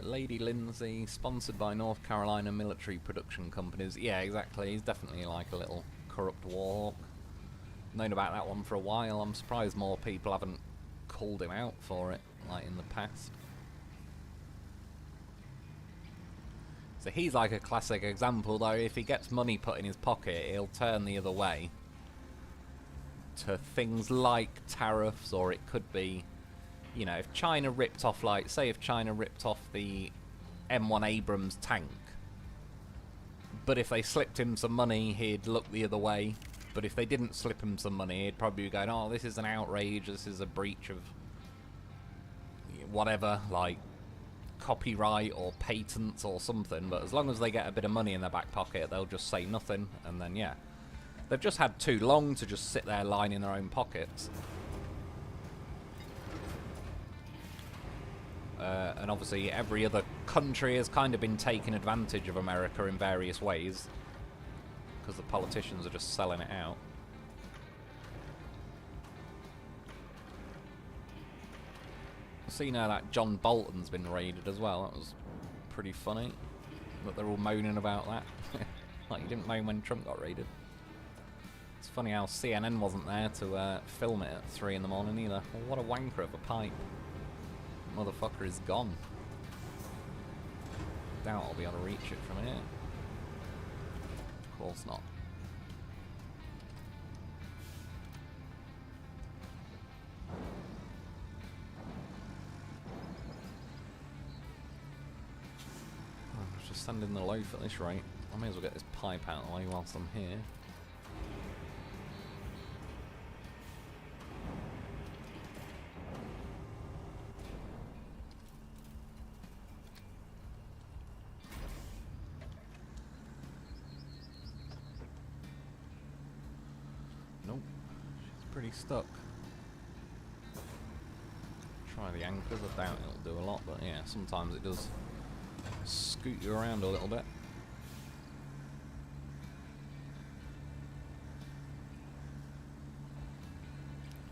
Lady Lindsay, sponsored by North Carolina military production companies. Yeah, exactly. He's definitely like a little corrupt warhawk. Known about that one for a while. I'm surprised more people haven't called him out for it, like in the past. So he's like a classic example, though. If he gets money put in his pocket, he'll turn the other way to things like tariffs, or it could be, you know, if China ripped off, like, say if China ripped off the M1 Abrams tank, but if they slipped him some money, he'd look the other way. But if they didn't slip him some money, he'd probably be going, oh, this is an outrage, this is a breach of whatever, like copyright or patents or something. But as long as they get a bit of money in their back pocket, they'll just say nothing, and then, yeah. They've just had too long to just sit there lining their own pockets. And obviously every other country has kind of been taking advantage of America in various ways, because the politicians are just selling it out. See now that John Bolton's been raided as well. That was pretty funny, but they're all moaning about that. Like, you didn't moan when Trump got raided. It's funny how CNN wasn't there to film it at 3 in the morning either. Well, what a wanker of a pipe. Motherfucker is gone. Doubt I'll be able to reach it from here. Of course not. Oh, I'm just sending the loaf at this rate. I may as well get this pipe out of the way whilst I'm here. Pretty stuck. Try the anchors, I doubt it'll do a lot, but yeah, sometimes it does scoot you around a little bit.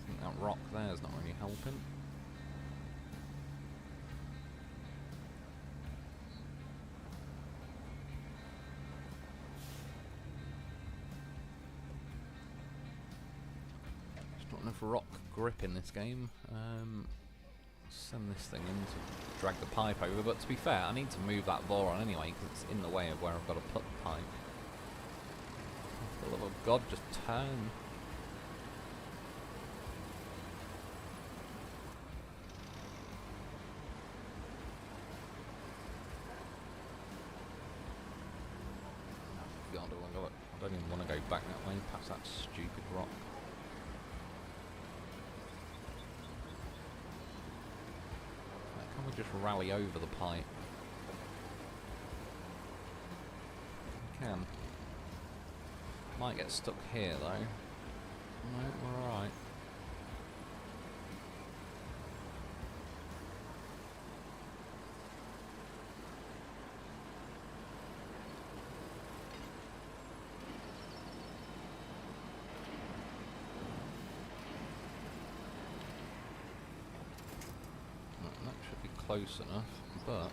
I think that rock there is not really helping. Enough rock grip in this game. Send this thing in to drag the pipe over, but to be fair, I need to move that boron anyway because it's in the way of where I've got to put the pipe. For the love of God, just turn. God, I don't even want to go back that way past that stupid rock. Just rally over the pipe. can. Might get stuck here though. No, we're alright. That should be close enough, but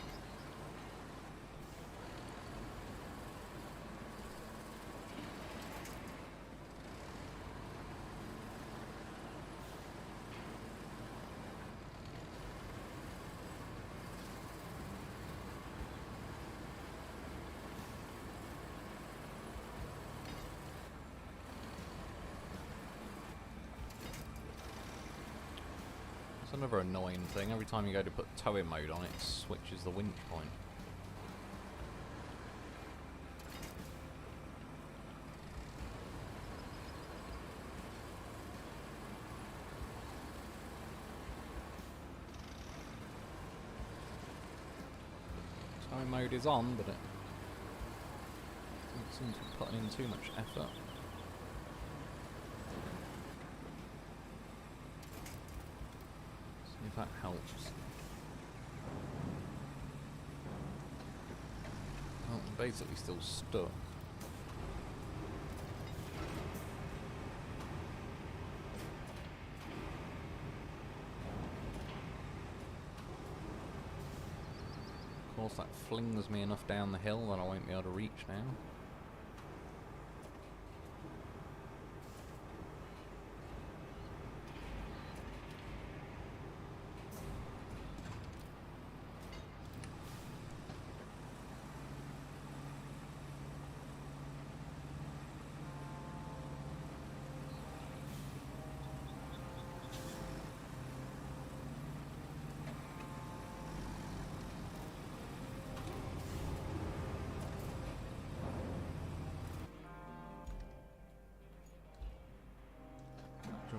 it's another annoying thing. Every time you go to put towing mode on, it switches the winch point. Towing mode is on, but it doesn't seem to be putting in too much effort. See if that helps. Oh, I'm basically still stuck. Of course, that flings me enough down the hill that I won't be able to reach now.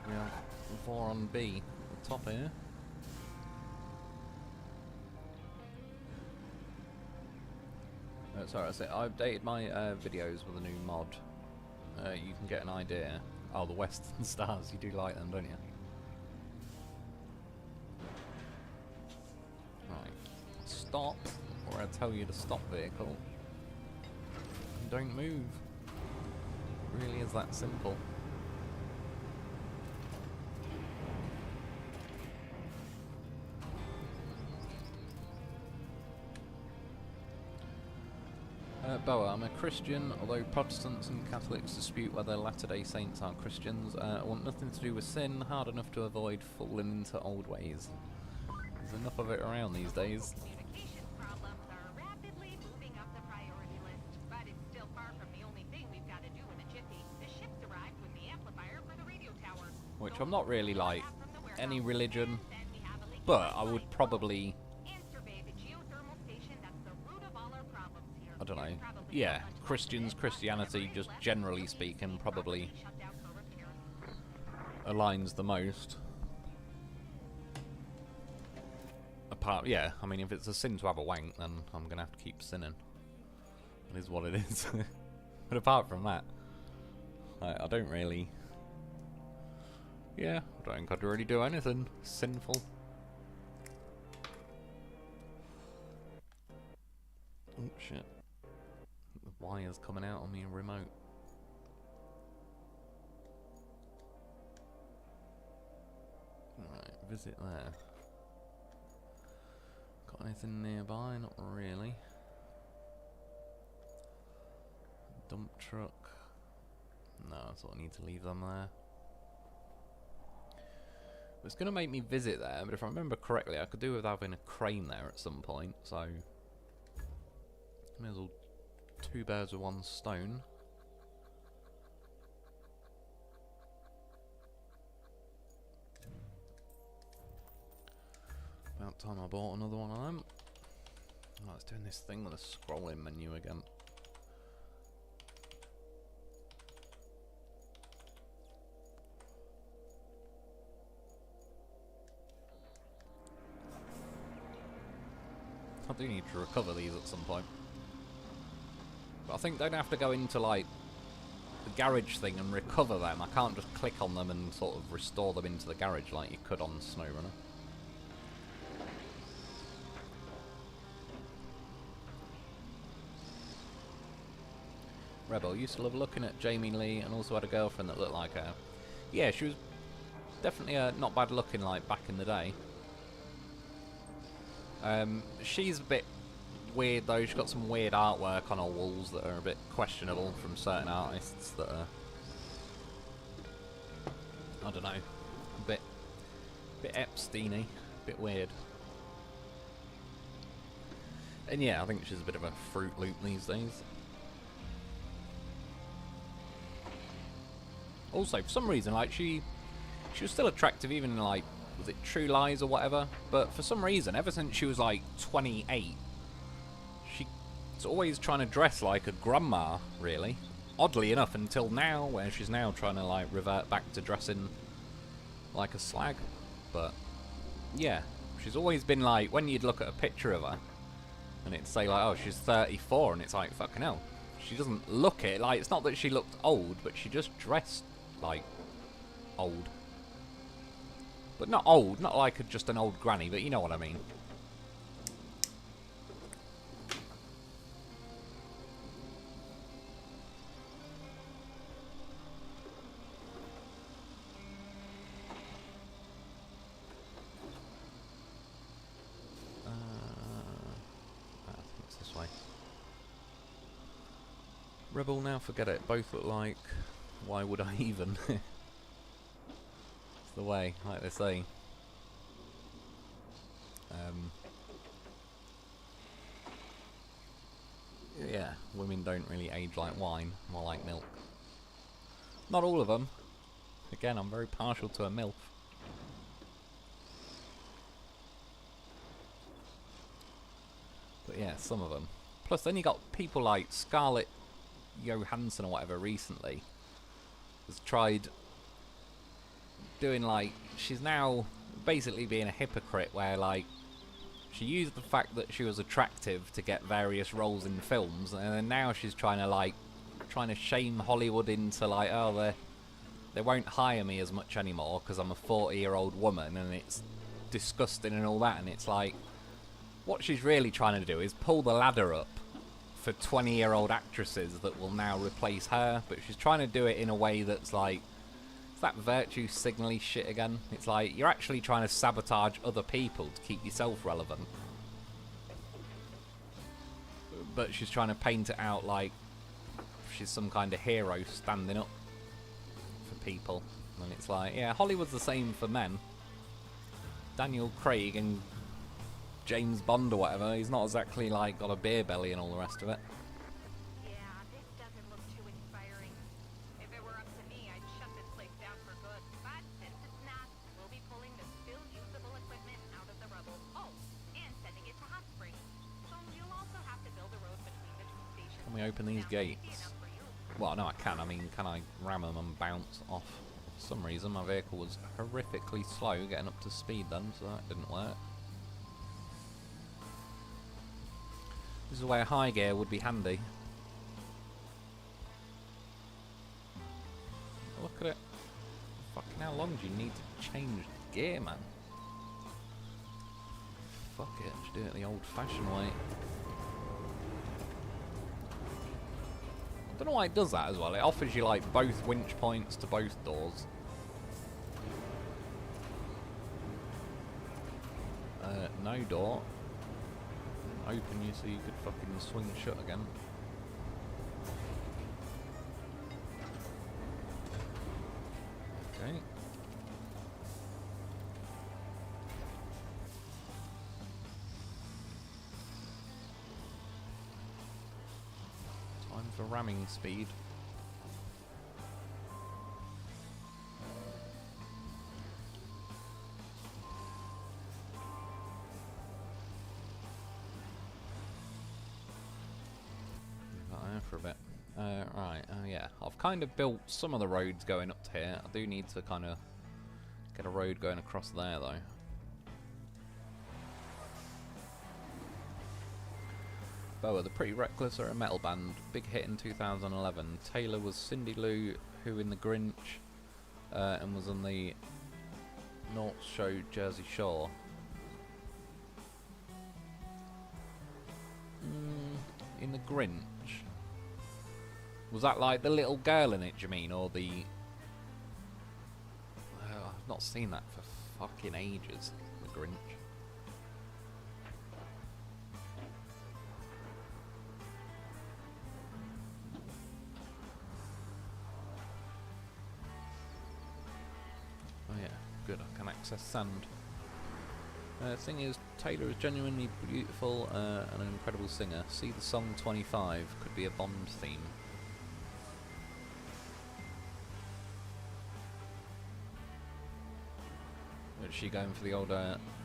We have 4 on B at the top here. Sorry, I said I updated my videos with a new mod. You can get an idea. Oh, the Western Stars, you do like them, don't you? Right. Stop, or I tell you to stop, vehicle. And don't move. It really is that simple. Boa, I'm a Christian, although Protestants and Catholics dispute whether Latter-day Saints are Christians. I want nothing to do with sin, hard enough to avoid falling into old ways. There's enough of it around these days. Communication problems are rapidly moving up the priority list, but it's still far from the only thing we've got to do in a jiffy. The ship's arrived with the amplifier for the radio tower. Which I'm not really like any religion, but I would probably, I don't know, yeah, Christianity, just generally speaking, probably aligns the most. Apart, yeah, I mean, if it's a sin to have a wank, then I'm gonna have to keep sinning. It is what it is. But apart from that, I don't really, yeah, I don't think I'd really do anything sinful. Oh shit. The wire's coming out on me remote. Right, visit there. Got anything nearby? Not really. Dump truck. No, I thought I need to leave them there. It's going to make me visit there, but if I remember correctly, I could do with having a crane there at some point, so may as well 2 birds with 1 stone. About time I bought another one of them. Oh, it's doing this thing with a scrolling menu again. I do need to recover these at some point. But I think don't have to go into like the garage thing and recover them. I can't just click on them and sort of restore them into the garage like you could on Snowrunner. Rebel used to love looking at Jamie Lee and also had a girlfriend that looked like her. Yeah, she was definitely not bad looking like back in the day. She's a bit weird though. She's got some weird artwork on her walls that are a bit questionable from certain artists that are, I don't know, a bit Epstein-y, a bit weird. And yeah, I think she's a bit of a Fruit Loop these days. Also, for some reason, like she was still attractive even in like, was it True Lies or whatever? But for some reason, ever since she was like 28, she's always trying to dress like a grandma, really. Oddly enough, until now, where she's now trying to like revert back to dressing like a slag. But yeah, she's always been like, when you'd look at a picture of her, and it'd say like, oh, she's 34, and it's like, fucking hell. She doesn't look it. Like, it's not that she looked old, but she just dressed like old. But not old, not like just an old granny, but you know what I mean. I think it's this way. Rebel, now forget it. Both look like, why would I even? It's the way, like they say. Yeah, women don't really age like wine, more like milk. Not all of them. Again, I'm very partial to a MILF. But yeah, some of them. Plus then you got people like Scarlett Johansson or whatever recently has tried doing like, she's now basically being a hypocrite where like she used the fact that she was attractive to get various roles in films, and then now she's trying to shame Hollywood into like, oh, they won't hire me as much anymore because I'm a 40-year-old woman and it's disgusting and all that. And it's like, what she's really trying to do is pull the ladder up for 20-year-old actresses that will now replace her, but she's trying to do it in a way that's like, it's that virtue signally shit again. It's like, you're actually trying to sabotage other people to keep yourself relevant. But she's trying to paint it out like she's some kind of hero standing up for people. And it's like, yeah, Hollywood's the same for men. Daniel Craig and James Bond or whatever, he's not exactly like got a beer belly and all the rest of it. Yeah, this doesn't look too inspiring. If it were up to me, I'd shut this place down for good. But since it's not, we'll be pulling the still usable equipment out of the rubble. Oh, and sending it to Hot Springs. So you'll also have to build a road between the two stations. Can we open these gates? Well, no, I can. I mean, can I ram them and bounce off? For some reason, my vehicle was horrifically slow getting up to speed then, so that didn't work. This is where high gear would be handy. Look at it. Fucking how long do you need to change gear, man? Fuck it, just do it the old-fashioned way. I don't know why it does that as well. It offers you like both winch points to both doors. No door. Open you so you could fucking swing shut again. Okay. Time for ramming speed. For a bit. Right, yeah. I've kind of built some of the roads going up to here. I do need to kind of get a road going across there, though. Boa, the Pretty Reckless are a metal band. Big hit in 2011. Taylor was Cindy Lou, who in The Grinch, and was on the North Show Jersey Shore. In The Grinch? Was that like the little girl in it, do you mean? Or the... I've not seen that for fucking ages. The Grinch. Oh yeah, good, I can access sand. Thing is, Taylor is genuinely beautiful and an incredible singer. See the song 25, could be a Bond theme. Is she going for the old,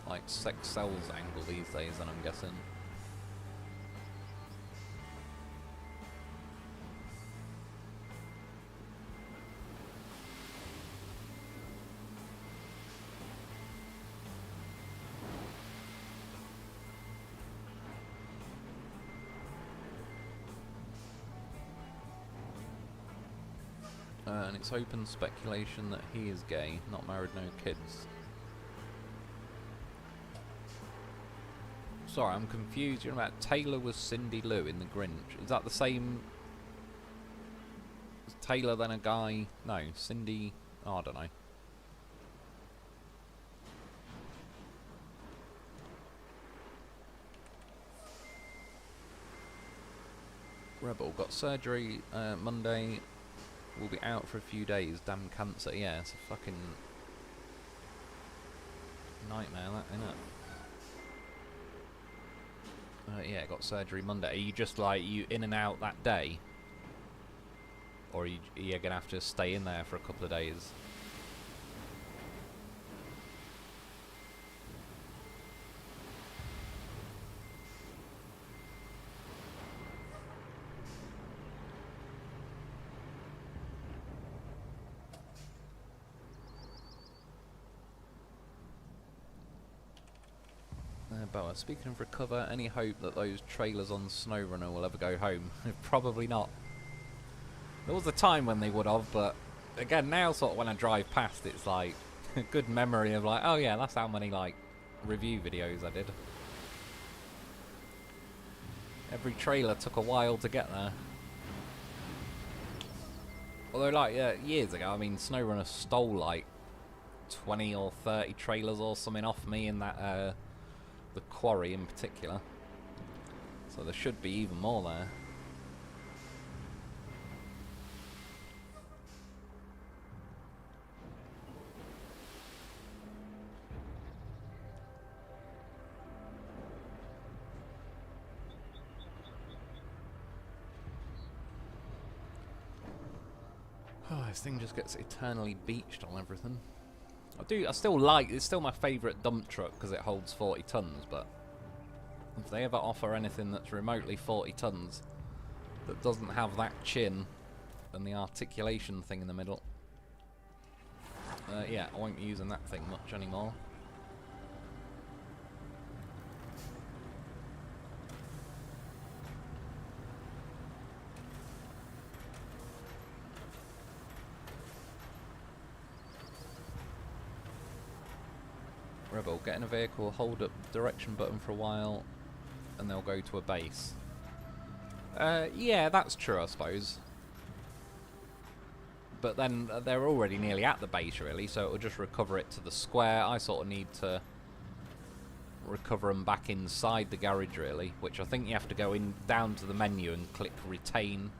like, sex sells angle these days, then I'm guessing? And it's open speculation that he is gay, not married, no kids. Sorry, I'm confused. You're about Taylor was Cindy Lou in The Grinch. Is that the same? Is Taylor then a guy? No, Cindy. Oh, I don't know. Rebel got surgery Monday. Will be out for a few days. Damn cancer. Yeah, it's a fucking nightmare, that, isn't it? Yeah, got surgery Monday. Are you just like, you in and out that day? Or are you gonna have to stay in there for a couple of days? Boa, speaking of recover, any hope that those trailers on Snowrunner will ever go home? Probably not. There was a time when they would have, but again, now sort of when I drive past, it's like a good memory of like, oh yeah, that's how many like review videos I did. Every trailer took a while to get there. Although like years ago, I mean, Snowrunner stole like 20 or 30 trailers or something off me in that the quarry in particular, so there should be even more there. Oh, this thing just gets eternally beached on everything. I still like, it's still my favourite dump truck because it holds 40 tons, but if they ever offer anything that's remotely 40 tons that doesn't have that chin and the articulation thing in the middle, yeah, I won't be using that thing much anymore. Rebel, get in a vehicle, hold up the direction button for a while, and they'll go to a base. Yeah, that's true, I suppose. But then they're already nearly at the base, really, so it'll just recover it to the square. I sort of need to recover them back inside the garage, really, which I think you have to go in down to the menu and click retain.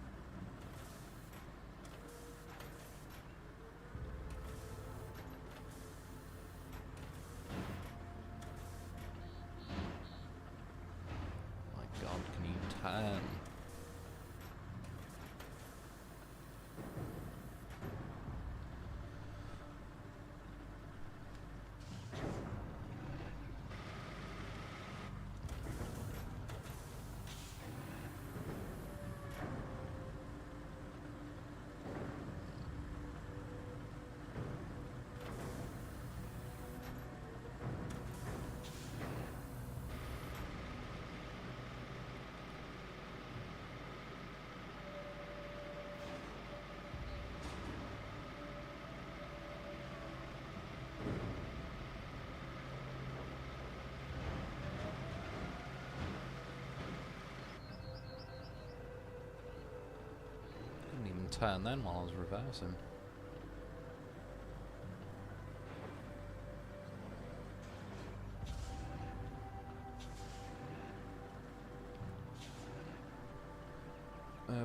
turn then while I was reversing.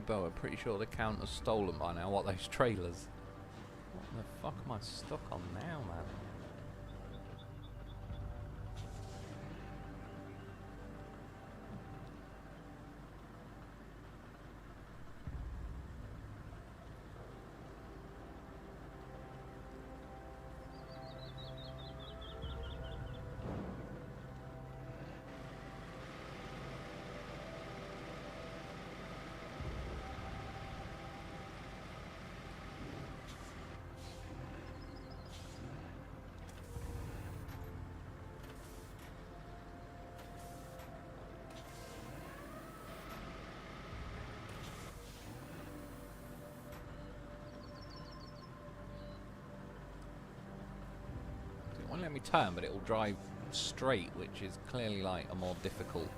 But I'm pretty sure the count as stolen by now. What, those trailers? What the fuck am I stuck on now, man? It won't let me turn, but it will drive straight, which is clearly like a more difficult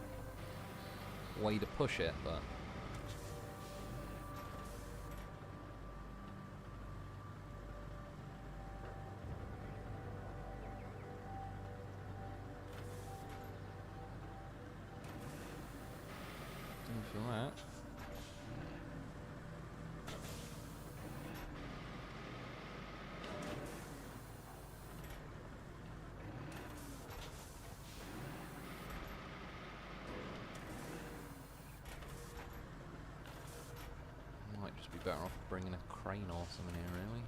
way to push it, but don't feel that. Might just be better off bringing a crane or something here, really.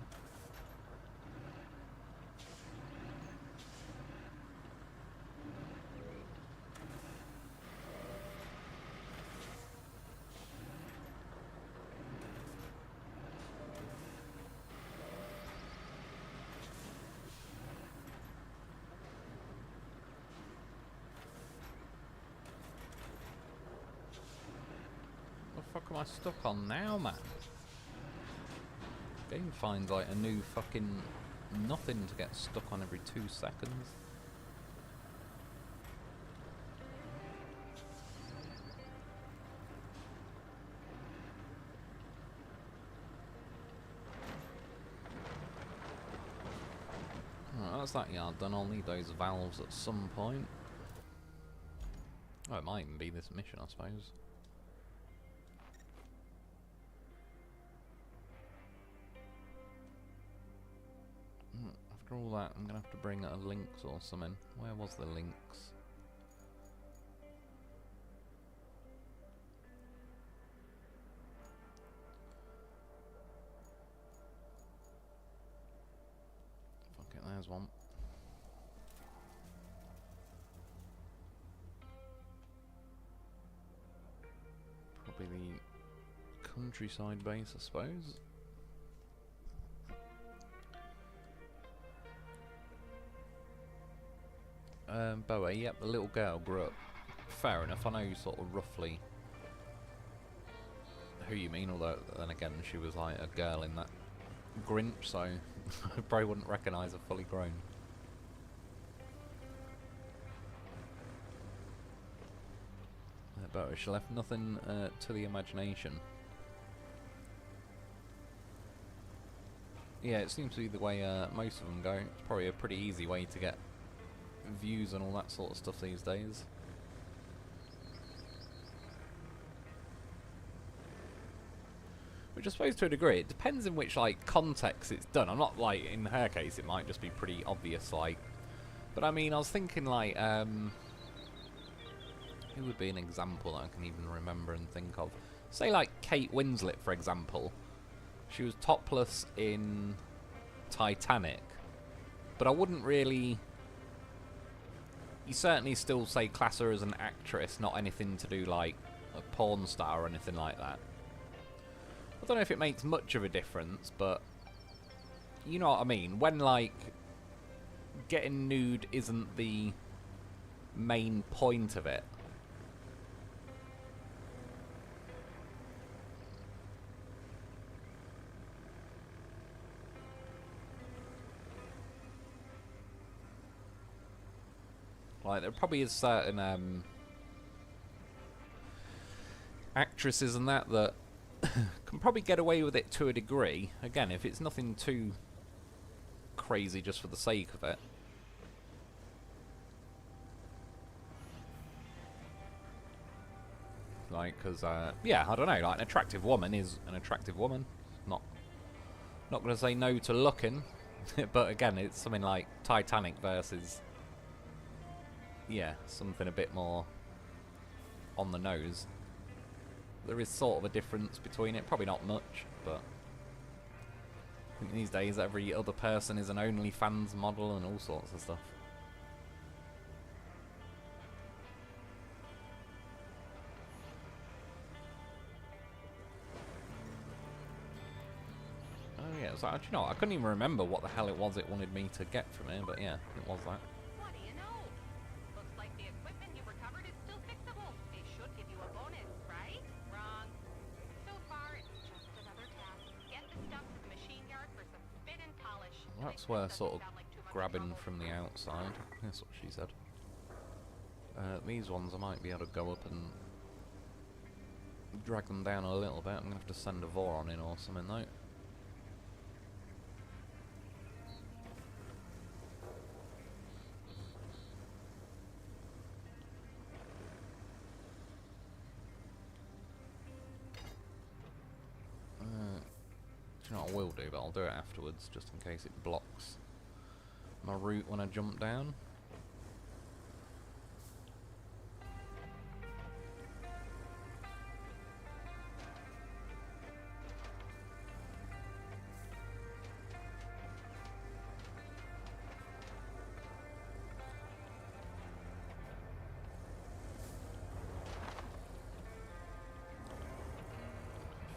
What the fuck am I stuck on now, man? Game finds like a new fucking nothing to get stuck on every 2 seconds. Alright, that's that yard done. I'll need those valves at some point. Oh, it might even be this mission, I suppose. After all that, I'm gonna have to bring a links or something. Where was the links? Fuck it, there's one. Probably the countryside base, I suppose. Boa, yep, the little girl grew up. Fair enough, I know sort of roughly who you mean, although then again she was like a girl in that Grinch, so I probably wouldn't recognise her fully grown. Boa, she left nothing to the imagination. Yeah, it seems to be the way most of them go. It's probably a pretty easy way to get views and all that sort of stuff these days. Which I suppose to a degree, it depends in which like context it's done. I'm not like, in her case it might just be pretty obvious, like, but I mean I was thinking like who would be an example that I can even remember and think of? Say like Kate Winslet, for example. She was topless in Titanic, but I wouldn't really... You certainly still say class her as an actress, not anything to do like a porn star or anything like that. I don't know if it makes much of a difference, but you know what I mean. When like getting nude isn't the main point of it. Like, there probably is certain actresses and that can probably get away with it to a degree. Again, if it's nothing too crazy just for the sake of it. Like, because, yeah, I don't know, like, an attractive woman is an attractive woman. Not going to say no to looking, but again, it's something like Titanic versus, yeah, something a bit more on the nose. There is sort of a difference between it, probably not much, but I think these days every other person is an OnlyFans model and all sorts of stuff. Oh yeah, so, do you know what? I couldn't even remember what the hell it was it wanted me to get from here, but yeah, it was that. What do you know? Looks like the equipment you recovered is still fixable. They should give you a bonus, right? Wrong. So far, it's just another task. Get the stuff to the machine yard for some spin and polish. That's where sort of grabbing from the outside. That's what she said. These ones I might be able to go up and drag them down a little bit. I'm going to have to send a Voron in or something though. Do you know what I will do, but I'll do it afterwards, just in case it blocks my route when I jump down.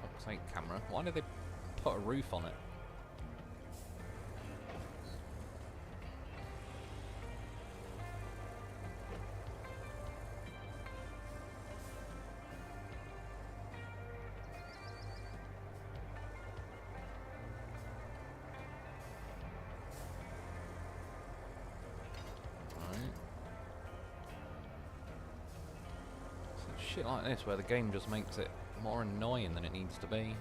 Fuck's sake, camera. Why did they put a roof on it? Shit like this where the game just makes it more annoying than it needs to be.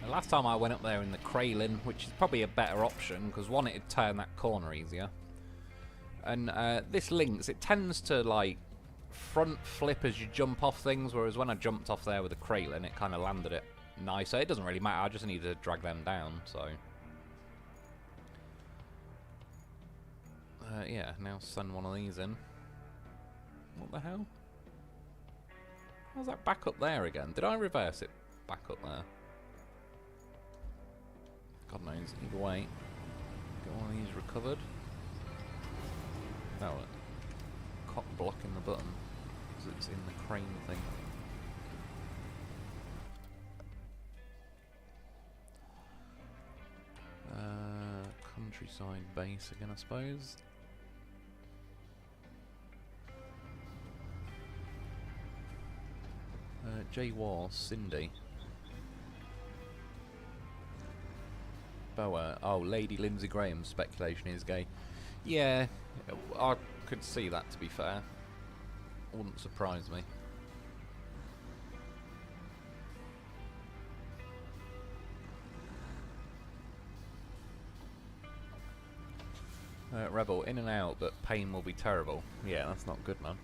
The last time I went up there in the Kraylin, which is probably a better option because one, it'd turn that corner easier. And this links, it tends to like front flip as you jump off things, whereas when I jumped off there with the Kraylin, it kind of landed it nicer. It doesn't really matter, I just need to drag them down, so. Yeah, now send one of these in. What the hell? How's that back up there again? Did I reverse it back up there? God knows, either way. Get one of these recovered. Oh, cock blocking the button because it's in the crane thing. Countryside base again, I suppose. J War, Cindy. Boa. Oh, Lady Lindsay Graham's speculation is gay. Yeah, I could see that, to be fair. Wouldn't surprise me. Rebel, in and out, but pain will be terrible. Yeah, that's not good, man.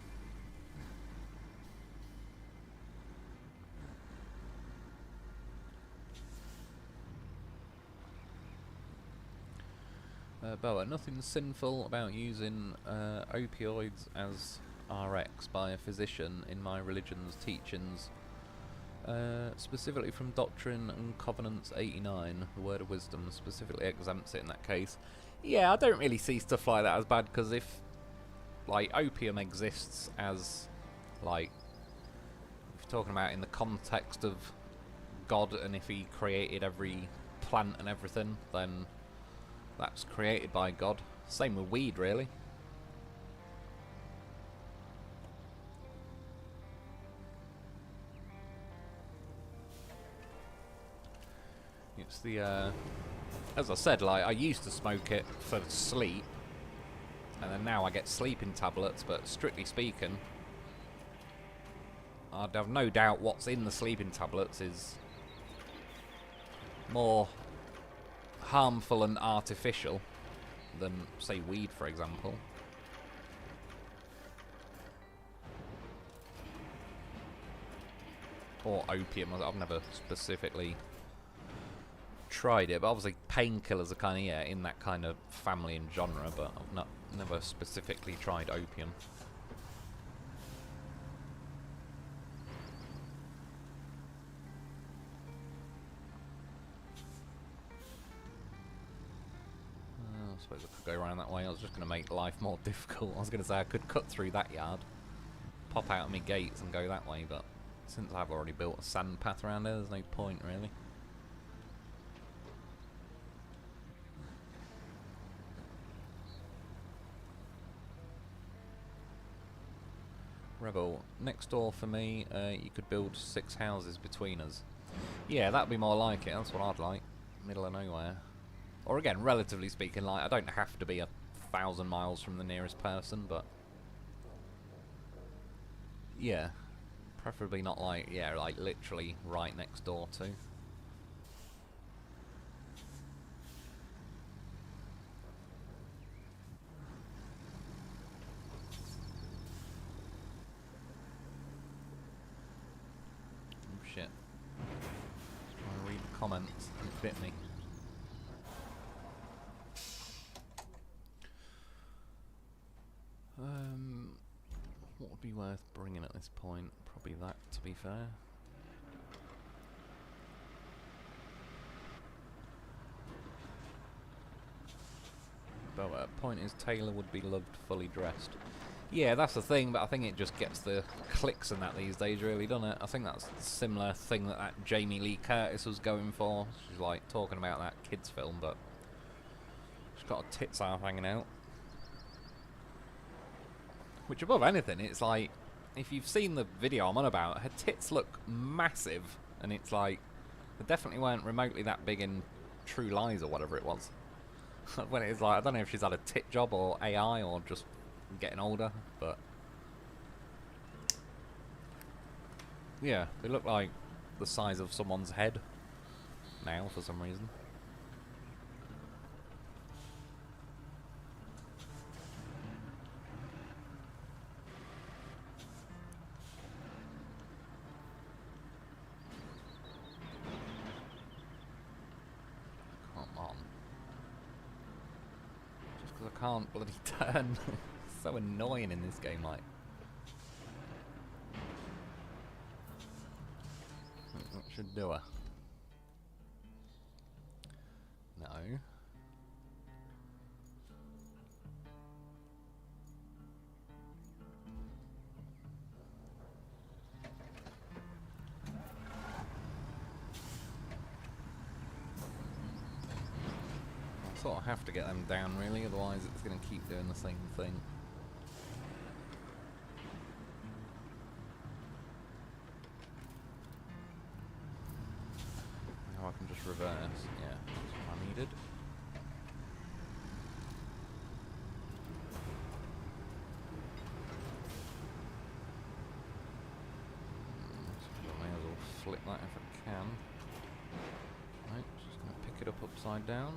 Boa, nothing sinful about using opioids as RX by a physician in my religion's teachings. Specifically from Doctrine and Covenants 89, the Word of Wisdom specifically exempts it in that case. Yeah, I don't really see stuff like that as bad, because if, like, opium exists as, like, if you're talking about in the context of God, and if he created every plant and everything, then that's created by God. Same with weed, really. It's the, as I said, like, I used to smoke it for sleep, and then now I get sleeping tablets, but strictly speaking, I'd have no doubt what's in the sleeping tablets is more harmful and artificial than, say, weed, for example. Or opium. I've never specifically tried it, but obviously painkillers are kind of, yeah, in that kind of family and genre, but I've never specifically tried opium. I suppose I could go around that way. I was just going to make life more difficult. I was going to say I could cut through that yard, pop out of my gates and go that way, but since I've already built a sand path around there, there's no point really. Rebel, next door for me, you could build 6 houses between us. Yeah, that'd be more like it. That's what I'd like. Middle of nowhere. Or again, relatively speaking, like, I don't have to be 1,000 miles from the nearest person, but yeah, preferably not like, yeah, like literally right next door to. Oh shit. Just trying to read the comments and it bit me. What would be worth bringing at this point? Probably that, to be fair. But point is, Taylor would be loved fully dressed. Yeah, that's the thing, but I think it just gets the clicks and that these days, really, doesn't it? I think that's a similar thing that Jamie Lee Curtis was going for. She's like talking about that kids film, but she's got her tits half hanging out. Which, above anything, it's like, if you've seen the video I'm on about, her tits look massive, and it's like, they definitely weren't remotely that big in True Lies or whatever it was. When it's like, I don't know if she's had a tit job or AI or just getting older, but yeah, they look like the size of someone's head now for some reason. Can't bloody turn. It's so annoying in this game, like. That should do her. No. Sort of have to get them down, really, otherwise it's going to keep doing the same thing. Now I can just reverse. Yeah, that's what I needed. So I may as well flip that if I can. Right, just going to pick it up upside down.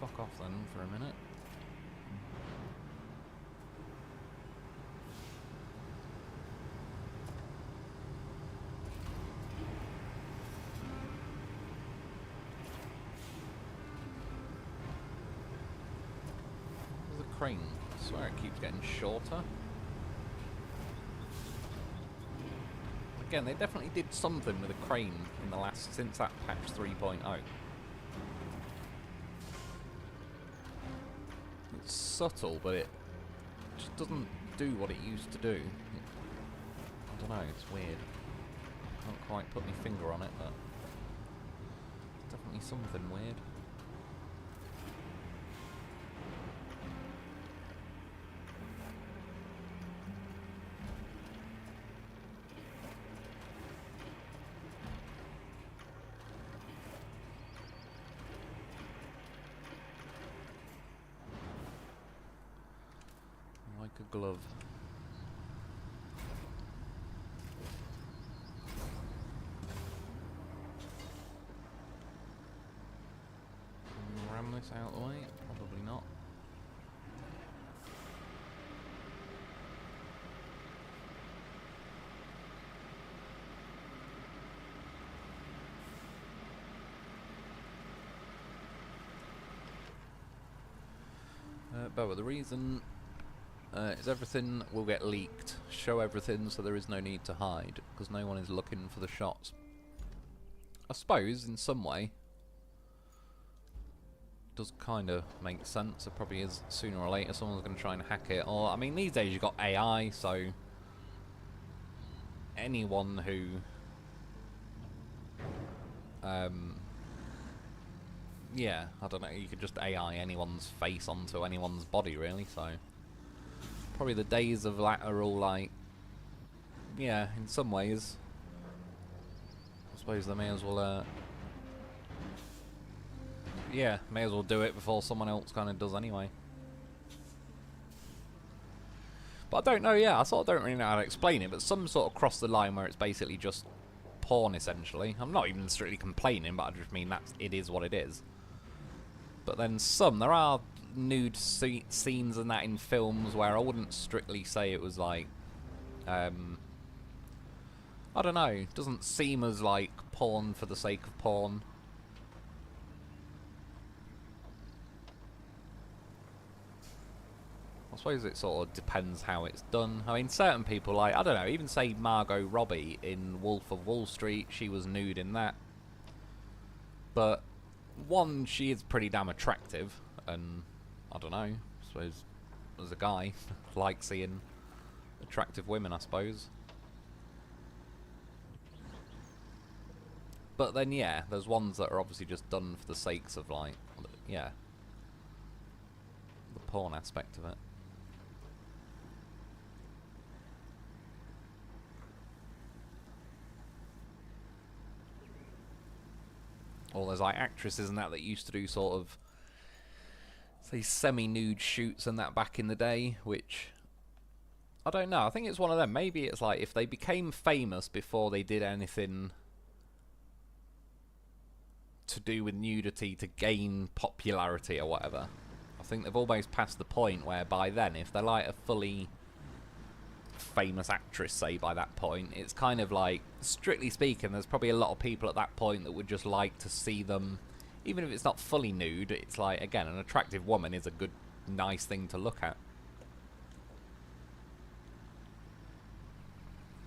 Fuck off then for a minute. There's a crane. I swear it keeps getting shorter. Again, they definitely did something with a crane in the last, since that patch 3.0. It's subtle, but it just doesn't do what it used to do. I don't know, it's weird. Can't quite put my finger on it, but it's definitely something weird. Like a glove. Ram this out of the way? Probably not. But the reason is everything will get leaked. Show everything so there is no need to hide, because no one is looking for the shots. I suppose, in some way, does kind of make sense. It probably is sooner or later someone's going to try and hack it. Or, I mean, these days you've got AI, so anyone who yeah, I don't know, you could just AI anyone's face onto anyone's body, really, so probably the days of that are all like, yeah, in some ways I suppose they may as well yeah, may as well do it before someone else kind of does anyway. But I don't know, yeah, I sort of don't really know how to explain it, but some sort of cross the line where it's basically just porn, essentially. I'm not even strictly complaining, but I just mean it is what it is. But then there are nude scenes and that in films where I wouldn't strictly say it was like, I don't know, it doesn't seem as like porn for the sake of porn. I suppose it sort of depends how it's done. I mean, certain people, like, I don't know, even say Margot Robbie in Wolf of Wall Street, she was nude in that. But one, she is pretty damn attractive, and I don't know, I suppose as a guy, like seeing attractive women, I suppose. But then, yeah, there's ones that are obviously just done for the sakes of, like, yeah, the porn aspect of it. Or there's like actresses and that used to do sort of, say, semi-nude shoots and that back in the day, which, I don't know, I think it's one of them. Maybe it's like if they became famous before they did anything to do with nudity to gain popularity or whatever. I think they've almost passed the point where by then, if they're like a fully famous actress, say, by that point, it's kind of like, strictly speaking, there's probably a lot of people at that point that would just like to see them, even if it's not fully nude. It's like, again, an attractive woman is a good, nice thing to look at.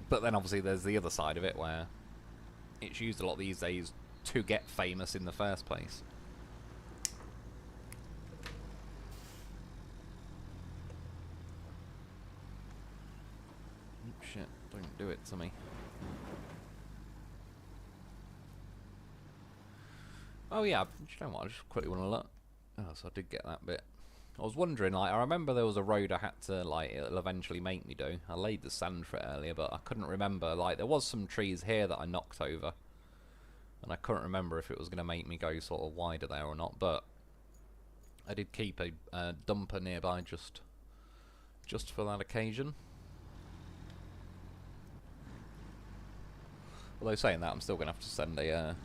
But then obviously there's the other side of it where it's used a lot these days to get famous in the first place. Shit, don't do it to me. Oh yeah, do you know what, I just quickly want to look. Oh, so I did get that bit. I was wondering, like, I remember there was a road I had to, like, it'll eventually make me do. I laid the sand for it earlier, but I couldn't remember, like, there was some trees here that I knocked over. And I couldn't remember if it was going to make me go sort of wider there or not, but I did keep a dumper nearby just for that occasion. Although saying that, I'm still going to have to send a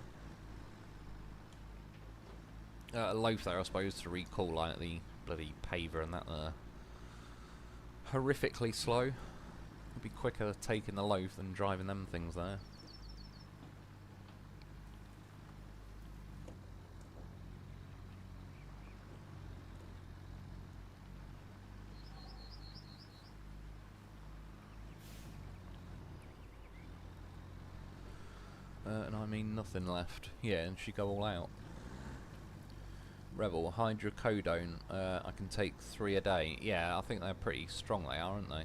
loaf there, I suppose, to recall, like, the bloody paver and that horrifically slow. It'd be quicker taking the loaf than driving them things there. And I mean nothing left. Yeah, and she go all out. Rebel, hydrocodone, I can take 3 a day. Yeah, I think they're pretty strong, they are, aren't they?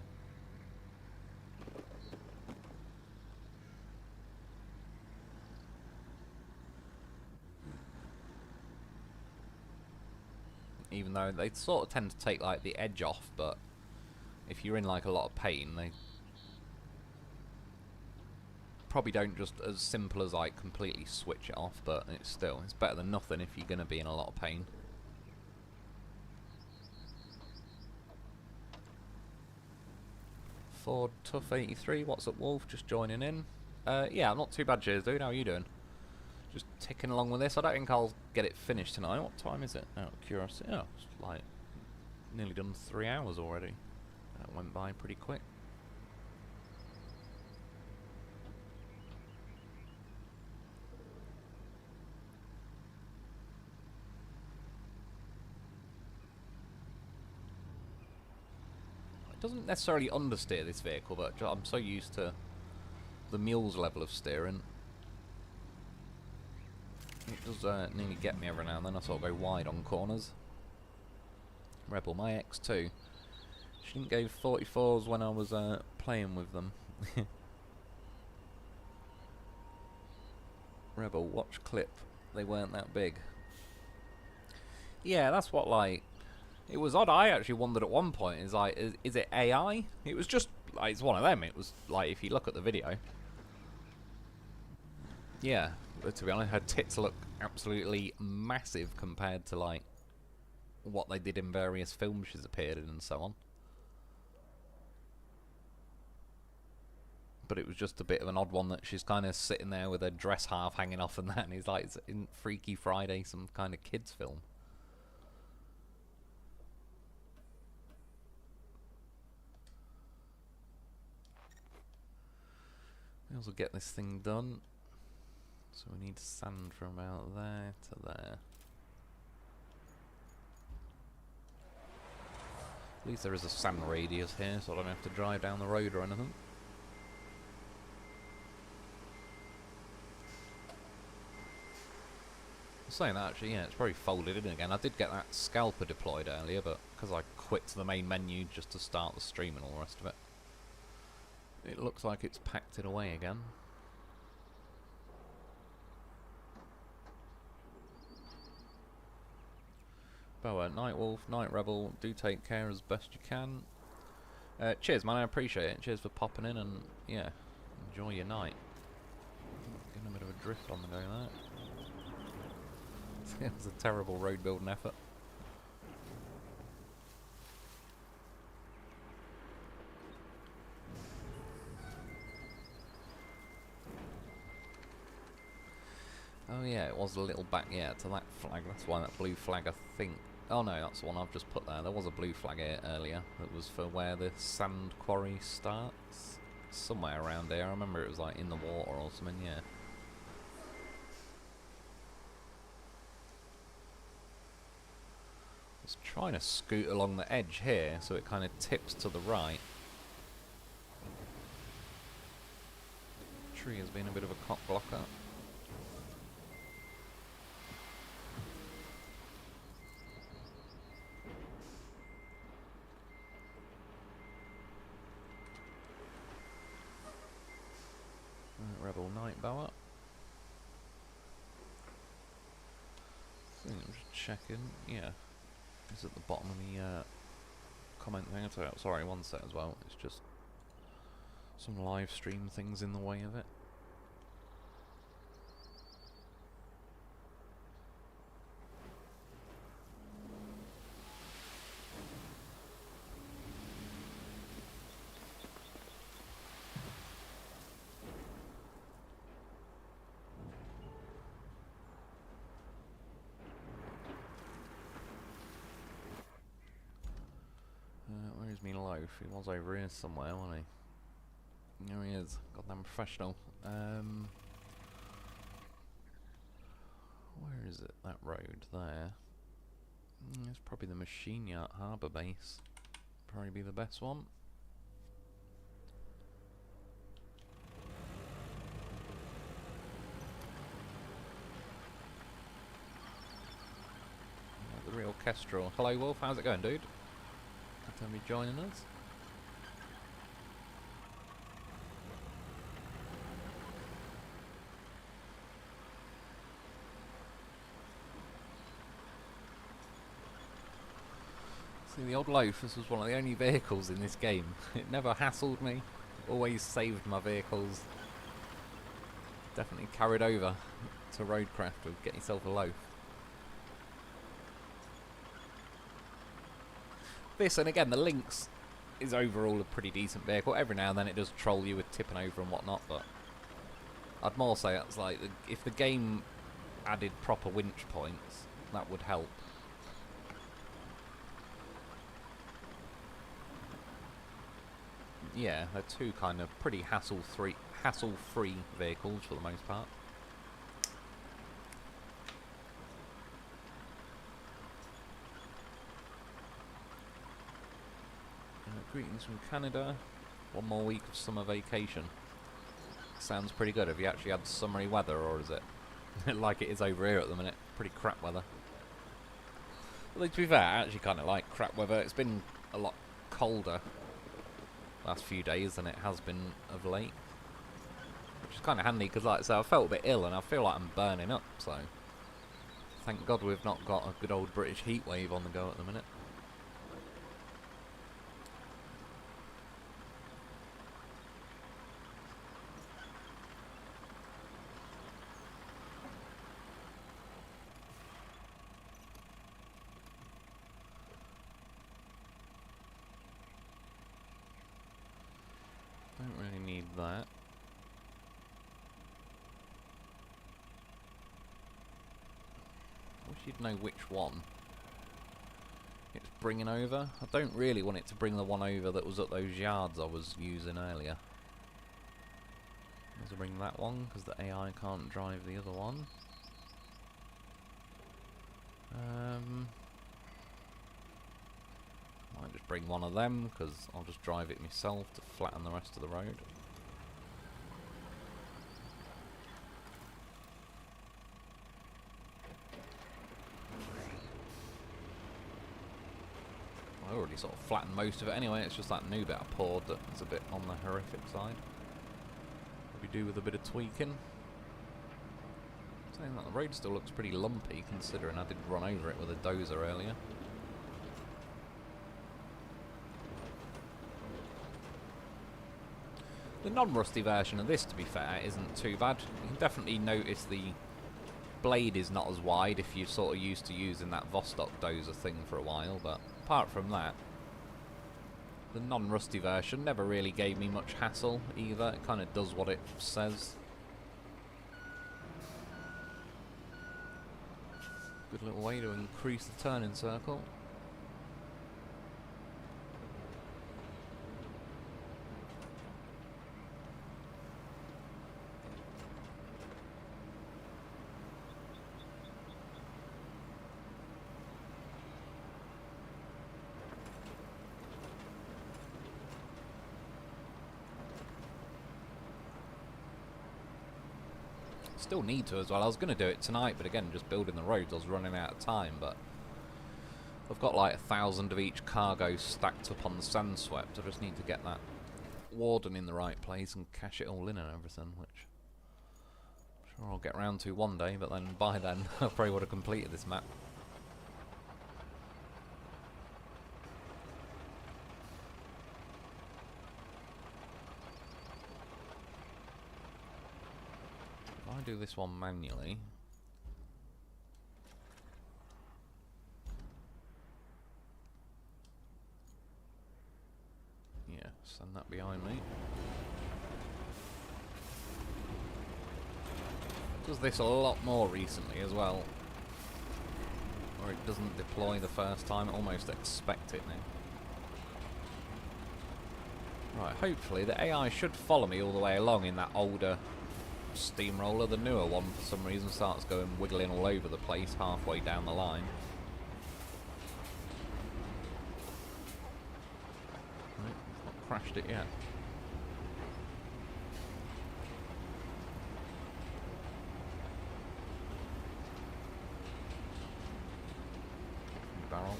even though they sort of tend to take like the edge off, but if you're in like a lot of pain, they probably don't just as simple as like completely switch it off, but it's better than nothing if you're going to be in a lot of pain. Ford Tough 83, what's up Wolf, just joining in. Yeah, not too bad, cheers dude, how are you doing? Just ticking along with this. I don't think I'll get it finished tonight. What time is it? Out of curiosity. Oh, it's like nearly done 3 hours already. That went by pretty quick. It doesn't necessarily understeer this vehicle, but I'm so used to the mule's level of steering. It does nearly get me every now and then. I sort of go wide on corners. Rebel, my X2. She didn't go 44s when I was playing with them. Rebel, watch clip. They weren't that big. Yeah, that's what, like... It was odd. I actually wondered at one point, is it AI? It was just, like, it's one of them. It was, like, if you look at the video. Yeah, but to be honest, her tits look absolutely massive compared to, like, what they did in various films she's appeared in and so on. But it was just a bit of an odd one that she's kind of sitting there with her dress half hanging off and that, and he's like, it's in Freaky Friday, some kind of kids film. We also get this thing done. So we need sand from about there to there. At least there is a sand radius here, so I don't have to drive down the road or anything. Saying that, actually, yeah, it's probably folded in again. I did get that scalper deployed earlier, but because I quit to the main menu just to start the stream and all the rest of it, it looks like it's packed it away again. Boa, Night Wolf, Night Rebel, do take care as best you can. Cheers, man, I appreciate it. Cheers for popping in, and yeah, enjoy your night. Getting a bit of a drift on the go there. It was a terrible road building effort. Oh yeah, it was a little back, yeah, to that flag. That's why that blue flag, I think... Oh no, that's the one I've just put there. There was a blue flag here earlier that was for where the sand quarry starts. Somewhere around there. I remember it was like in the water or something, yeah. I was trying to scoot along the edge here so it kind of tips to the right. The tree has been a bit of a cock blocker. Rebel Night Bower. I'm just checking. Yeah, it's at the bottom of the comment thing. Sorry, one sec as well. It's just some live stream things in the way of it. Where's me loaf? He was over here somewhere, wasn't he? There he is. Goddamn professional. Where is it? That road there. It's probably the Machine Yard Harbour Base. Probably be the best one. The real Kestrel. Hello Wolf, how's it going, dude? Good to have you joining us. See, the old loaf, this was one of the only vehicles in this game. It never hassled me, always saved my vehicles. Definitely carried over to Roadcraft with get yourself a loaf. This, and again, the Lynx is overall a pretty decent vehicle. Every now and then it does troll you with tipping over and whatnot, but I'd more say it's like, if the game added proper winch points, that would help. Yeah, they're two kind of pretty hassle-free vehicles for the most part. Greetings from Canada. One more week of summer vacation. Sounds pretty good. Have you actually had summery weather, or is it like it is over here at the minute? Pretty crap weather. Although, to be fair, I actually kind of like crap weather. It's been a lot colder last few days than it has been of late, which is kind of handy because, like I said, I felt a bit ill and I feel like I'm burning up, so thank God we've not got a good old British heat wave on the go at the minute. Don't really need that. I wish you'd know which one it's bringing over. I don't really want it to bring the one over that was at those yards I was using earlier. Let's bring that one because the AI can't drive the other one. Might just bring one of them because I'll just drive it myself to flatten the rest of the road. I already sort of flattened most of it anyway. It's just that new bit I poured that's a bit on the horrific side. We do with a bit of tweaking. Saying that the road still looks pretty lumpy considering I did run over it with a dozer earlier. The non-rusty version of this, to be fair, isn't too bad. You can definitely notice the blade is not as wide if you're sort of used to using that Vostok dozer thing for a while, but apart from that, the non-rusty version never really gave me much hassle either. It kind of does what it says. Good little way to increase the turning circle. Still need to as well. I was going to do it tonight, but again, just building the roads, I was running out of time. But I've got like 1,000 of each cargo stacked up on the sand swept. I just need to get that warden in the right place and cash it all in and everything, which I'm sure I'll get round to one day, but then by then I probably would have completed this map. I do this one manually. Yeah, send that behind me. Does this a lot more recently as well, or it doesn't deploy the first time. I almost expect it now. Right, hopefully the AI should follow me all the way along in that older steamroller. The newer one for some reason starts going wiggling all over the place halfway down the line. Right, not crashed it yet. Barrel.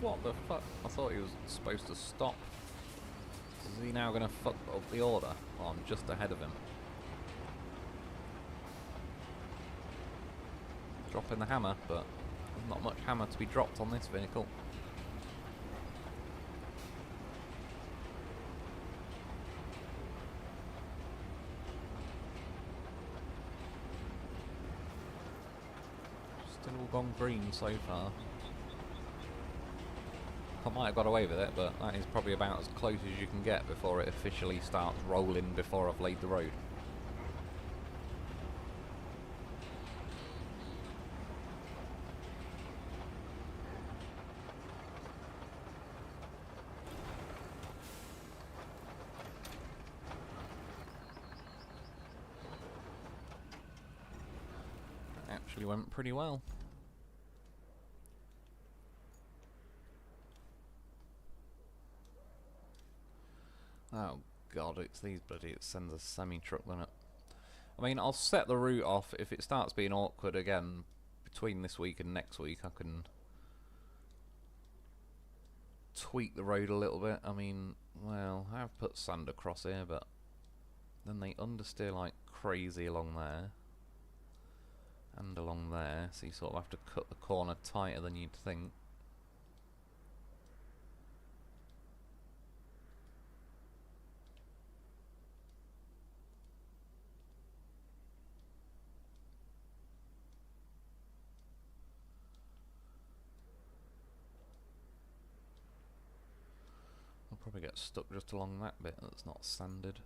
What the fuck? I thought he was supposed to stop. Is he now going to fuck up the order? Oh, I'm just ahead of him. dropping the hammer, but there's not much hammer to be dropped on this vehicle. Still all gone green so far. I might have got away with it, but that is probably about as close as you can get before it officially starts rolling before I've laid the road. That actually went pretty well. Oh god, it's these bloody, it sends a semi-truck, doesn't it? I mean, I'll set the route off. If it starts being awkward again between this week and next week, I can tweak the road a little bit. I mean, well, I have put sand across here, but then they understeer like crazy along there and along there, so you sort of have to cut the corner tighter than you'd think. I'll probably get stuck just along that bit that's not sanded.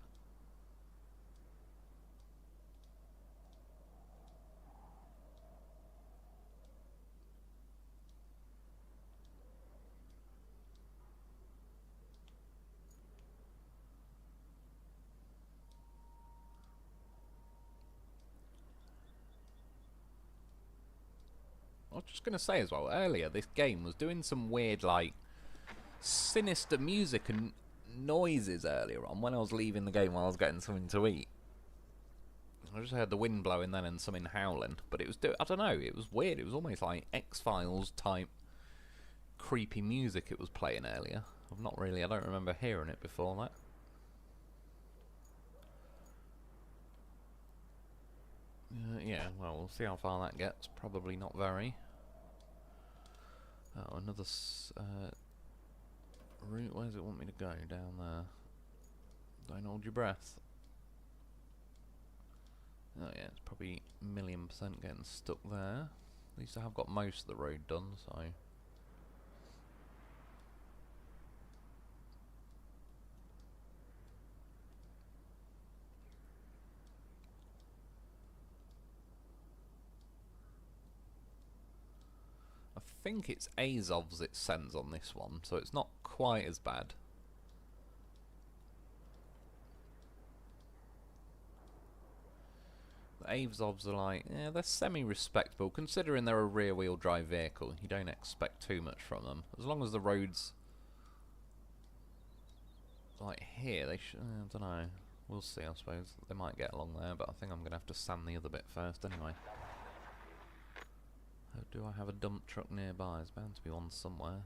I was just going to say as well, earlier this game was doing some weird, like, sinister music and noises earlier on when I was leaving the game while I was getting something to eat. I just heard the wind blowing then and something howling, but it was, I don't know, it was weird. It was almost like X-Files type creepy music it was playing earlier. I don't remember hearing it before that. Yeah, well, we'll see how far that gets. Probably not very. Oh, another route. Where does it want me to go? Down there. Don't hold your breath. Oh yeah, it's probably 1,000,000% getting stuck there. At least I have got most of the road done, so... I think it's Azovs it sends on this one, so it's not quite as bad. The Azovs are like, yeah, they're semi-respectable, considering they're a rear-wheel drive vehicle. You don't expect too much from them. As long as the roads... like here, they should... I don't know. We'll see, I suppose. They might get along there, but I think I'm going to have to sand the other bit first anyway. Do I have a dump truck nearby? There's bound to be one somewhere.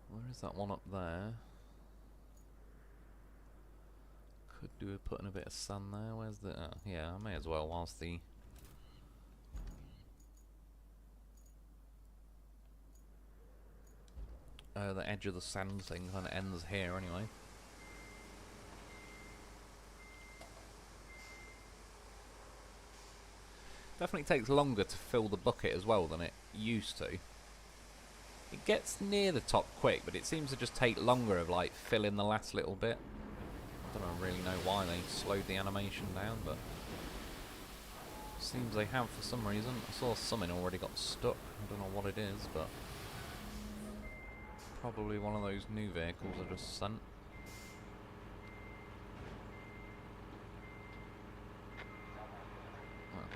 Where is that one up there? Could do with putting a bit of sand there. Where's the... oh, yeah, I may as well whilst the... the edge of the sand thing kind of ends here anyway. Definitely takes longer to fill the bucket as well than it used to. It gets near the top quick, but it seems to just take longer of like filling the last little bit. I don't really know why they slowed the animation down, but seems they have for some reason. I saw something already got stuck. I don't know what it is, but probably one of those new vehicles I just sent.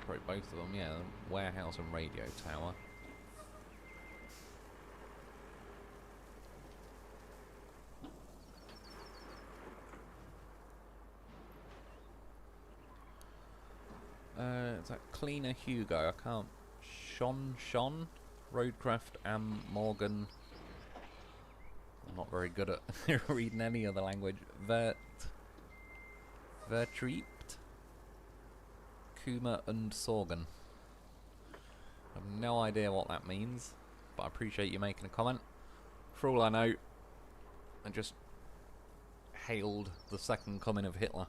Probably both of them, yeah. Warehouse and radio tower. Is that Cleaner Hugo? I can't... Sean? Roadcraft, Morgan. I'm not very good at reading any other language. Vertreept? Tumor und Sorgen. I have no idea what that means, but I appreciate you making a comment. For all I know, I just hailed the second coming of Hitler.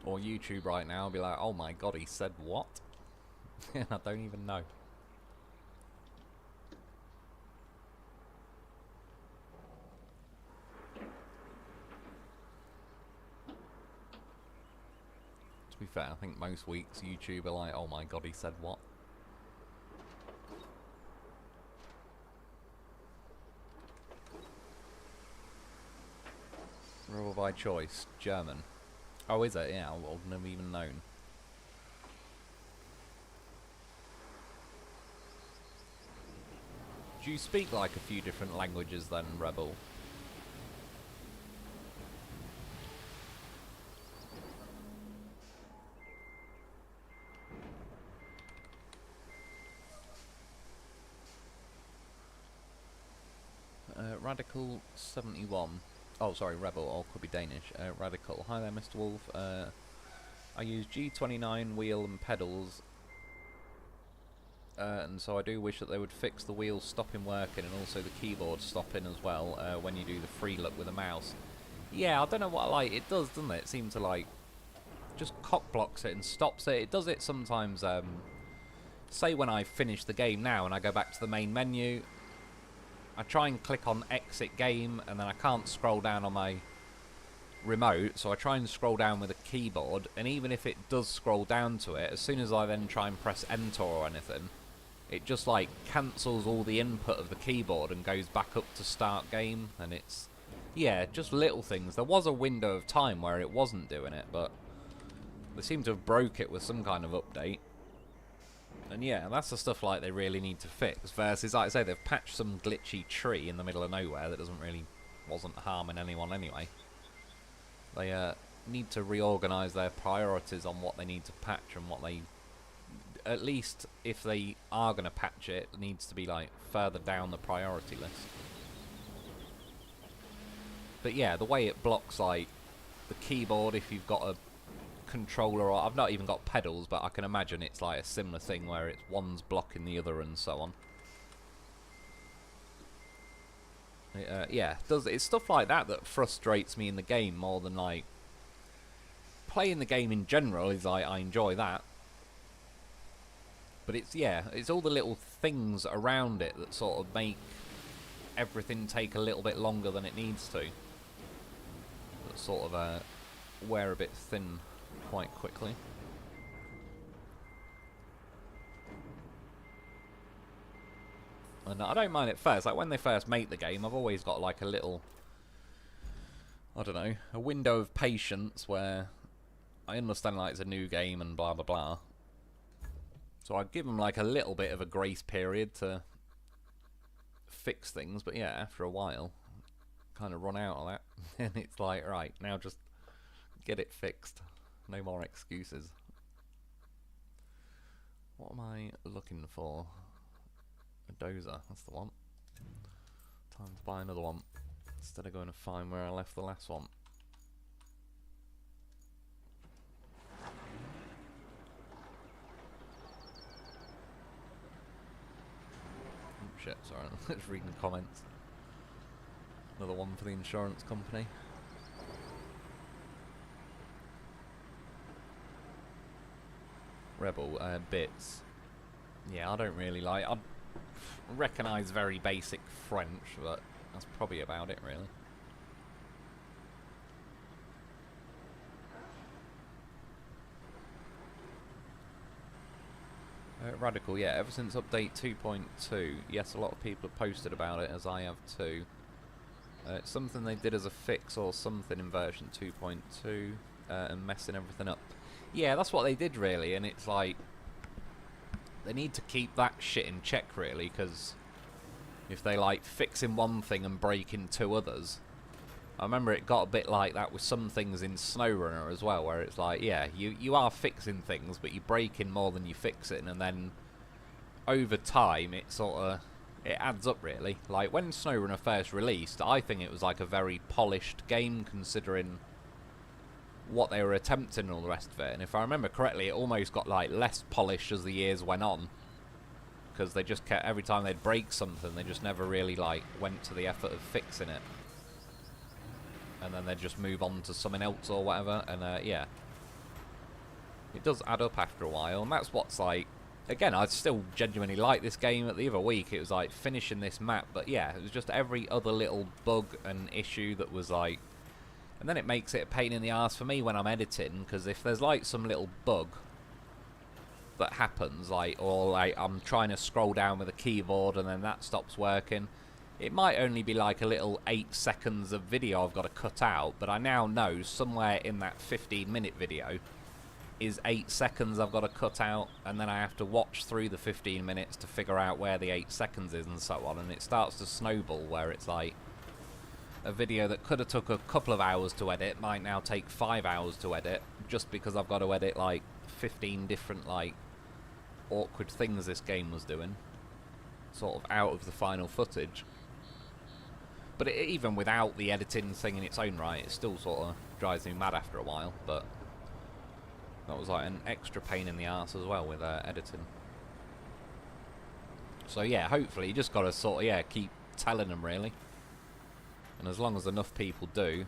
Or YouTube right now will be like, oh my god, he said what? I don't even know. To be fair, I think most weeks YouTube are like, oh my god, he said what? Rebel by choice, German. Oh, is it? Yeah, I wouldn't have even known. Do you speak like a few different languages then, Rebel? Radical 71. Oh, sorry, Rebel, or could be Danish. Radical. Hi there, Mr. Wolf. I use G29 wheel and pedals, and so I do wish that they would fix the wheels stopping working and also the keyboard stopping as well when you do the free look with a mouse. Yeah, I don't know what, like, it does, doesn't it? It seems to, like, just cock blocks it and stops it. It does it sometimes, say when I finish the game now and I go back to the main menu, I try and click on exit game and then I can't scroll down on my remote, so I try and scroll down with a keyboard, and even if it does scroll down to it, as soon as I then try and press enter or anything, it just like cancels all the input of the keyboard and goes back up to start game. And it's, yeah, just little things. There was a window of time where it wasn't doing it, but they seem to have broke it with some kind of update. And yeah, that's the stuff like they really need to fix, versus, like I say, they've patched some glitchy tree in the middle of nowhere that wasn't harming anyone anyway. They need to reorganise their priorities on what they need to patch and what they, at least if they are going to patch it, it needs to be like further down the priority list. But yeah, the way it blocks like the keyboard if you've got a controller, or I've not even got pedals, but I can imagine it's like a similar thing where it's one's blocking the other and so on. Yeah, it's stuff like that that frustrates me in the game more than like playing the game in general. Is like I enjoy that, but it's, yeah, it's all the little things around it that sort of make everything take a little bit longer than it needs to, that sort of wear a bit thin quite quickly. And I don't mind at first, like when they first make the game, I've always got like a little, I don't know, a window of patience where I understand like it's a new game and blah blah blah. So I'd give them like a little bit of a grace period to fix things, but yeah, after a while, kind of run out of that. And it's like, right, now just get it fixed. No more excuses. What am I looking for? A dozer, that's the one. Time to buy another one, instead of going to find where I left the last one. Oh shit, sorry, I'm just reading the comments. Another one for the insurance company. Rebel, bits. Yeah, I don't really like, I recognise very basic French, but that's probably about it really. Radical, yeah, ever since update 2.2, yes, a lot of people have posted about it, as I have too. It's something they did as a fix or something in version 2.2, and messing everything up. Yeah, that's what they did really, and it's like, they need to keep that shit in check really, because if they like fixing one thing and breaking two others, I remember it got a bit like that with some things in Snowrunner as well, where it's like, yeah, you are fixing things, but you're breaking more than you're fixing, and then over time it it adds up really. Like when Snowrunner first released, I think it was like a very polished game considering what they were attempting and all the rest of it. And if I remember correctly, it almost got like less polished as the years went on, because they just kept, every time they'd break something, they just never really like went to the effort of fixing it, and then they'd just move on to something else or whatever. And yeah, it does add up after a while, and that's what's like. Again, I still genuinely like this game. At the other week, it was like finishing this map, but yeah, it was just every other little bug and issue that was like. And then it makes it a pain in the ass for me when I'm editing, because if there's like some little bug that happens, like, or like I'm trying to scroll down with a keyboard and then that stops working, it might only be like a little 8 seconds of video I've got to cut out, but I now know somewhere in that 15-minute video is 8 seconds I've got to cut out, and then I have to watch through the 15 minutes to figure out where the 8 seconds is and so on, and it starts to snowball where it's like a video that could have took a couple of hours to edit might now take 5 hours to edit, just because I've got to edit like 15 different like awkward things this game was doing, sort of out of the final footage. But even without the editing thing in its own right, it still sort of drives me mad after a while. But that was like an extra pain in the arse as well with editing. So yeah, hopefully you just got to sort of, yeah, keep telling them really. And as long as enough people do,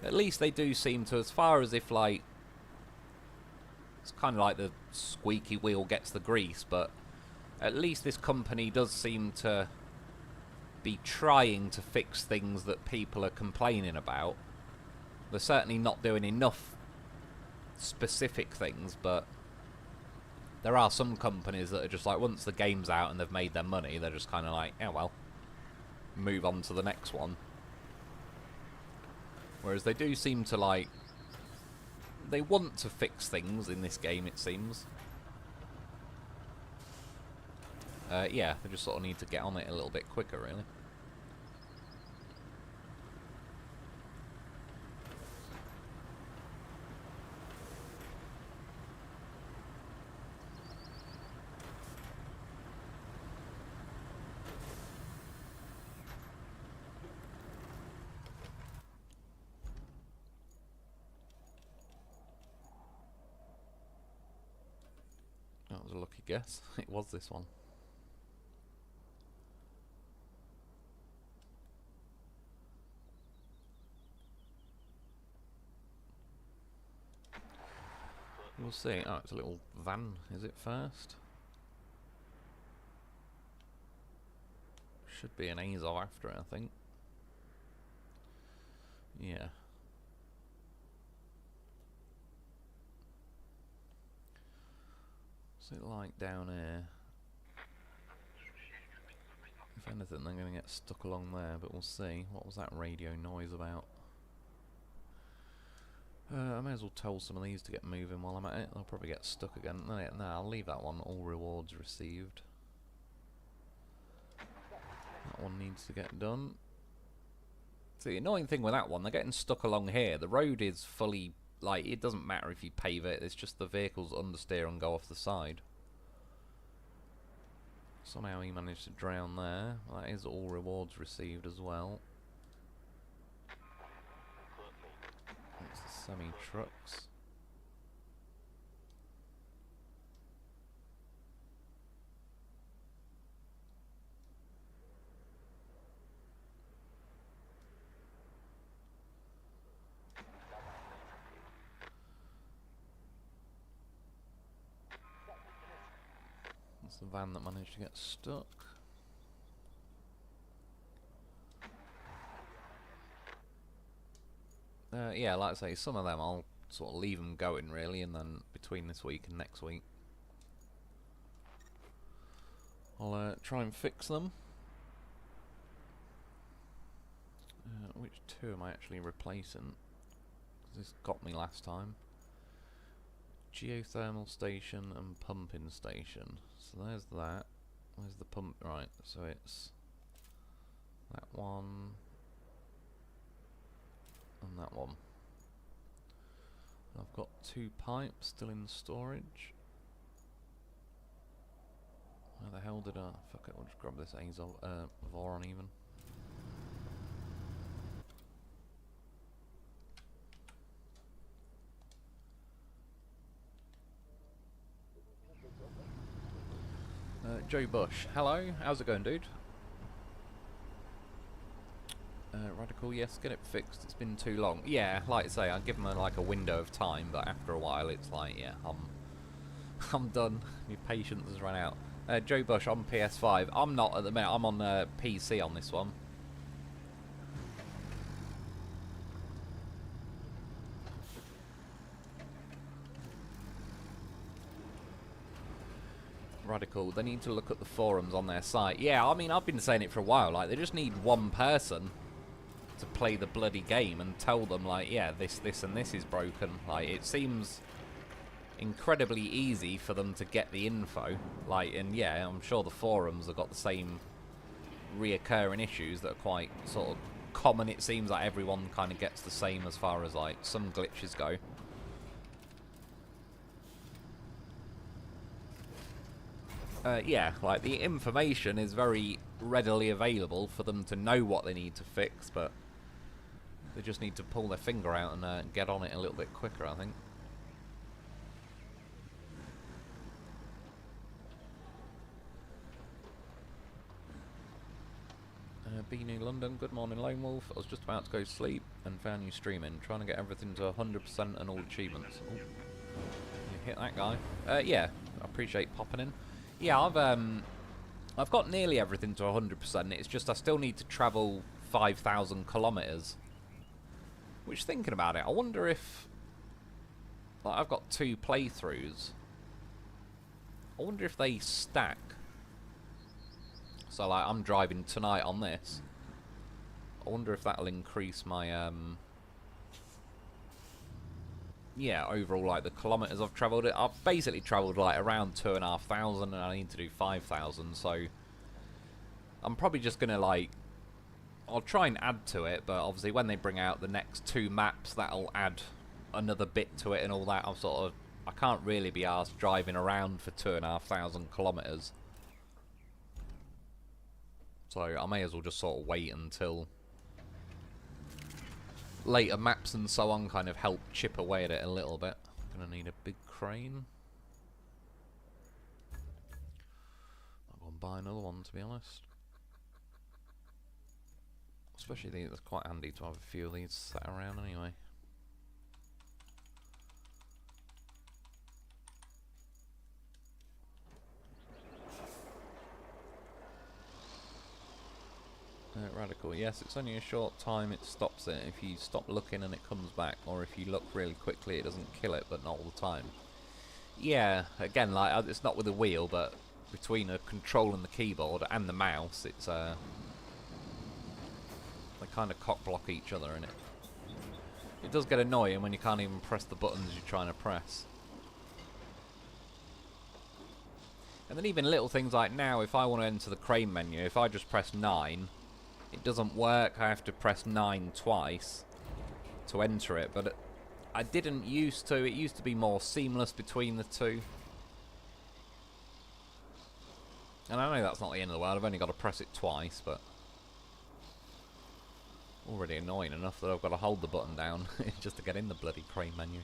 at least they do seem to, as far as if like, it's kind of like the squeaky wheel gets the grease, but at least this company does seem to be trying to fix things that people are complaining about. They're certainly not doing enough specific things, but there are some companies that are just like, once the game's out and they've made their money, they're just kind of like, yeah, well, move on to the next one. Whereas they do seem to like, they want to fix things in this game, it seems. Yeah, they just sort of need to get on it a little bit quicker, really. That was a lucky guess. It was this one. We'll see. Oh, it's a little van. Is it first? Should be an Azov after it, I think. Yeah. What's it like down here? If anything, they're going to get stuck along there, but we'll see. What was that radio noise about? I may as well tell some of these to get moving while I'm at it. They'll probably get stuck again. No, I'll leave that one. All rewards received. That one needs to get done. See, the annoying thing with that one, they're getting stuck along here. The road is fully, like, it doesn't matter if you pave it. It's just the vehicles understeer and go off the side. Somehow he managed to drown there. That is all rewards received as well. That's the semi-trucks. That's the van that managed to get stuck. Yeah, like I say, some of them I'll sort of leave them going really, and then between this week and next week I'll try and fix them. Which two am I actually replacing? 'Cause this got me last time. Geothermal station and pumping station. So there's that. Where's the pump? Right, so it's that one and that one. I've got 2 pipes still in storage. Where the hell did I... Fuck it, we'll just grab this Azov... Voron even. Joe Bush, hello, how's it going, dude? Radical, yes, get it fixed, it's been too long. Yeah, like I say, I give them like a window of time, but after a while it's like, yeah, I'm done. My patience has run out. Joe Bush on PS5. I'm not at the minute, I'm on PC on this one. Radical, they need to look at the forums on their site. Yeah, I mean, I've been saying it for a while, like, they just need one person to play the bloody game and tell them, like, yeah, this, and this is broken. Like, it seems incredibly easy for them to get the info. Like, and yeah, I'm sure the forums have got the same reoccurring issues that are quite sort of common. It seems like everyone kind of gets the same as far as, like, some glitches go. Yeah, like, the information is very readily available for them to know what they need to fix, but they just need to pull their finger out and get on it a little bit quicker, I think. B New London, good morning Lone Wolf. I was just about to go sleep and found you streaming, trying to get everything to 100% and all achievements. Ooh. You hit that guy. Yeah, I appreciate popping in. Yeah, I've got nearly everything to 100%. It's just I still need to travel 5,000 kilometers. Which, thinking about it, I wonder if, like, I've got 2 playthroughs. I wonder if they stack. So, like, I'm driving tonight on this. I wonder if that'll increase my, yeah, overall, like, the kilometers I've travelled. I've basically travelled, like, around 2,500, and I need to do 5,000, so I'm probably just going to, like, I'll try and add to it, but obviously when they bring out the next 2 maps, that'll add another bit to it and all that. I can't really be arsed driving around for 2,500 kilometers. So I may as well just sort of wait until later maps and so on kind of help chip away at it a little bit. Gonna need a big crane. I'll go and buy another one, to be honest. Especially these, it's quite handy to have a few of these sat around anyway. Radical, yes, it's only a short time it stops it. If you stop looking and it comes back, or if you look really quickly it doesn't kill it, but not all the time. Yeah, again, like, it's not with the wheel, but between a control and the keyboard and the mouse, it's they kind of cock block each other, and it does get annoying when you can't even press the buttons you're trying to press. And then even little things like now, if I want to enter the crane menu, if I just press 9, it doesn't work. I have to press 9 twice to enter it, but I didn't used to. It used to be more seamless between the two. And I know that's not the end of the world. I've only got to press it twice, but already annoying enough that I've got to hold the button down just to get in the bloody crane menu.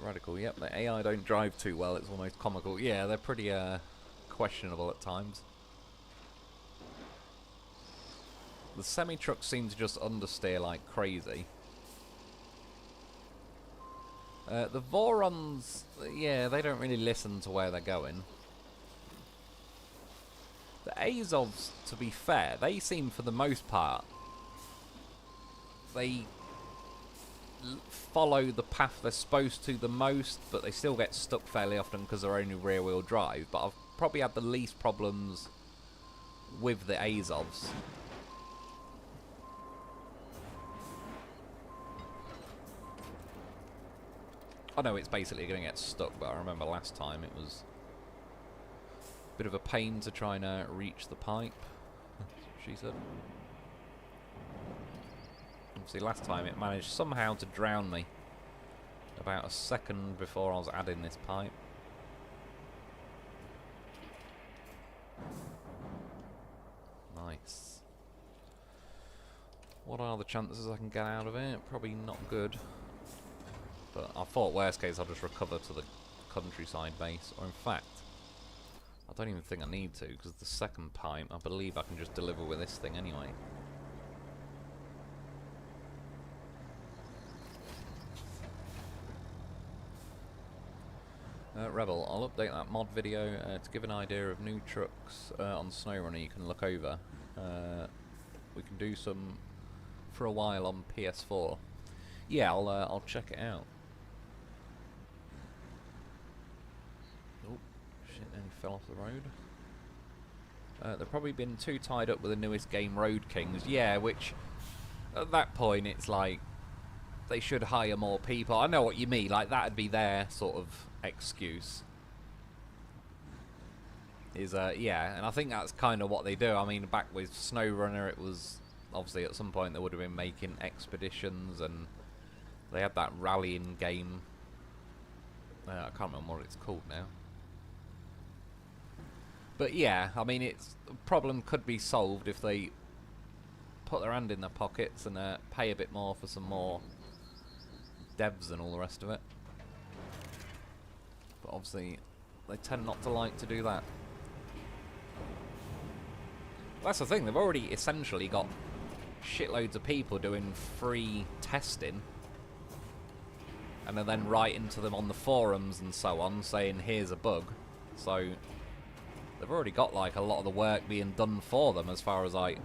Radical, yep, the AI don't drive too well, it's almost comical. Yeah, they're pretty questionable at times. The semi-trucks seem to just understeer like crazy. The Vorons, yeah, they don't really listen to where they're going. The Azovs, to be fair, they seem, for the most part, they follow the path they're supposed to the most, but they still get stuck fairly often because they're only rear-wheel drive. But I've probably had the least problems with the Azovs. I know it's basically going to get stuck, but I remember last time it was a bit of a pain to try and reach the pipe, she said. Obviously last time it managed somehow to drown me about a second before I was adding this pipe. Nice. What are the chances I can get out of it? Probably not good. But I thought worst case I'll just recover to the countryside base. Or in fact, I don't even think I need to, because the second pipe, I believe I can just deliver with this thing anyway. Rebel, I'll update that mod video to give an idea of new trucks on Snowrunner you can look over. We can do some for a while on PS4. Yeah, I'll check it out. Oh, shit, nearly fell off the road. They've probably been too tied up with the newest game, Road Kings. Yeah, which, at that point, it's like, they should hire more people. I know what you mean, like, that'd be their sort of excuse. Yeah, and I think that's kind of what they do. I mean, back with Snowrunner, it was, obviously, at some point, they would have been making expeditions, and they had that rallying game. I can't remember what it's called now. But yeah, I mean, the problem could be solved if they put their hand in their pockets and pay a bit more for some more devs and all the rest of it. But obviously, they tend not to like to do that. That's the thing, they've already essentially got shitloads of people doing free testing, and are then writing to them on the forums and so on, saying here's a bug. So they've already got like a lot of the work being done for them as far as like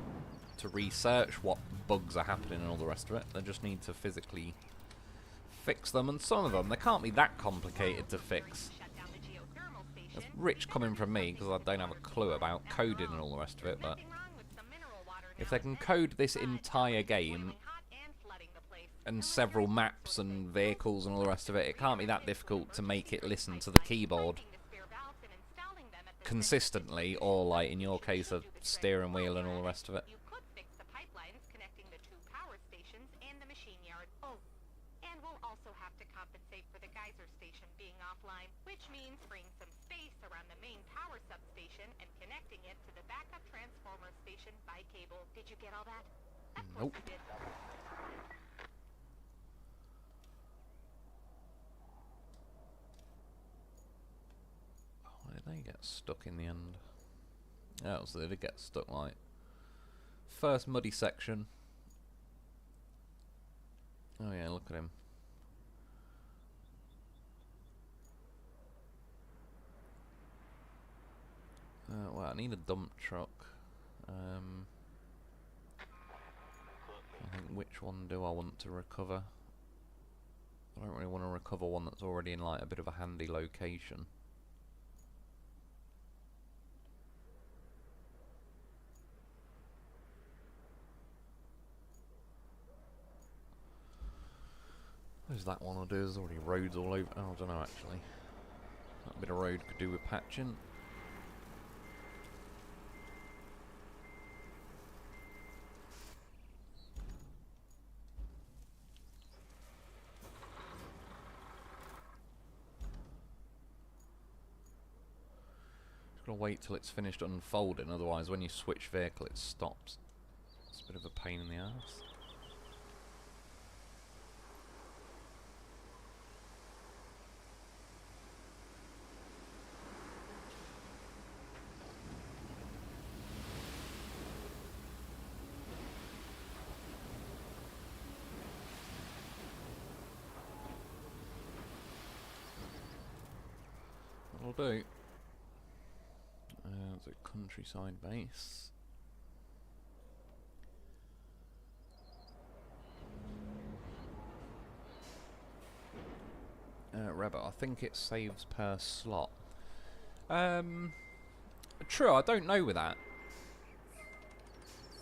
to research what bugs are happening and all the rest of it. They just need to physically fix them, and some of them, they can't be that complicated to fix. It's rich coming from me because I don't have a clue about coding and all the rest of it, but if they can code this entire game and several maps and vehicles and all the rest of it, it can't be that difficult to make it listen to the keyboard consistently, or like in your case a steering wheel and all the rest of it. Which means freeing some space around the main power substation and connecting it to the backup transformer station by cable. Did you get all that? Of course you did. Why did they get stuck in the end? Oh, so they did get stuck, like first muddy section. Oh yeah, look at him. Well, I need a dump truck. I think, which one do I want to recover? I don't really want to recover one that's already in like a bit of a handy location. There's that one I'll do. There's already roads all over. Oh, I don't know actually. That bit of road could do with patching. Wait till it's finished unfolding, otherwise when you switch vehicle it stops. It's a bit of a pain in the ass. That'll do. There's a countryside base. Rebel, I think it saves per slot. True, I don't know with that.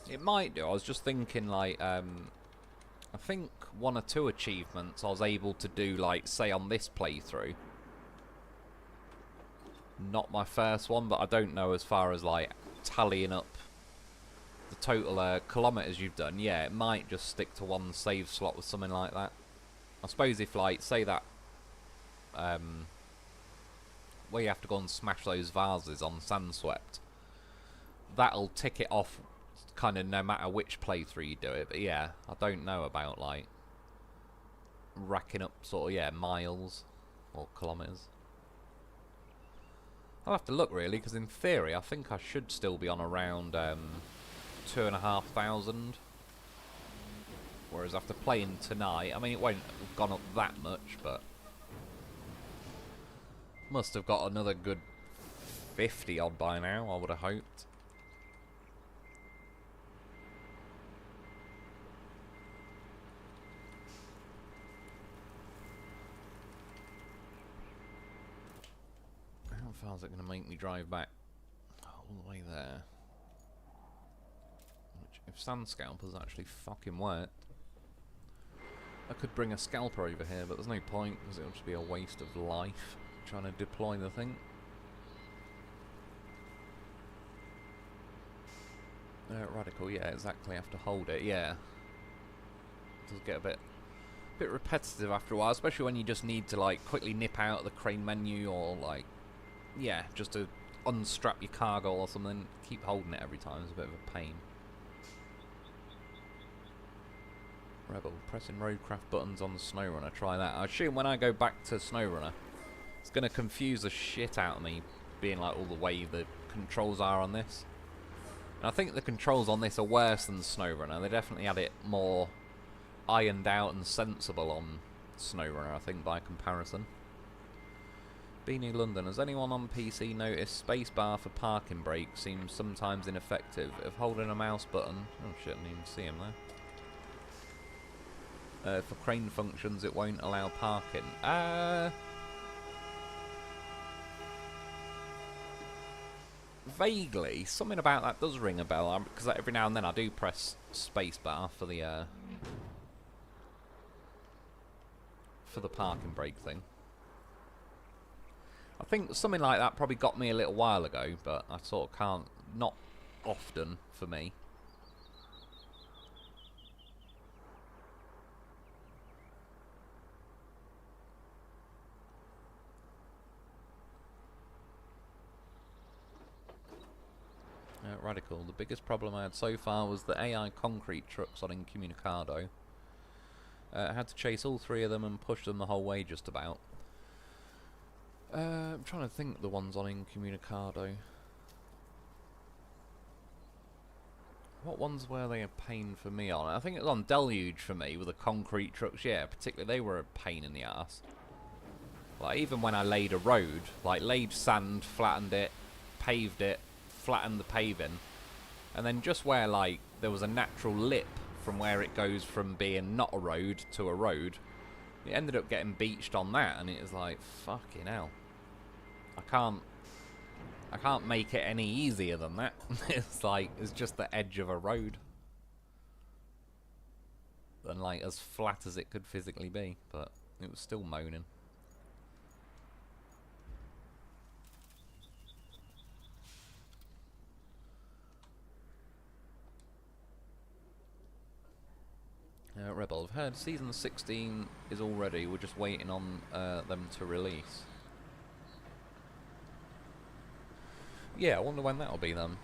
It might do. I was just thinking like, I think 1 or 2 achievements I was able to do, like, say on this playthrough. Not my first one, but I don't know as far as like tallying up the total kilometers you've done, yeah, it might just stick to one save slot with something like that. I suppose if, like, say that where you have to go and smash those vases on Sandswept, that'll tick it off kind of no matter which playthrough you do it. But yeah, I don't know about, like, racking up sort of, yeah, miles or kilometers. I'll have to look, really, because in theory I think I should still be on around 2,500. Whereas after playing tonight, I mean, it won't have gone up that much, but must have got another good 50 odd by now, I would have hoped. How far is it going to make me drive back? All the way there. Which, if Sand Scalpers actually fucking worked, I could bring a scalper over here, but there's no point because it'll just be a waste of life trying to deploy the thing. Radical, yeah, exactly. Have to hold it, yeah. It does get a bit repetitive after a while, especially when you just need to, like, quickly nip out of the crane menu or, like, yeah, just to unstrap your cargo or something. Keep holding it every time is a bit of a pain. Rebel, pressing Roadcraft buttons on the Snowrunner. Try that. I assume when I go back to Snowrunner, it's going to confuse the shit out of me, being like all the way the controls are on this. And I think the controls on this are worse than Snowrunner. They definitely had it more ironed out and sensible on Snowrunner, I think, by comparison. Beanie London, has anyone on PC noticed spacebar for parking brake seems sometimes ineffective? If holding a mouse button... Oh shit, I didn't even see him there. For crane functions, it won't allow parking. Vaguely, something about that does ring a bell, because every now and then I do press spacebar for the parking brake thing. I think something like that probably got me a little while ago, but I sort of can't, not often for me. Radical. The biggest problem I had so far was the AI concrete trucks on Incommunicado. I had to chase all three of them and push them the whole way just about. I'm trying to think the ones on Incommunicado. What ones were they a pain for me on? I think it was on Deluge for me with the concrete trucks, yeah, particularly they were a pain in the arse. Like even when I laid a road, like laid sand, flattened it, paved it, flattened the paving, and then just where like there was a natural lip from where it goes from being not a road to a road, it ended up getting beached on that, and it was like fucking hell. I can't make it any easier than that. It's like it's just the edge of a road, and like as flat as it could physically be, but it was still moaning. Rebel, I've heard season 16 is all ready, we're just waiting on them to release. Yeah, I wonder when that'll be then.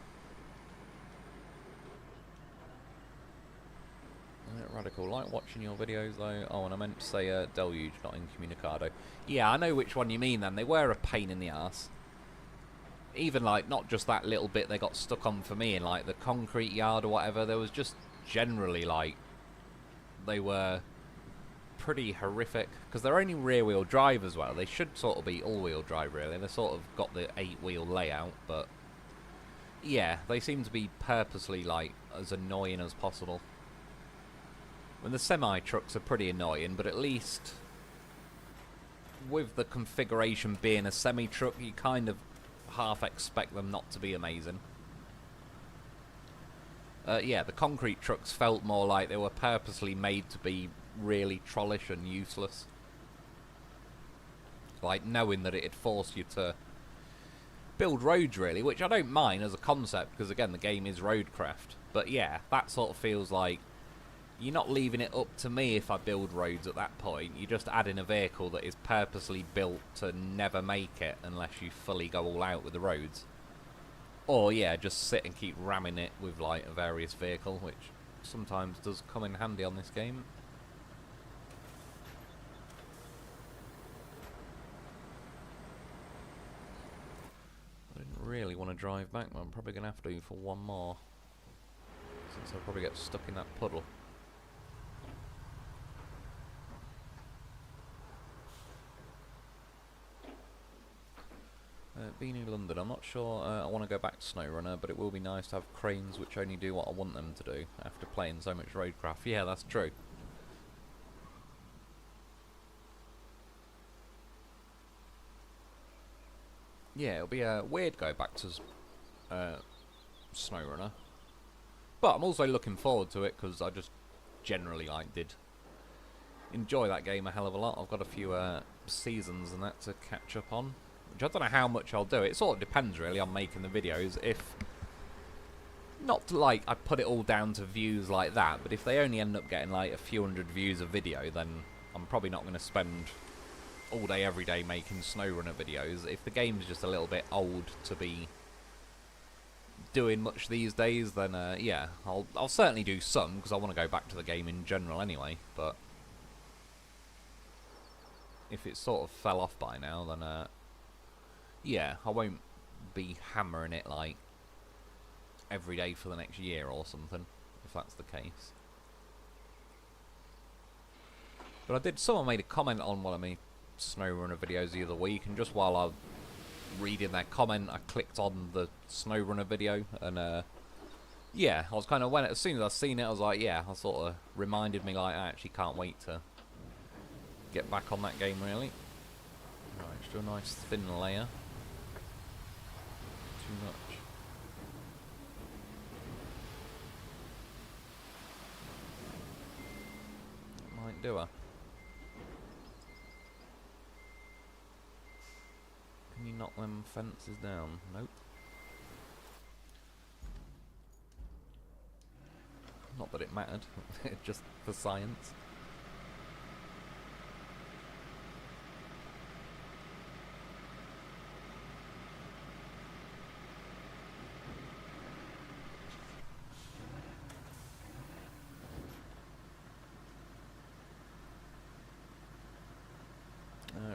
Radical, like watching your videos though. Oh, and I meant to say Deluge, not Incommunicado. Yeah, I know which one you mean then. They were a pain in the ass. Even like, not just that little bit they got stuck on for me in like the concrete yard or whatever, there was just generally like, they were pretty horrific, because they're only rear-wheel drive as well. They should sort of be all-wheel drive, really. They've sort of got the 8-wheel layout, but yeah, they seem to be purposely, like, as annoying as possible. I mean, the semi-trucks are pretty annoying, but at least with the configuration being a semi-truck, you kind of half expect them not to be amazing. Yeah, the concrete trucks felt more like they were purposely made to be really trollish and useless. Like, knowing that it'd force you to build roads really, which I don't mind as a concept because again the game is Roadcraft. But yeah, that sort of feels like you're not leaving it up to me if I build roads at that point. You're just adding a vehicle that is purposely built to never make it unless you fully go all out with the roads. Or yeah, just sit and keep ramming it with like a various vehicle, which sometimes does come in handy on this game. I didn't really want to drive back, but I'm probably going to have to for one more, since I'll probably get stuck in that puddle. Being in London, I'm not sure I want to go back to Snowrunner, but it will be nice to have cranes which only do what I want them to do after playing so much Roadcraft. Yeah, that's true. Yeah, it'll be weird go back to Snowrunner, but I'm also looking forward to it because I just generally did enjoy that game a hell of a lot. I've got a few seasons and that to catch up on, which I don't know how much I'll do. It sort of depends really on making the videos. If not like I put it all down to views like that, but if they only end up getting like a few hundred views a video, then I'm probably not going to spend all day every day making Snowrunner videos. If the game's just a little bit old to be doing much these days, then yeah, I'll certainly do some because I want to go back to the game in general anyway. But if it sort of fell off by now, then yeah, I won't be hammering it like every day for the next year or something, if that's the case. But I did, someone made a comment on one of my Snowrunner videos the other week, and just while I was reading their comment, I clicked on the Snowrunner video, and yeah, I was kind of, as soon as I seen it, I was like, yeah, I sort of reminded me like, I actually can't wait to get back on that game really. Right, let's do a nice thin layer. Too much. That might do her. Can you knock them fences down? Nope. Not that it mattered, just for science.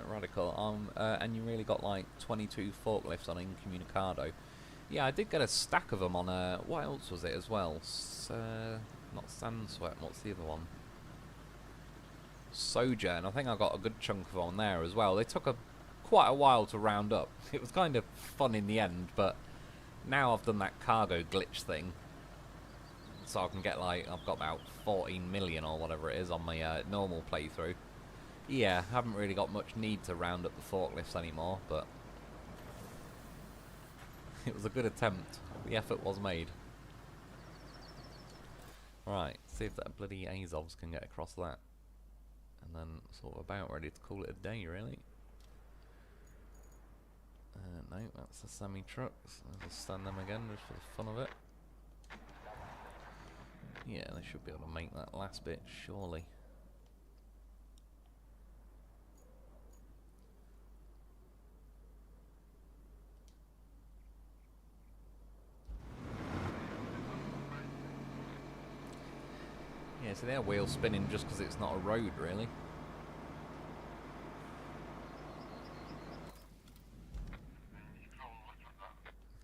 Radical, and you really got like 22 forklifts on Incommunicado. Yeah, I did get a stack of them on, what else was it as well? Not Sandsweat, what's the other one? Sojourn, I think I got a good chunk of them on there as well. They took quite a while to round up. It was kind of fun in the end, but now I've done that cargo glitch thing, so I can get like, I've got about 14 million or whatever it is on my normal playthrough. Yeah, haven't really got much need to round up the forklifts anymore, but it was a good attempt. The effort was made. Right, see if that bloody Azovs can get across that. And then sort of about ready to call it a day, really. No, that's the semi-trucks. I'll just stand them again just for the fun of it. Yeah, they should be able to make that last bit, surely. Yeah, so they're wheel spinning just because it's not a road, really.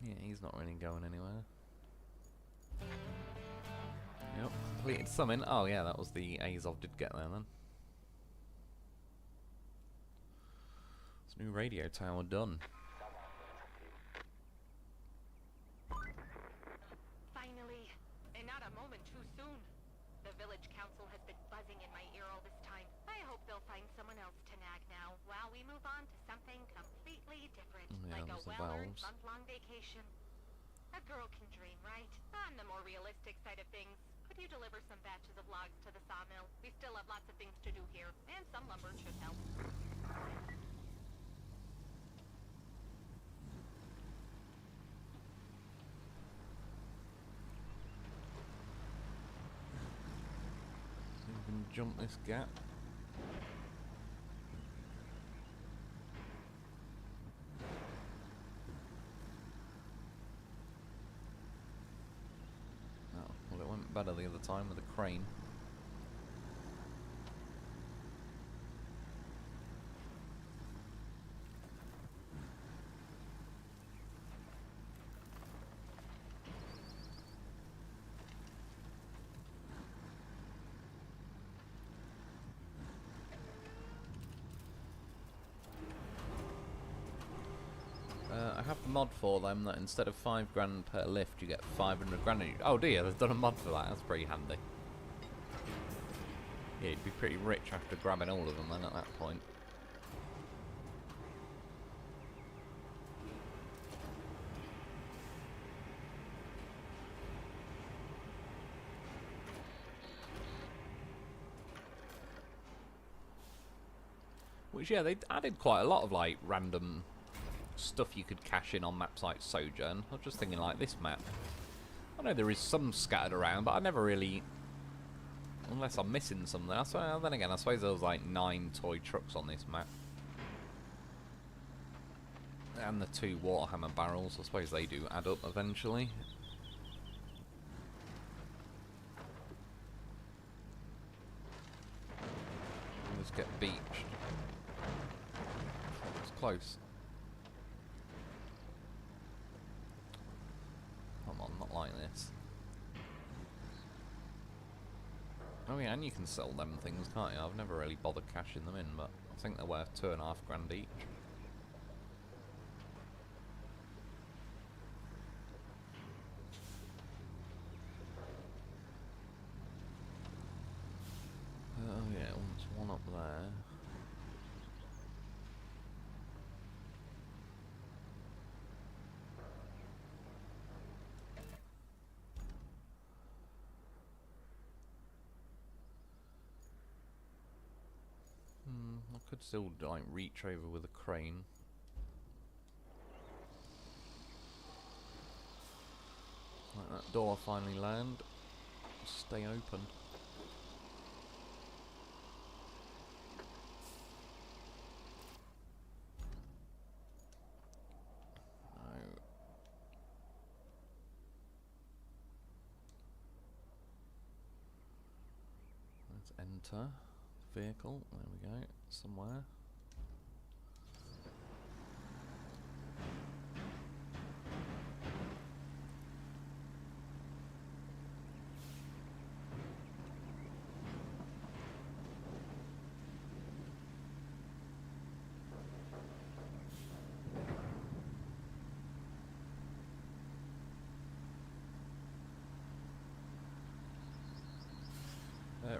Yeah, he's not really going anywhere. Yep, completed something. Oh yeah, that was the Azov did get there then. It's a new radio tower done. Finally, and not a moment too soon. The village council has been buzzing in my ear all this time. I hope they'll find someone else to nag now, while we move on to something completely different, Yeah, like a there's the well-earned valves. month-long vacation. A girl can dream, right? On the more realistic side of things, could you deliver some batches of logs to the sawmill? We still have lots of things to do here, and some lumber should help. jump this gap. Oh, well, it went better the other time with the crane. I have a mod for them that instead of 5 grand per lift, you get 500 grand. Oh dear, they've done a mod for that. That's pretty handy. Yeah, you'd be pretty rich after grabbing all of them then at that point. Which, yeah, they added quite a lot of, like, random stuff you could cache in on maps like Sojourn. I was just thinking, like, this map. I know there is some scattered around, but I never really... Unless I'm missing something. Then again, I suppose there was, like, 9 toy trucks on this map. And the 2 Waterhammer barrels. I suppose they do add up eventually. Let's get beached. It's close. Come on, not like this. Oh yeah, and you can sell them things, can't you? I've never really bothered cashing them in, but I think they're worth 2.5 grand each. Oh yeah, there's one up there. I could still like reach over with a crane. Let that door finally land. Stay open. No. Let's enter. Vehicle, there we go, somewhere.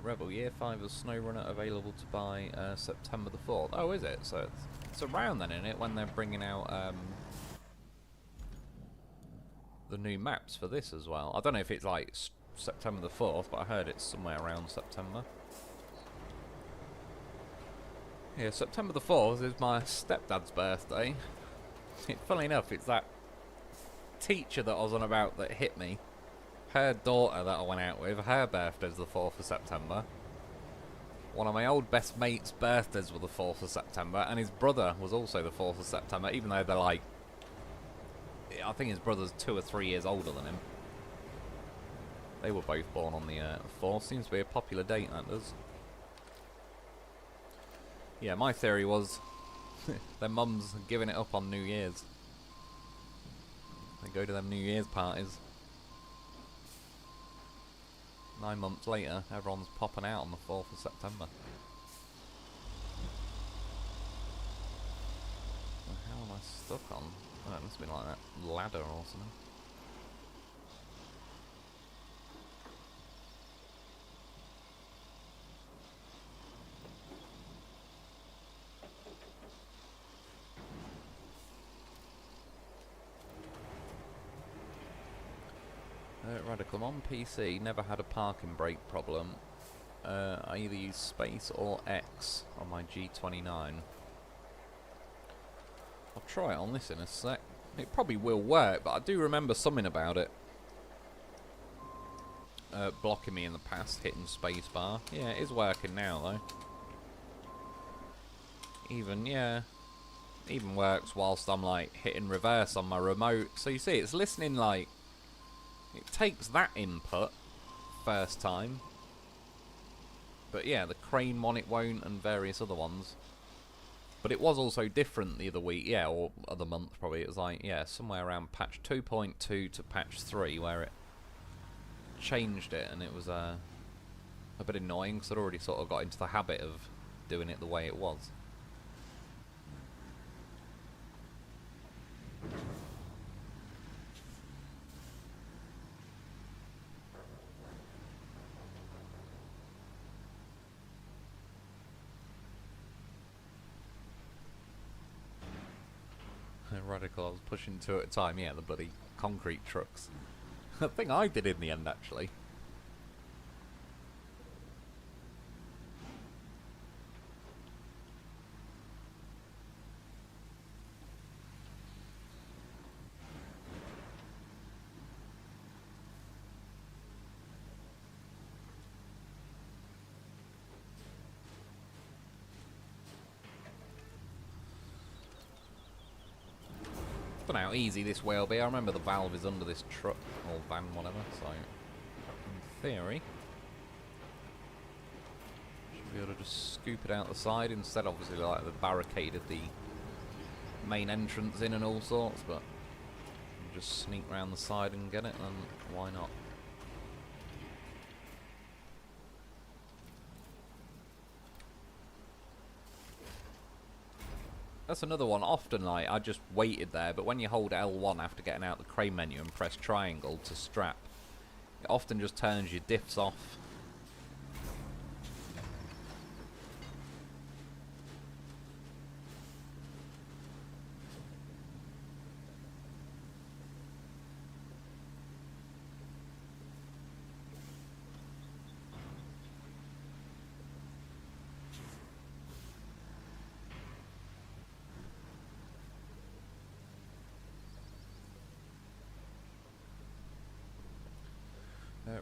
Rebel Year 5 of Snowrunner available to buy September the 4th. Oh, is it? So it's around then, isn't it, when they're bringing out the new maps for this as well. I don't know if it's like September the 4th, but I heard it's somewhere around September. Yeah, September the 4th is my stepdad's birthday. Funnily enough, it's that teacher that I was on about that hit me. Her daughter that I went out with, her birthday's the 4th of September. One of my old best mates' birthdays were the 4th of September, and his brother was also the 4th of September, even though they're like... I think his brother's 2 or 3 years older than him. They were both born on the 4th. Seems to be a popular date, that does. Yeah, my theory was their mum's giving it up on New Year's. They go to them New Year's parties. 9 months later, everyone's popping out on the 4th of September. What the hell am I stuck on? Oh, it must have been like that ladder or something. Radical, on PC, never had a parking brake problem. I either use space or X on my G29. I'll try it on this in a sec. It probably will work, but I do remember something about it. blocking me in the past, hitting spacebar. Yeah, it is working now, though. Even works whilst I'm, like, hitting reverse on my remote. So you see, it's listening, like, it takes that input first time. But yeah, the crane one it won't, and various other ones. But it was also different the other week, yeah, or other month probably. It was like, yeah, somewhere around patch 2.2 to patch 3 where it changed it, and it was a bit annoying because I'd already sort of got into the habit of doing it the way it was. Radical, I was pushing 2 at a time. Yeah, the bloody concrete trucks. I think I did in the end, actually. Don't know how easy this will be. I remember the valve is under this truck, or van, whatever, so in theory should be able to just scoop it out the side instead, obviously, like the barricaded the main entrance in and all sorts, but just sneak around the side and get it, and why not? That's another one. Often, like, I just waited there, but when you hold L1 after getting out the crane menu and press triangle to strap, it often just turns your diffs off.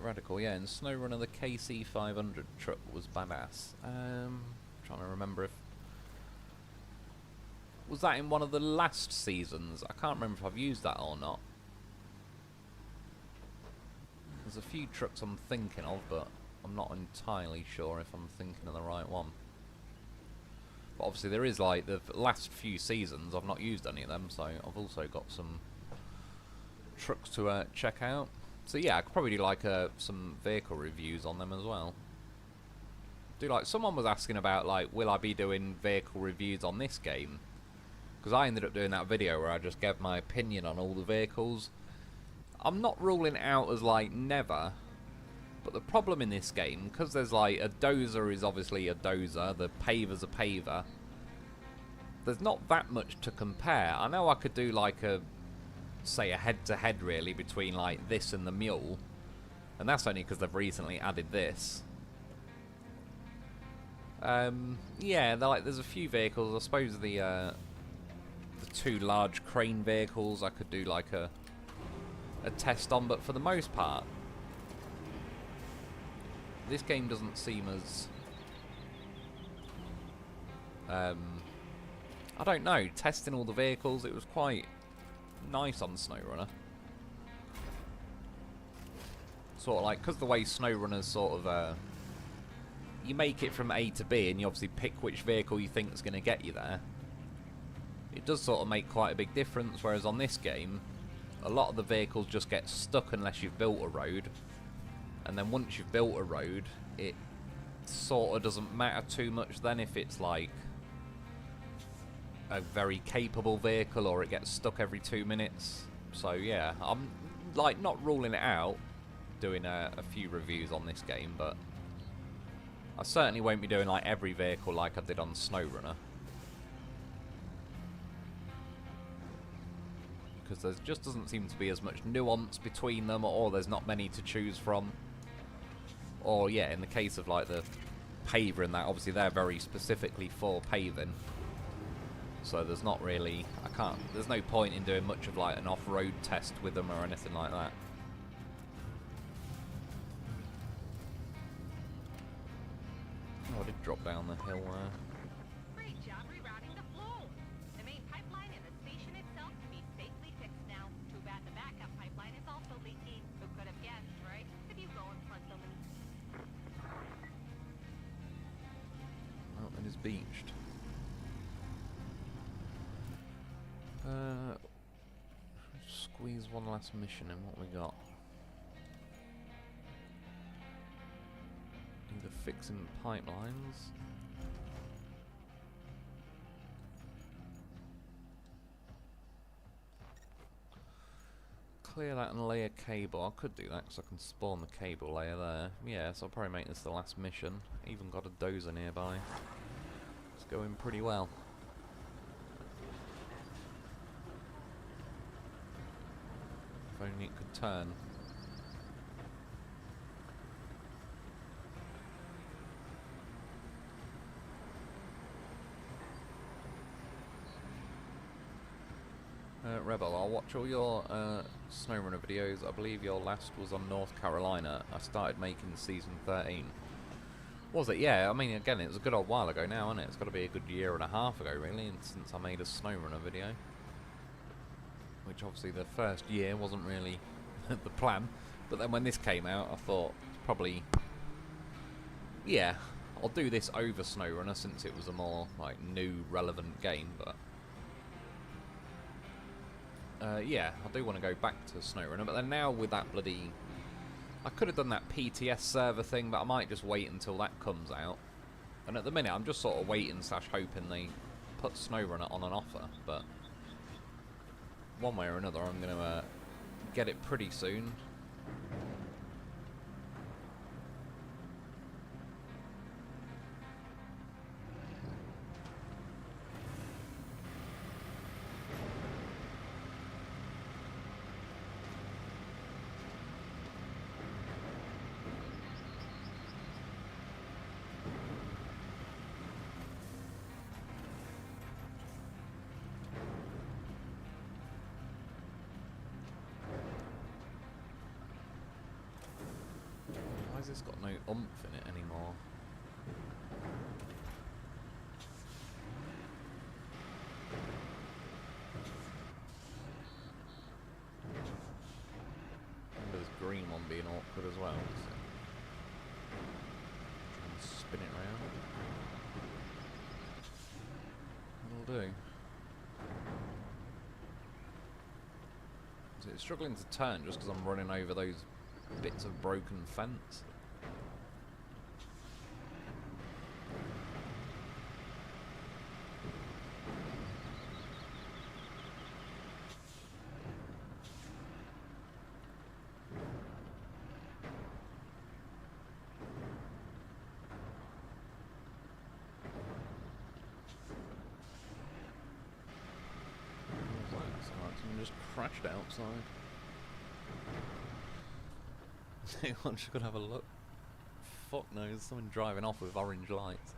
Radical, yeah, in Snowrunner the KC 500 truck was badass. Trying to remember if... Was that in one of the last seasons? I can't remember if I've used that or not. There's a few trucks I'm thinking of, but I'm not entirely sure if I'm thinking of the right one. But obviously there is, like, the last few seasons, I've not used any of them, so I've also got some trucks to check out. So yeah, I could probably do like some vehicle reviews on them as well. Someone was asking about, like, will I be doing vehicle reviews on this game? Because I ended up doing that video where I just gave my opinion on all the vehicles. I'm not ruling it out as, like, never. But the problem in this game, because there's, like, a dozer is obviously a dozer, the paver's a paver. There's not that much to compare. I know I could do, like, say a head-to-head really between, like, this and the mule, and that's only because they've recently added this. Yeah, there's a few vehicles. I suppose the 2 large crane vehicles I could do like a test on, but for the most part this game doesn't seem as I don't know, testing all the vehicles, it was quite nice on Snowrunner. Sort of like, because the way Snowrunner's sort of, you make it from A to B and you obviously pick which vehicle you think is going to get you there. It does sort of make quite a big difference, whereas on this game, a lot of the vehicles just get stuck unless you've built a road. And then once you've built a road, it sort of doesn't matter too much then if it's like a very capable vehicle or it gets stuck every 2 minutes. So yeah, I'm like not ruling it out doing a few reviews on this game, but I certainly won't be doing like every vehicle like I did on Snowrunner, because there just doesn't seem to be as much nuance between them, or there's not many to choose from. Or yeah, in the case of like the paver and that, obviously they're very specifically for paving. So there's not really, there's no point in doing much of like an off-road test with them or anything like that. drop down the hill there. Great job rerouting the flow. The main pipeline and the station itself can be safely fixed now. Too bad the backup pipeline is also leaking. Who could have guessed, right? If you go and plug the leak. Oh, it is beached. Squeeze one last mission in. What we got? Either fixing pipelines. Clear that and lay a cable. I could do that because I can spawn the cable layer there. Yeah, so I'll probably make this the last mission. Even got a dozer nearby. It's going pretty well. If only it could turn. Rebel, I'll watch all your Snowrunner videos. I believe your last was on North Carolina. I started making season 13. Was it? Yeah, I mean, again, it was a good old while ago now, isn't it? It's got to be a good year and a half ago, really, since I made a Snowrunner video. Which, obviously, the first year wasn't really the plan. But then when this came out, I thought, probably, yeah, I'll do this over Snowrunner since it was a more, like, new, relevant game, but... yeah, I do want to go back to Snowrunner, but then now with that bloody... I could have done that PTS server thing, but I might just wait until that comes out. And at the minute, I'm just sort of waiting / hoping they put Snowrunner on an offer, but... one way or another, I'm going to get it pretty soon. Why has this got no oomph in it anymore? Remember this green one being awkward as well. So try and spin it around. That'll do. So it's struggling to turn just because I'm running over those bits of broken fence. Someone just crashed outside. I'm just gonna have a look. Fuck no, there's someone driving off with orange lights.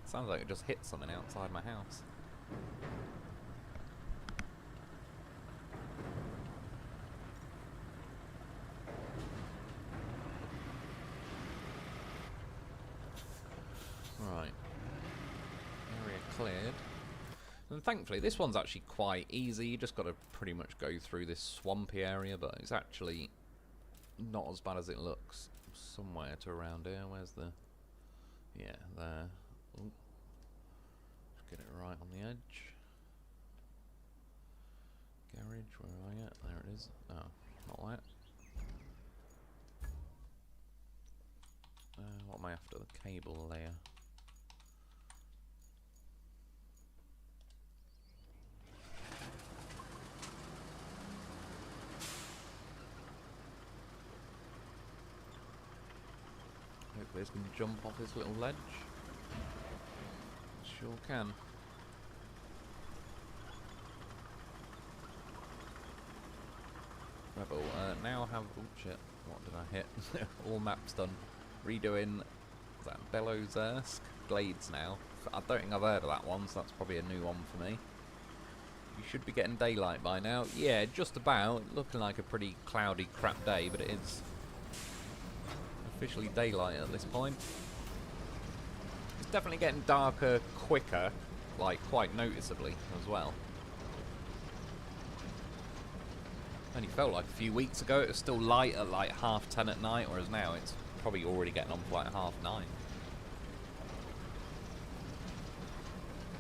Sounds like it just hit something outside my house. Right. Area cleared. And thankfully this one's actually quite easy. You just gotta pretty much go through this swampy area, but it's actually not as bad as it looks. Somewhere to around here. Where's the... yeah, there. Ooh. Just get it right on the edge. Garage, where am I at? There it is. Oh, not that. What am I after? The cable layer. Hopefully it's going to jump off this little ledge. Sure can. Rebel, now have... oh shit, what did I hit? All maps done. Redoing... is that Bellows-esque? Glades now. I don't think I've heard of that one, so that's probably a new one for me. You should be getting daylight by now. Yeah, just about. Looking like a pretty cloudy crap day, but it is... officially daylight at this point. It's definitely getting darker quicker, like quite noticeably as well. Only felt like a few weeks ago it was still light at like 10:30 at night, whereas now it's probably already getting on for like 9:30.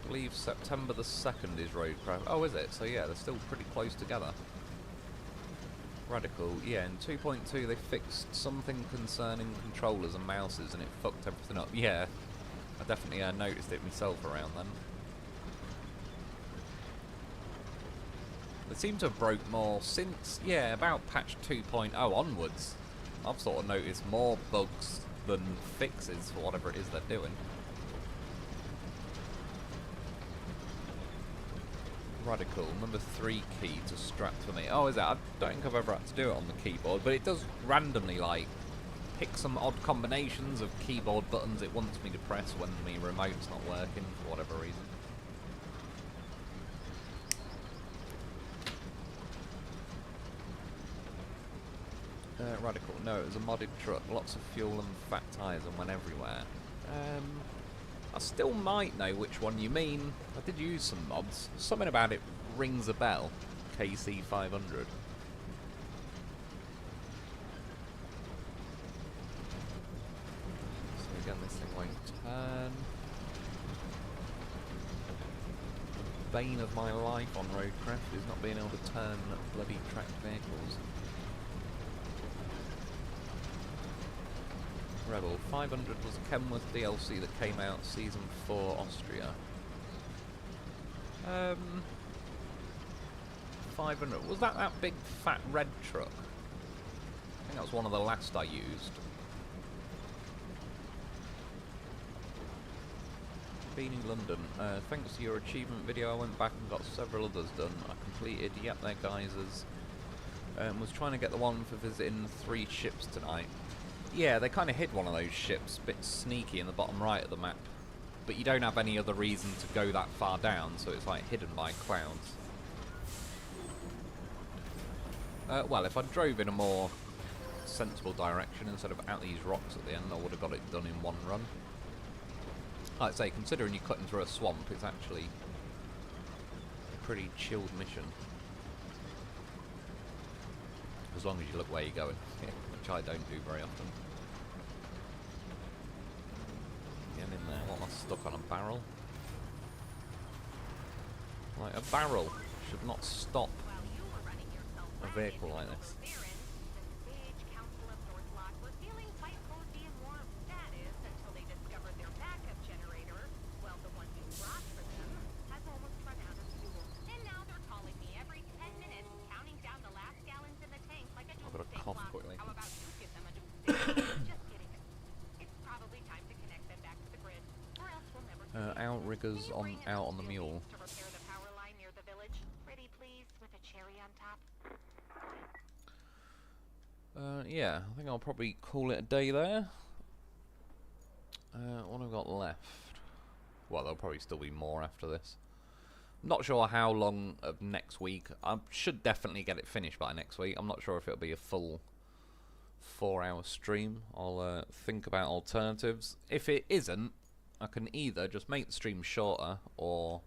I believe September the 2nd is Roadcraft. Oh, is it? So yeah, they're still pretty close together. Radical. Yeah, in 2.2 they fixed something concerning controllers and mouses and it fucked everything up. Yeah, I definitely noticed it myself around then. They seem to have broke more since, yeah, about patch 2.0 onwards. I've sort of noticed more bugs than fixes for whatever it is they're doing. Radical, number 3 key to strap for me. Oh, is that? I don't think I've ever had to do it on the keyboard, but it does randomly, like, pick some odd combinations of keyboard buttons it wants me to press when my remote's not working for whatever reason. Radical, no, it was a modded truck, lots of fuel and fat tyres and went everywhere. I still might know which one you mean. I did use some mods. Something about it rings a bell. KC 500. So again, this thing won't turn. Bane of my life on Roadcraft is not being able to turn bloody tracked vehicles. Rebel 500 was Kenworth DLC that came out Season 4 Austria. 500, was that big fat red truck? I think that was one of the last I used. Beanie London, thanks to your achievement video I went back and got several others done. I completed Yep Their Geysers. Was trying to get the one for visiting 3 ships tonight. Yeah, they kind of hid one of those ships, a bit sneaky in the bottom right of the map. But you don't have any other reason to go that far down, so it's like hidden by clouds. Well, if I drove in a more sensible direction instead of out these rocks at the end, I would have got it done in one run. Like I say, considering you're cutting through a swamp, it's actually a pretty chilled mission. As long as you look where you're going, which I don't do very often. Get in there. What am I stuck on? A barrel? Like, a barrel should not stop a vehicle like this. I've got to cough quickly. Outriggers out on the mule. Yeah, I think I'll probably call it a day there. What have I got left? Well, there'll probably still be more after this. Not sure how long of next week. I should definitely get it finished by next week. I'm not sure if it'll be a full 4-hour stream. I'll think about alternatives. If it isn't, I can either just make the stream shorter, or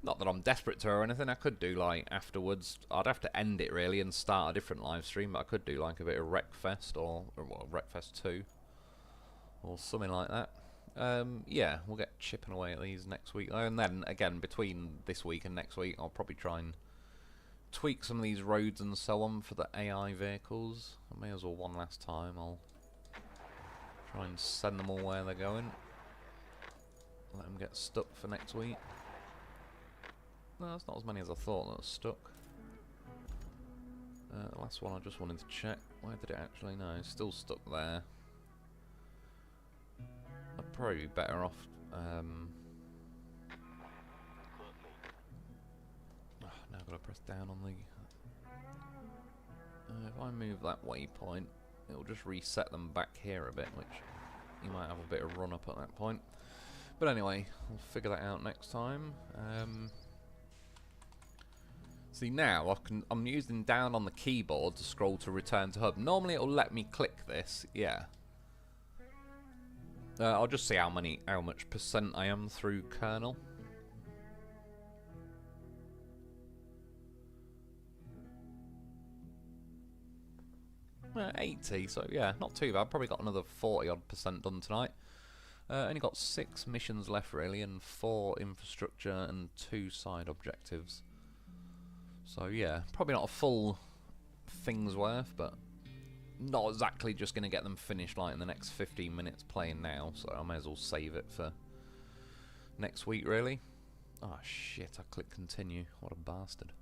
not that I'm desperate to or anything. I could do like afterwards. I'd have to end it really and start a different live stream, but I could do like a bit of Wreckfest or well, Wreckfest 2 or something like that. Yeah, we'll get chipping away at these next week, and then again between this week and next week, I'll probably try and tweak some of these roads and so on for the AI vehicles. I may as well one last time. I'll try and send them all where they're going. Let them get stuck for next week. No, that's not as many as I thought that was stuck. The last one I just wanted to check. Where did it actually? No, it's still stuck there. I'd probably be better off. Now I've got to press down on the. If I move that waypoint, it'll just reset them back here a bit, which you might have a bit of run up at that point. But anyway, we'll figure that out next time. See now, I'm using down on the keyboard to scroll to return to hub. Normally it'll let me click this, yeah. I'll just see how much percent I am through Kernel. 80, so yeah, not too bad. Probably got another 40% done tonight. Only got 6 missions left really, and 4 infrastructure and 2 side objectives. So yeah, probably not a full thing's worth, but not exactly just going to get them finished like in the next 15 minutes playing now, so I may as well save it for next week really. Oh shit, I clicked continue. What a bastard.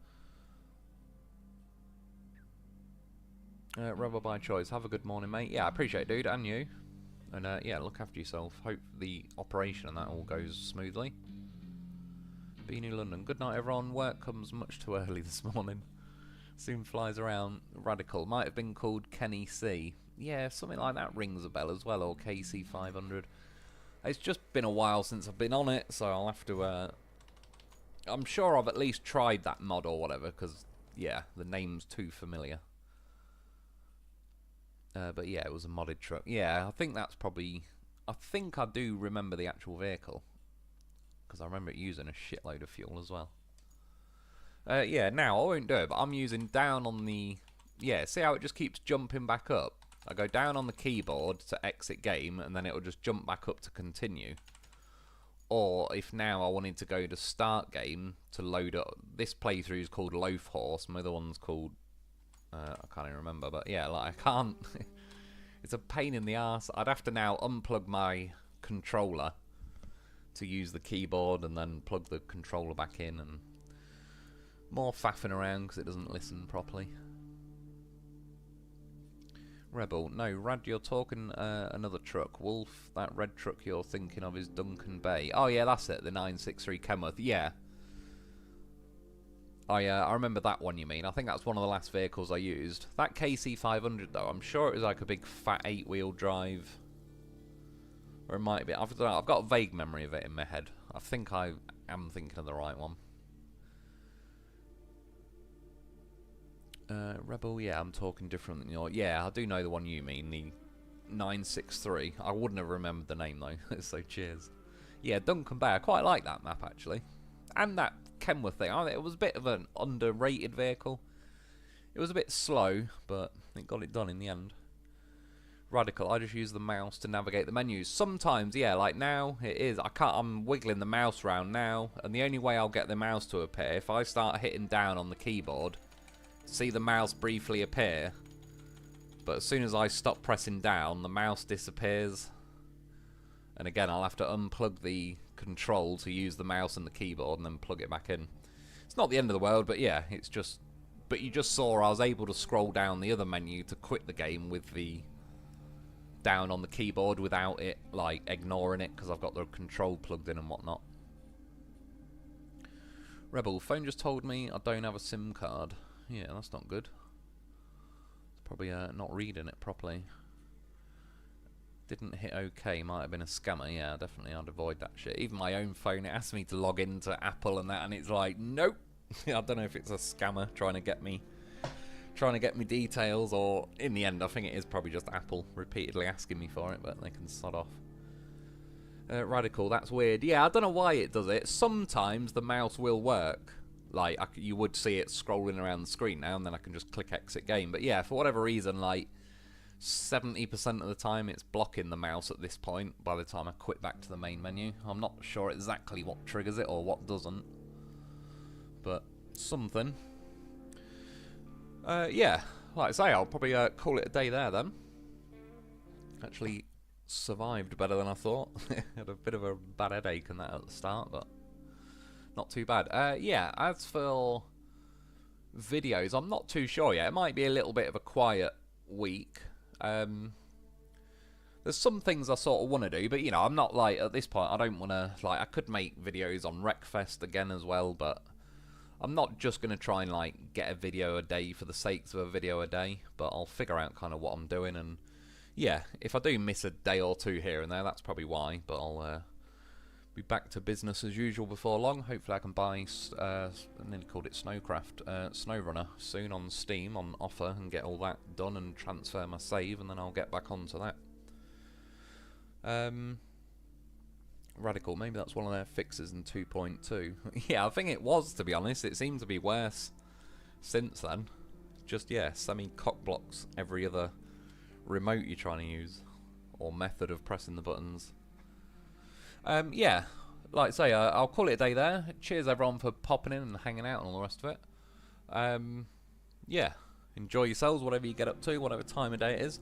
Rebel by choice. Have a good morning, mate. Yeah, I appreciate it, dude, and you. And yeah, look after yourself. Hope the operation and that all goes smoothly. Beanie London. Good night, everyone. Work comes much too early this morning. Soon flies around. Radical. Might have been called Kenny C. Yeah, something like that rings a bell as well, or KC500. It's just been a while since I've been on it, so I'll have to... I'm sure I've at least tried that mod or whatever, because, yeah, the name's too familiar. But yeah, it was a modded truck. Yeah, I think that's probably... I think I do remember the actual vehicle, because I remember it using a shitload of fuel as well. Yeah, now I won't do it, but I'm using down on the... Yeah, see how it just keeps jumping back up? I go down on the keyboard to exit game, and then it will just jump back up to continue. Or if now I wanted to go to start game to load up... This playthrough is called Loaf Horse, my other one's called... I can't even remember, but yeah, like I can't... It's a pain in the arse. I'd have to now unplug my controller to use the keyboard and then plug the controller back in, and more faffing around because it doesn't listen properly. Rebel, no, Rad, you're talking another truck. Wolf, that red truck you're thinking of is Duncan Bay. Oh yeah, that's it, the 963 Kenworth. Yeah. I remember that one you mean. I think that's one of the last vehicles I used. That KC500 though, I'm sure it was like a big fat 8-wheel drive. Or it might be. I've got a vague memory of it in my head. I think I am thinking of the right one. Rebel, yeah, I'm talking different than your... Yeah, I do know the one you mean, the 963. I wouldn't have remembered the name though, so cheers. Yeah, Duncan Bay, I quite like that map actually. And that Kenworth thing, it was a bit of an underrated vehicle. It was a bit slow, but it got it done in the end. Radical, I just use the mouse to navigate the menus. Sometimes, yeah, like now, it is. I'm wiggling the mouse around now, and the only way I'll get the mouse to appear, if I start hitting down on the keyboard, see the mouse briefly appear, but as soon as I stop pressing down, the mouse disappears. And again, I'll have to unplug the control to use the mouse and the keyboard and then plug it back in. It's not the end of the world, but yeah, it's just... But you just saw I was able to scroll down the other menu to quit the game with the down on the keyboard without it, like, ignoring it, because I've got the control plugged in and whatnot. Rebel, phone just told me I don't have a SIM card. Yeah, that's not good. It's probably not reading it properly. Didn't hit OK, might have been a scammer. Yeah, definitely, I'd avoid that shit. Even my own phone, it asks me to log into Apple and that, and it's like, nope. I don't know if it's a scammer trying to get me details, or in the end, I think it is probably just Apple repeatedly asking me for it, but they can sod off. Radical, that's weird. Yeah, I don't know why it does it. Sometimes the mouse will work. Like, you would see it scrolling around the screen now, and then I can just click exit game. But yeah, for whatever reason, like, 70% of the time it's blocking the mouse at this point by the time I quit back to the main menu. I'm not sure exactly what triggers it or what doesn't, but something. Yeah, like I say, I'll probably call it a day there then. Actually survived better than I thought. Had a bit of a bad headache and that at the start, but not too bad. Yeah, as for videos, I'm not too sure yet. It might be a little bit of a quiet week. There's some things I sort of want to do, but you know, I'm not like, at this point, I don't want to, like, I could make videos on Wreckfest again as well, but I'm not just going to try and like get a video a day for the sakes of a video a day, but I'll figure out kind of what I'm doing, and yeah, if I do miss a day or two here and there, that's probably why, but I'll be back to business as usual before long. Hopefully I can buy, I nearly called it Snowcraft, Snowrunner soon on Steam on offer and get all that done and transfer my save, and then I'll get back onto that. Radical, maybe that's one of their fixes in 2.2. Yeah, I think it was, to be honest. It seemed to be worse since then. Just, yeah, semi-cock blocks every other remote you're trying to use, or method of pressing the buttons. Yeah, like I say, I'll call it a day there. Cheers everyone for popping in and hanging out and all the rest of it. Yeah, enjoy yourselves, whatever you get up to, whatever time of day it is.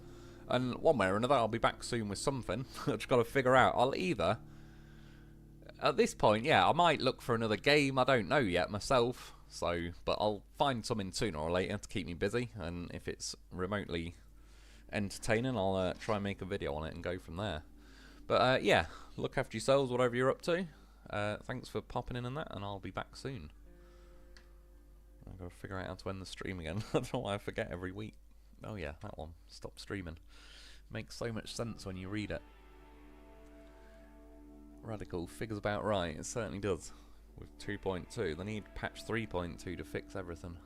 And one way or another, I'll be back soon with something. I've just got to figure out. I'll either, at this point, yeah, I might look for another game. I don't know yet myself. So, but I'll find something sooner or later to keep me busy. And if it's remotely entertaining, I'll try and make a video on it and go from there. But yeah, look after yourselves, whatever you're up to. Thanks for popping in and that, and I'll be back soon. I've got to figure out how to end the stream again. I don't know why I forget every week. Oh yeah, that one. Stop streaming. Makes so much sense when you read it. Radical figures about right. It certainly does. With 2.2, they need patch 3.2 to fix everything.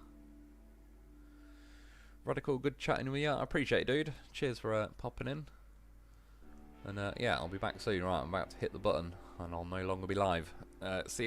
Radical, good chatting with you. I appreciate it, dude. Cheers for popping in. And yeah, I'll be back soon. Right, I'm about to hit the button, and I'll no longer be live. See you later.